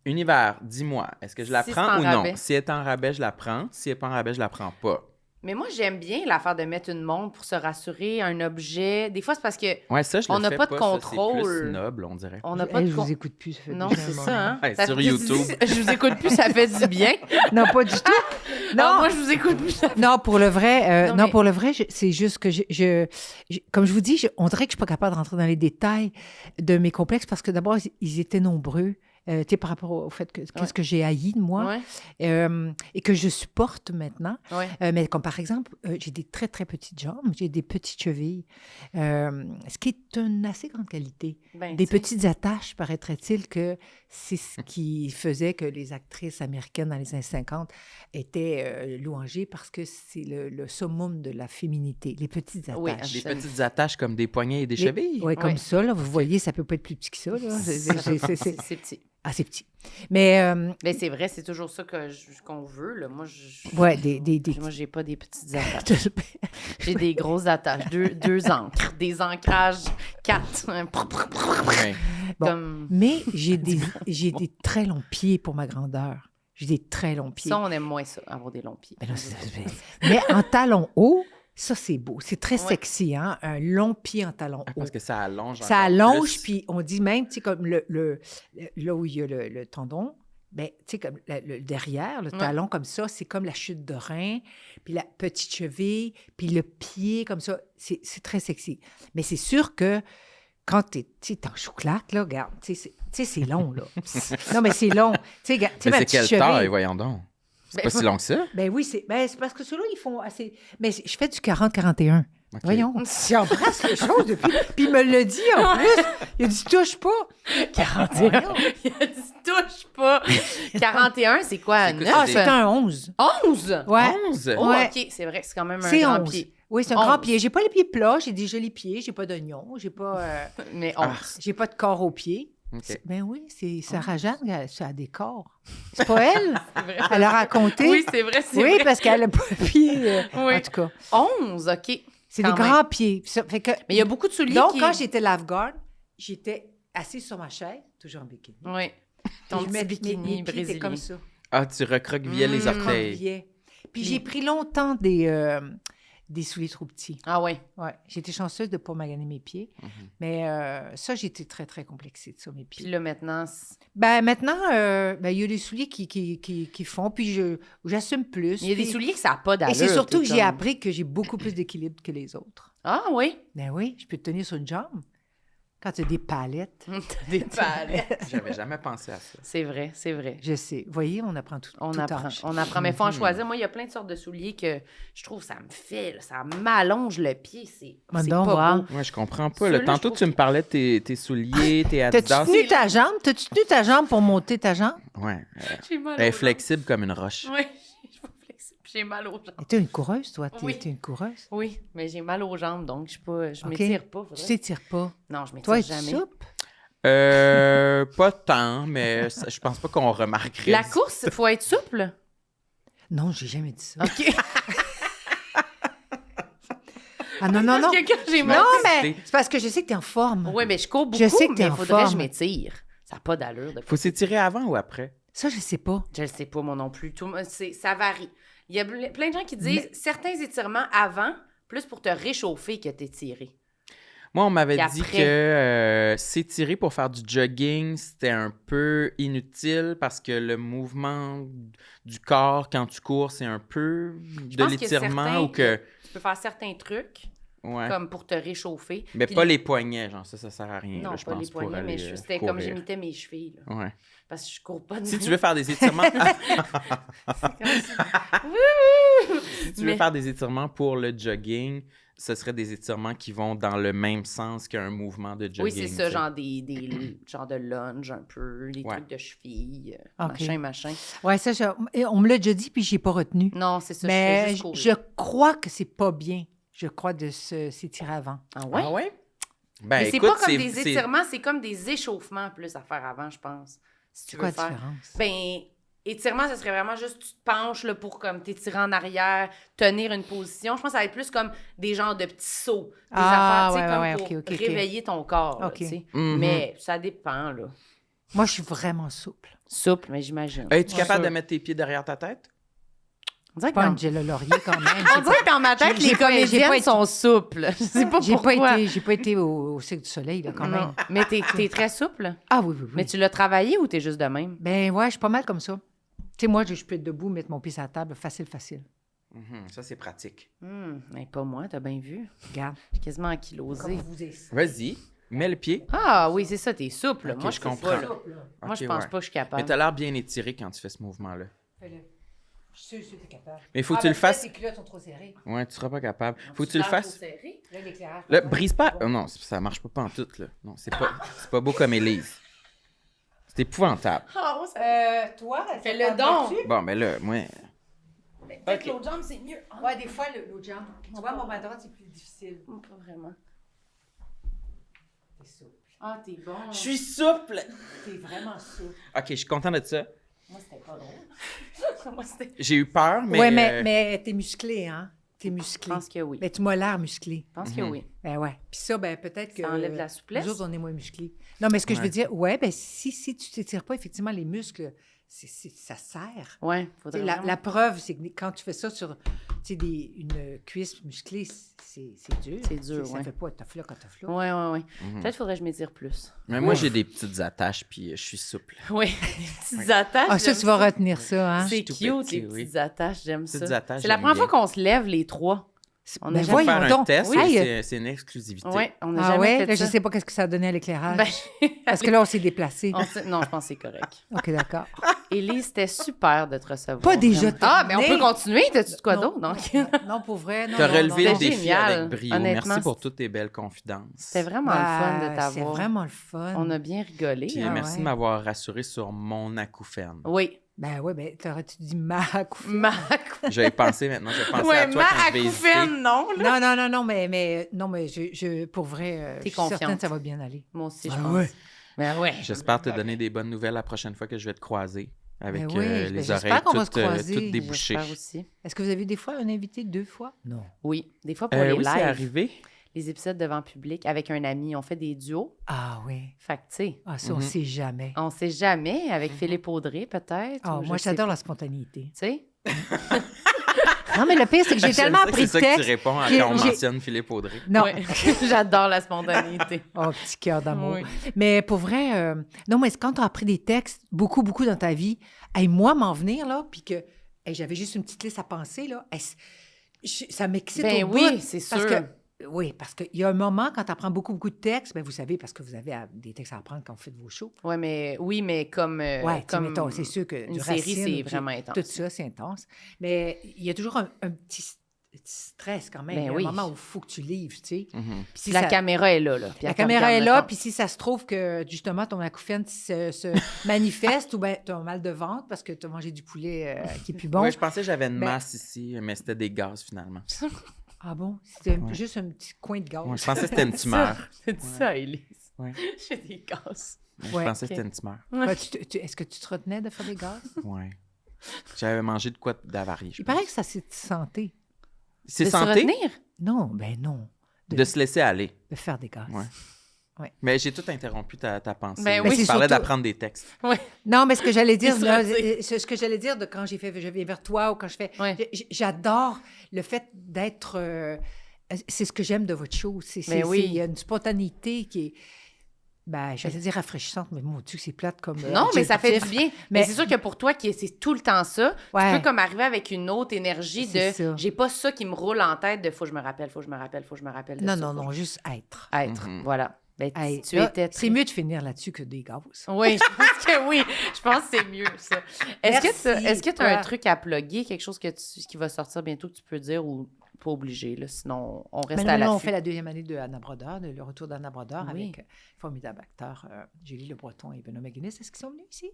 S2: univers, dis-moi, est-ce que je la
S1: Si c'est
S2: prends
S1: en
S2: ou non?
S1: rabais.
S2: Si elle est en rabais, je la prends. Si elle n'est pas en rabais, je la prends pas.
S1: Mais moi, j'aime bien l'affaire de mettre une montre pour se rassurer, un objet. Des fois, c'est parce que
S2: Ouais, ça, je le
S1: On n'a
S2: fais
S1: pas de
S2: ça, c'est
S1: contrôle.
S2: plus noble, on dirait.
S1: on n'a pas de
S4: Je
S1: con-
S4: vous écoute plus. Ça fait
S1: Non,
S4: déjà
S1: c'est
S4: un
S1: ça, hein?
S2: Ouais,
S1: Ça
S2: sur
S1: fait-
S2: YouTube.
S1: Je vous écoute plus, ça fait du bien.
S4: Non, pas du tout.
S1: Non,
S4: Non,
S1: moi, je vous écoute plus.
S4: non, pour le vrai,
S1: Non,
S4: non,
S1: mais-
S4: pour le vrai, c'est juste que comme je vous dis, on dirait que je suis pas capable de rentrer dans les détails de mes complexes parce que d'abord, ils étaient nombreux. Tu sais, par rapport au fait que qu'est-ce que j'ai haï de moi
S1: Ouais,
S4: et que je supporte maintenant.
S1: ouais.
S4: Mais comme par exemple, j'ai des très, très petites jambes, j'ai des petites chevilles, ce qui est une assez grande qualité.
S1: Ben,
S4: Des
S1: tu sais.
S4: petites attaches, paraîtrait-il que c'est ce qui faisait que les actrices américaines dans les années 50 étaient louangées parce que c'est le summum de la féminité, les petites attaches.
S1: Oui,
S2: Des
S1: absolument.
S2: petites attaches comme des poignets et des chevilles.
S4: Oui, comme
S1: Ouais.
S4: ça, là, vous voyez, ça peut pas être plus petit que ça. Là.
S1: C'est petit.
S4: assez petit. Mais,
S1: Mais c'est vrai, c'est toujours ça qu'on veut. Là. Moi,
S4: ouais, des...
S1: Moi, j'ai pas des petites attaches. J'ai des grosses attaches. Deux encres. Des ancrages 4.
S2: Ouais.
S4: Bon.
S1: Comme...
S4: Mais j'ai des très longs pieds pour ma grandeur. J'ai des très longs pieds.
S1: Ça, on aime moins ça, avoir des longs pieds.
S4: Mais, là, mais en talons hauts, ça, c'est beau. C'est très
S1: Ouais.
S4: sexy, hein? Un long pied en talons hauts.
S2: Parce que ça allonge
S4: Ça
S2: encore
S4: allonge,
S2: plus.
S4: puis on dit même, tu sais, comme là où il y a le tendon, ben, tu sais, comme le derrière, le
S1: Ouais.
S4: talon comme ça, c'est comme la chute de rein, puis la petite cheville, puis le pied comme ça. C'est très sexy. Mais c'est sûr que quand tu es en chouclaque, là, regarde, tu sais, c'est long, là. Non, mais c'est long. Tu sais, regarde, tu sais,
S2: Mais
S4: ma
S2: c'est
S4: petite
S2: quelle taille,
S4: cheville.
S2: voyons donc? C'est
S1: Ben,
S2: pas si long que ça?
S4: Ben oui, c'est parce que ceux-là, ils font assez... Mais je fais du 40-41.
S2: Ok.
S4: Voyons, j'embrasse les choses depuis... Puis il me l'a dit, en plus. Il a dit, touche pas.
S1: 41.
S4: Voyons.
S1: Il a dit, touche pas. 41, c'est quoi?
S2: C'est quoi,
S1: 9?
S4: Ah, c'est un 11.
S1: 11?
S4: Ouais.
S2: 11?
S1: Oh,
S4: Ouais.
S1: OK, c'est vrai que c'est quand même un
S4: C'est
S1: grand
S4: 11.
S1: pied.
S4: Oui, c'est un
S1: 11.
S4: grand pied. J'ai pas les pieds plats, j'ai des jolis pieds, j'ai pas d'oignons, j'ai pas
S1: Mais 11.
S4: j'ai pas de corps aux pieds.
S2: OK.
S4: Ben oui, c'est Sarah Jeanne, ça a des corps. C'est pas elle?
S1: C'est vrai.
S4: Elle a raconté.
S1: Oui, c'est vrai, c'est
S4: Oui,
S1: vrai.
S4: parce qu'elle a pas de pieds.
S1: Oui.
S4: En tout cas,
S1: 11, OK.
S4: c'est
S1: Quand
S4: des
S1: même.
S4: grands pieds. Ça fait que,
S1: Mais il y a beaucoup de souliers
S4: donc,
S1: qui...
S4: quand j'étais lifeguard, j'étais assise sur ma chaise, toujours en bikini.
S1: Oui.
S4: Puis
S1: Ton
S4: je
S1: petit
S4: mets-
S1: bikini
S4: mes pieds étaient
S1: brésilien.
S4: comme ça.
S2: Ah, tu recroquevillais les orteils.
S4: Recroquevillés. Puis j'ai pris longtemps des souliers trop petits.
S1: Ah oui.
S4: Ouais, j'étais chanceuse de ne pas maganer mes pieds. Mais ça, j'étais très, très complexée de ça, mes
S1: Puis
S4: pieds.
S1: là, maintenant...
S4: Ben, maintenant, il y a des souliers qui font, puis j'assume plus.
S1: Il y a des
S4: puis-
S1: souliers que ça n'a pas d'allure.
S4: Et c'est surtout que
S1: t'es
S4: j'ai
S1: comme-
S4: appris que j'ai beaucoup plus d'équilibre que les autres.
S1: Ah oui?
S4: Ben oui, je peux te tenir sur une jambe. Quand tu as des palettes,
S1: T'as des palettes.
S2: J'avais jamais pensé à ça.
S1: C'est vrai, c'est vrai.
S4: je sais. Vous voyez, on apprend tout
S1: On
S4: tout
S1: apprend.
S4: âge.
S1: On apprend. Mais il faut en choisir. Moi, il y a plein de sortes de souliers que je trouve ça me fait, là, ça m'allonge le pied. C'est
S4: Ben
S1: c'est
S4: donc,
S1: pas
S4: voir.
S1: beau.
S2: Moi, je comprends pas.
S1: Ceux-là,
S2: Là, tantôt,
S1: je trouve
S2: tu me parlais de tes souliers, tes Adidas.
S4: T'as-tu tenu ta jambe? T'as-tu tenu ta jambe pour monter ta jambe?
S2: Ouais.
S1: J'ai mal
S2: Elle est
S1: aux
S2: flexible comme une roche.
S1: jambes. Oui, je suis pas flexible. J'ai mal aux jambes.
S4: T'es une coureuse, toi?
S1: Oui.
S4: T'es une coureuse?
S1: Oui, mais j'ai mal aux jambes, donc je
S4: OK.
S1: m'étire pas.
S4: Tu
S1: Faudrait...
S4: t'étires pas.
S1: Non, je m'étire
S4: Toi, es-tu
S1: jamais.
S4: souple?
S2: Pas tant, mais je pense pas qu'on remarquerait.
S1: La course, il faut être souple.
S4: Non, j'ai jamais dit ça.
S1: OK.
S4: Ah non, non, non.
S1: Parce que quand j'ai mal...
S4: Non,
S2: T'es-
S4: mais c'est parce que je sais que t'es en forme.
S1: Oui, mais je cours beaucoup,
S4: Je sais que t'es
S1: mais il
S4: en
S1: faudrait que je
S4: forme.
S1: m'étire. Ça n'a pas d'allure.
S2: Faut s'étirer avant ou après?
S4: Ça, je sais pas.
S1: Je le sais pas, moi non plus. Ça varie. Il y a plein de gens qui disent certains étirements avant, plus pour te réchauffer que t'étirer.
S2: Moi, on m'avait
S1: Puis
S2: dit
S1: après-
S2: que s'étirer pour faire du jogging, c'était un peu inutile parce que le mouvement du corps quand tu cours, c'est un peu de
S1: pense que
S2: l'étirement
S1: certains-
S2: ou que...
S1: Tu peux faire certains trucs,
S2: Ouais.
S1: comme pour te réchauffer.
S2: Mais
S1: Puis
S2: pas les poignets, genre ça sert à rien.
S1: Non,
S2: là, je
S1: pas
S2: pense,
S1: les
S2: pour
S1: poignets, mais
S2: aller,
S1: c'était comme
S2: courir.
S1: j'imitais mes chevilles. Là,
S2: Ouais.
S1: parce que je cours pas de
S2: Si
S1: même.
S2: tu veux faire des étirements... Si tu veux
S1: Mais-
S2: faire des étirements pour le jogging, ce serait des étirements qui vont dans le même sens qu'un mouvement de jogging.
S1: Oui, c'est ça,
S2: tu sais.
S1: genre genre de lunge un peu, les
S2: Ouais.
S1: trucs de cheville,
S4: OK.
S1: machin.
S4: Ouais, ça, et on me l'a déjà dit, puis j'ai pas retenu.
S1: Non, c'est ça, je fais
S4: Mais
S1: juste courir.
S4: je crois que c'est pas bien. Je crois de s'étirer avant.
S1: Ah ouais?
S2: Ah ouais? Ben,
S1: Mais c'est
S2: écoute,
S1: pas comme
S2: c'est-
S1: des
S2: c'est-
S1: étirements, c'est comme des échauffements plus à faire avant, je pense. Si tu
S4: C'est
S1: veux
S4: quoi la
S1: faire.
S4: différence?
S1: Ben, étirement, ce serait vraiment juste tu te penches là, pour comme t'étirer en arrière, tenir une position. Je pense que ça va être plus comme des genres de petits sauts. Des
S4: Ah,
S1: affaires, tu sais,
S4: ouais,
S1: comme
S4: ouais,
S1: pour
S4: ok, ok, ok.
S1: réveiller ton corps. là,
S4: Ok.
S1: tu sais.
S2: Mhm.
S1: Mais ça dépend, là.
S4: Moi, je suis vraiment souple.
S1: Souple, mais j'imagine.
S2: Es-tu
S1: Ouais.
S2: capable de mettre tes pieds derrière ta tête?
S1: On dirait que
S4: Pas
S1: dans...
S4: Angela Laurier quand même.
S1: On dirait que dans ma tête,
S4: J'ai
S1: les
S4: pas- j'ai
S1: comédiennes
S4: pas été-
S1: sont souples. Je sais pas
S4: J'ai
S1: pourquoi.
S4: j'ai pas été au Cirque du Soleil, là, quand
S1: Non.
S4: même.
S1: Mais t'es très souple.
S4: Ah oui, oui, oui.
S1: Mais tu l'as travaillé ou t'es juste de même?
S4: Ben ouais, je suis pas mal comme ça. Tu sais, moi, je peux être debout, mettre mon pied sur la table, facile, facile.
S2: Ça, c'est pratique.
S1: Mais pas moi, t'as bien vu.
S4: Regarde.
S1: J'ai quasiment ankylosé.
S2: Vas-y, mets le pied.
S1: Ah oui, c'est ça, t'es souple.
S2: Ok,
S1: moi,
S2: je
S1: je comprends.
S2: comprends.
S1: Pas, là. Moi,
S2: Ok,
S1: je pense
S2: ouais.
S1: pas que je suis
S2: Mais
S1: capable.
S2: t'as l'air bien étiré quand tu fais ce mouvement-là.
S4: Fais-le. Je suis sûre que t'es capable.
S2: Mais il faut que tu le fasses...
S4: Tes culottes sont trop serrées.
S2: Ouais, tu seras pas capable. Faut que tu le fasses...
S4: Là, l'éclairage.
S2: Là, brise pas... Oh non, ça marche pas en tout, là. Non, c'est pas beau comme Élise. C'est épouvantable.
S4: Toi,
S1: Fais le don.
S2: Bon, mais là, moi...
S1: Peut-être l'autre jambe, c'est mieux.
S4: Ouais, des fois, l'autre jambe. Tu vois, mon bras droit, c'est plus difficile.
S1: Pas vraiment.
S4: T'es souple.
S1: Ah, t'es bon.
S2: Je suis souple!
S4: T'es vraiment souple.
S2: OK, je suis content de ça.
S1: Moi, c'était pas drôle. Moi, c'était...
S2: J'ai eu peur, mais...
S4: Ouais, mais t'es musclé, hein? T'es
S1: Je
S4: musclé.
S1: pense que oui.
S4: Mais tu m'as l'air musclé.
S1: Je pense que oui.
S4: Ben ouais. Puis ça, ben peut-être que...
S1: Ça enlève la souplesse.
S4: Nous autres, on est moins musclés. Non, mais ce que je
S2: Ouais.
S4: veux dire, ouais, ben si tu t'étires pas, effectivement, les muscles, ça serre.
S1: Ouais,
S4: Tu
S1: faudrait
S4: sais, la
S1: vraiment-
S4: preuve, c'est que quand tu fais ça sur une cuisse musclée, c'est dur.
S1: C'est dur,
S4: Ça
S1: ouais.
S4: fait pas tough là quand tough là.
S1: Ouais, ouais, ouais. Peut-être faudrait que je m'étire plus.
S2: Mais moi, j'ai des petites attaches, puis je suis souple.
S1: Oui, des petites attaches.
S4: Ah, ça,
S1: j'aime
S4: tu vas retenir ça, hein?
S1: C'est
S2: tout
S1: cute,
S2: petit,
S1: les
S2: oui.
S1: petites attaches, j'aime ça.
S2: Petites attaches,
S1: C'est la
S2: j'aime
S1: première fois
S2: bien.
S1: qu'on se lève, les trois. On
S4: Ben
S1: a
S2: Faut
S1: jamais...
S4: voyons
S2: faire un
S4: donc.
S2: test,
S4: Oui.
S2: c'est une exclusivité.
S1: Oui, on n'a
S4: Ah
S1: jamais
S4: ouais?
S1: fait
S4: Là,
S1: ça.
S4: je sais pas qu'est-ce que ça a donné à l'éclairage.
S1: Ben,
S4: Parce que là, on s'est déplacé.
S1: non, je pense que c'est correct.
S4: OK, d'accord.
S1: Élise, c'était super de te recevoir.
S4: Pas déjà
S1: Vraiment. Ah, mais on
S4: terminé.
S1: peut continuer. T'as-tu de quoi
S4: Non.
S1: d'autre? Donc,
S4: Non, pour vrai, non.
S2: T'as
S4: non,
S2: relevé
S4: non,
S2: le
S4: non.
S1: C'était
S2: défi
S1: génial.
S2: avec brio.
S1: Honnêtement,
S2: Merci pour
S1: c'est-
S2: toutes tes belles confidences.
S1: c'était vraiment le fun de
S4: C'est
S1: t'avoir.
S4: vraiment le fun.
S1: On a bien rigolé.
S2: Puis
S1: hein.
S2: merci
S4: ouais.
S2: de m'avoir rassuré sur mon acouphène.
S1: Oui.
S4: Ben oui, ben t'aurais-tu dit ma acouphène?
S1: Ma
S2: J'avais pensé maintenant, j'ai pensé
S1: Ouais,
S2: à toi
S1: ma
S2: quand je vais hésiter.
S1: acouphène, non, là.
S4: Non, mais je pour vrai,
S1: T'es
S4: je suis certaine
S1: confiante.
S4: que ça va bien aller.
S1: Moi aussi, je
S4: Ah
S1: pense.
S4: ouais.
S1: Ben ouais.
S2: J'espère te donner des bonnes nouvelles la prochaine fois que je vais te croiser. Avec
S4: Ben oui, ben
S2: les
S4: j'espère
S2: oreilles
S4: qu'on va se
S2: toutes,
S4: croiser.
S2: toutes débouchées.
S1: J'espère aussi.
S4: Est-ce que vous avez des fois un invité 2 fois? Non.
S1: Oui, des fois pour les
S2: Oui, c'est
S1: lives,
S2: arrivé.
S1: les épisodes devant public avec un ami, on fait des duos.
S4: Ah oui.
S1: Fait que, tu sais,
S4: Ah, ça, on sait jamais.
S1: on sait jamais, avec Philippe Audrey, peut-être.
S4: Ah,
S1: ou je
S4: moi,
S1: sais
S4: j'adore
S1: pas.
S4: la spontanéité.
S1: Tu sais?
S4: Non, mais le pire, c'est que j'ai
S2: J'aime
S4: tellement
S2: ça que
S4: appris
S2: c'est
S4: de
S2: ça que tu
S4: texte.
S2: réponds
S4: j'ai-
S2: quand on
S4: j'ai-
S2: mentionne Philippe Audrey.
S4: Non.
S1: Ouais. J'adore la spontanéité.
S4: Oh, petit cœur d'amour.
S1: Oui.
S4: Mais pour vrai, non, mais quand tu as appris des textes, beaucoup, beaucoup dans ta vie, hey, moi, m'en venir, là, puis que hey, j'avais juste une petite liste à penser, là, hey, ça m'excite
S1: Ben
S4: au
S1: oui,
S4: bout.
S1: c'est
S4: Parce
S1: sûr.
S4: oui, parce qu'il y a un moment, quand tu apprends beaucoup, beaucoup de textes, ben vous savez, parce que vous avez des textes à apprendre quand vous faites vos shows.
S1: Ouais, mais oui, mais comme.
S4: Ouais, tu sais,
S1: comme
S4: mettons, c'est sûr que
S1: une
S4: du
S1: série,
S4: Racine,
S1: c'est
S4: puis
S1: vraiment intense.
S4: Tout ça, c'est intense. Mais il y a toujours un petit tu stresses quand même.
S1: Ben
S4: Il y a
S1: oui.
S4: un moment où il faut que tu livres, tu sais.
S2: Mhm.
S4: Puis si
S1: La
S4: ça-
S1: caméra est là. Puis
S4: la
S1: elle te
S4: caméra est
S1: regarde,
S4: là,
S1: mettons.
S4: puis si ça se trouve que, justement, ton acouphène se manifeste ou bien tu as un mal de ventre parce que tu as mangé du poulet qui est plus bon.
S2: Oui, je pensais que j'avais une
S4: Ben-
S2: masse ici, mais c'était des gaz finalement.
S4: Ah bon? C'était
S2: Ouais.
S4: juste un petit coin de gaz.
S2: Ouais, je pensais que c'était une tumeur.
S1: J'ai dit ça, Élise.
S2: Ouais.
S1: J'ai des gaz.
S2: Je
S4: Ouais,
S2: pensais que
S1: ok.
S2: c'était une tumeur.
S4: Ouais, est-ce que tu te retenais de faire des gaz?
S2: Ouais. J'avais mangé de quoi d'avarié. je
S4: Il paraît
S2: pense.
S4: que ça, c'est de santé.
S2: C'est
S1: De se
S2: santé
S1: retenir?
S4: Non, ben non.
S2: de se laisser aller.
S4: De faire des gaz.
S2: Ouais. Mais j'ai tout interrompu ta pensée.
S1: Ben
S2: Tu
S1: oui.
S4: c'est
S2: parlais
S4: surtout-
S2: d'apprendre des textes.
S4: Non, mais ce que j'allais dire,
S1: Il se
S4: là,
S1: retire.
S4: ce que j'allais dire de quand j'ai fait Je viens vers toi ou quand je fais.
S1: Ouais.
S4: J'adore le fait d'être. C'est ce que j'aime de votre show.
S1: Mais oui.
S4: Il y a une spontanéité qui est. Ben, j'allais dire rafraîchissante, mais mon Dieu, c'est plate comme.
S1: Non, mais ça fait du
S4: adjectif.
S1: bien. Mais c'est sûr que pour toi, c'est tout le temps ça,
S4: Ouais.
S1: tu peux comme arriver avec une autre énergie
S4: C'est
S1: de
S4: ça.
S1: j'ai pas ça qui me roule en tête de faut que je me rappelle, faut que je me rappelle, faut que je me rappelle. De
S4: Non,
S1: ça,
S4: non,
S1: faut
S4: non,
S1: que
S4: juste être.
S1: je- Être,
S2: Mhm.
S1: voilà. Ben,
S4: Hey,
S1: tu
S4: là,
S1: étais
S4: c'est
S1: très-
S4: mieux de finir là-dessus que des gaz.
S1: Oui, je pense que oui. Je pense que c'est mieux, ça. Est-ce
S4: Merci.
S1: que tu as un
S4: Ouais.
S1: truc à plugger, quelque chose qui va sortir bientôt que tu peux dire ou pas obligé, là, sinon on reste
S4: Mais
S1: à
S4: là, on
S1: l'affût.
S4: fait la deuxième année de Anna Brodeur, le retour d'Anna Brodeur
S1: Oui.
S4: avec formidable acteur Julie Le Breton et Benoît McGuinness. Est-ce qu'ils sont venus ici?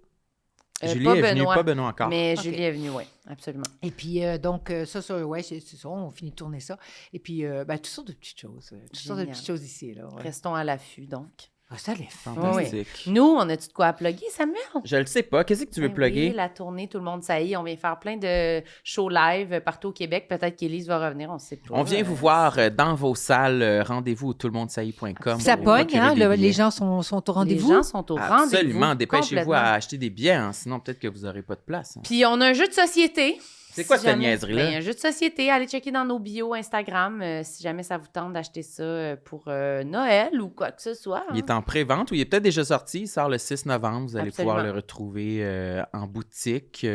S2: Julie
S1: pas
S2: est venue,
S1: Benoît,
S2: pas Benoît encore.
S1: Mais
S4: Ok.
S1: Julie est venue, oui, absolument.
S4: Et puis, donc, ouais, c'est ça, on finit de tourner ça. Et puis, ben, toutes sortes de petites choses. Toutes sortes de
S1: Génial.
S4: petites choses ici, là. Ouais.
S1: Restons à l'affût, donc.
S4: Ah, ça, les femmes.
S2: Fantastique.
S1: Nous, on a-tu de quoi à plugger, Samuel?
S2: Je le sais pas. Qu'est-ce que tu veux
S1: Ben
S2: plugger?
S1: oui, la tournée, tout le monde, ça y est, on vient faire plein de shows live partout au Québec. Peut-être qu'Élise va revenir, on ne sait pas.
S2: On vient vous voir dans vos salles. Rendez-vous au toutlemondesaillit.com.
S4: Ça
S2: pour
S4: pogne,
S2: procurer
S4: hein?
S2: des billets.
S4: Les gens sont au rendez-vous.
S1: Les gens sont au rendez-vous.
S2: Absolument. Dépêchez-vous
S1: complètement.
S2: à acheter des billets, hein, sinon peut-être que vous n'aurez pas de place. hein.
S1: Puis on a un jeu de société.
S2: C'est quoi cette
S1: jamais-
S2: niaiserie-là?
S1: Ben, un jeu de société. Allez checker dans nos bios Instagram si jamais ça vous tente d'acheter ça pour Noël ou quoi que ce soit.
S2: Il est en pré-vente ou il est peut-être déjà sorti. Il sort le 6 novembre. Vous allez pouvoir
S1: Absolument.
S2: le retrouver en boutique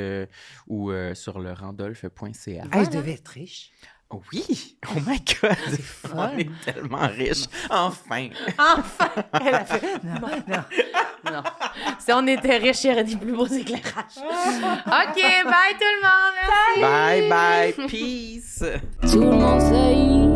S2: ou sur le randolph.ca.
S4: Ah, je devais être riche.
S2: Oui! Oh my God! On est tellement riches. Enfin!
S1: Enfin!
S4: Elle a fait... Non, non.
S1: Non. Si on était riches, il y aurait des plus beaux éclairages. OK, bye tout le monde. Merci.
S2: Bye bye! Peace!
S3: Tout le monde sait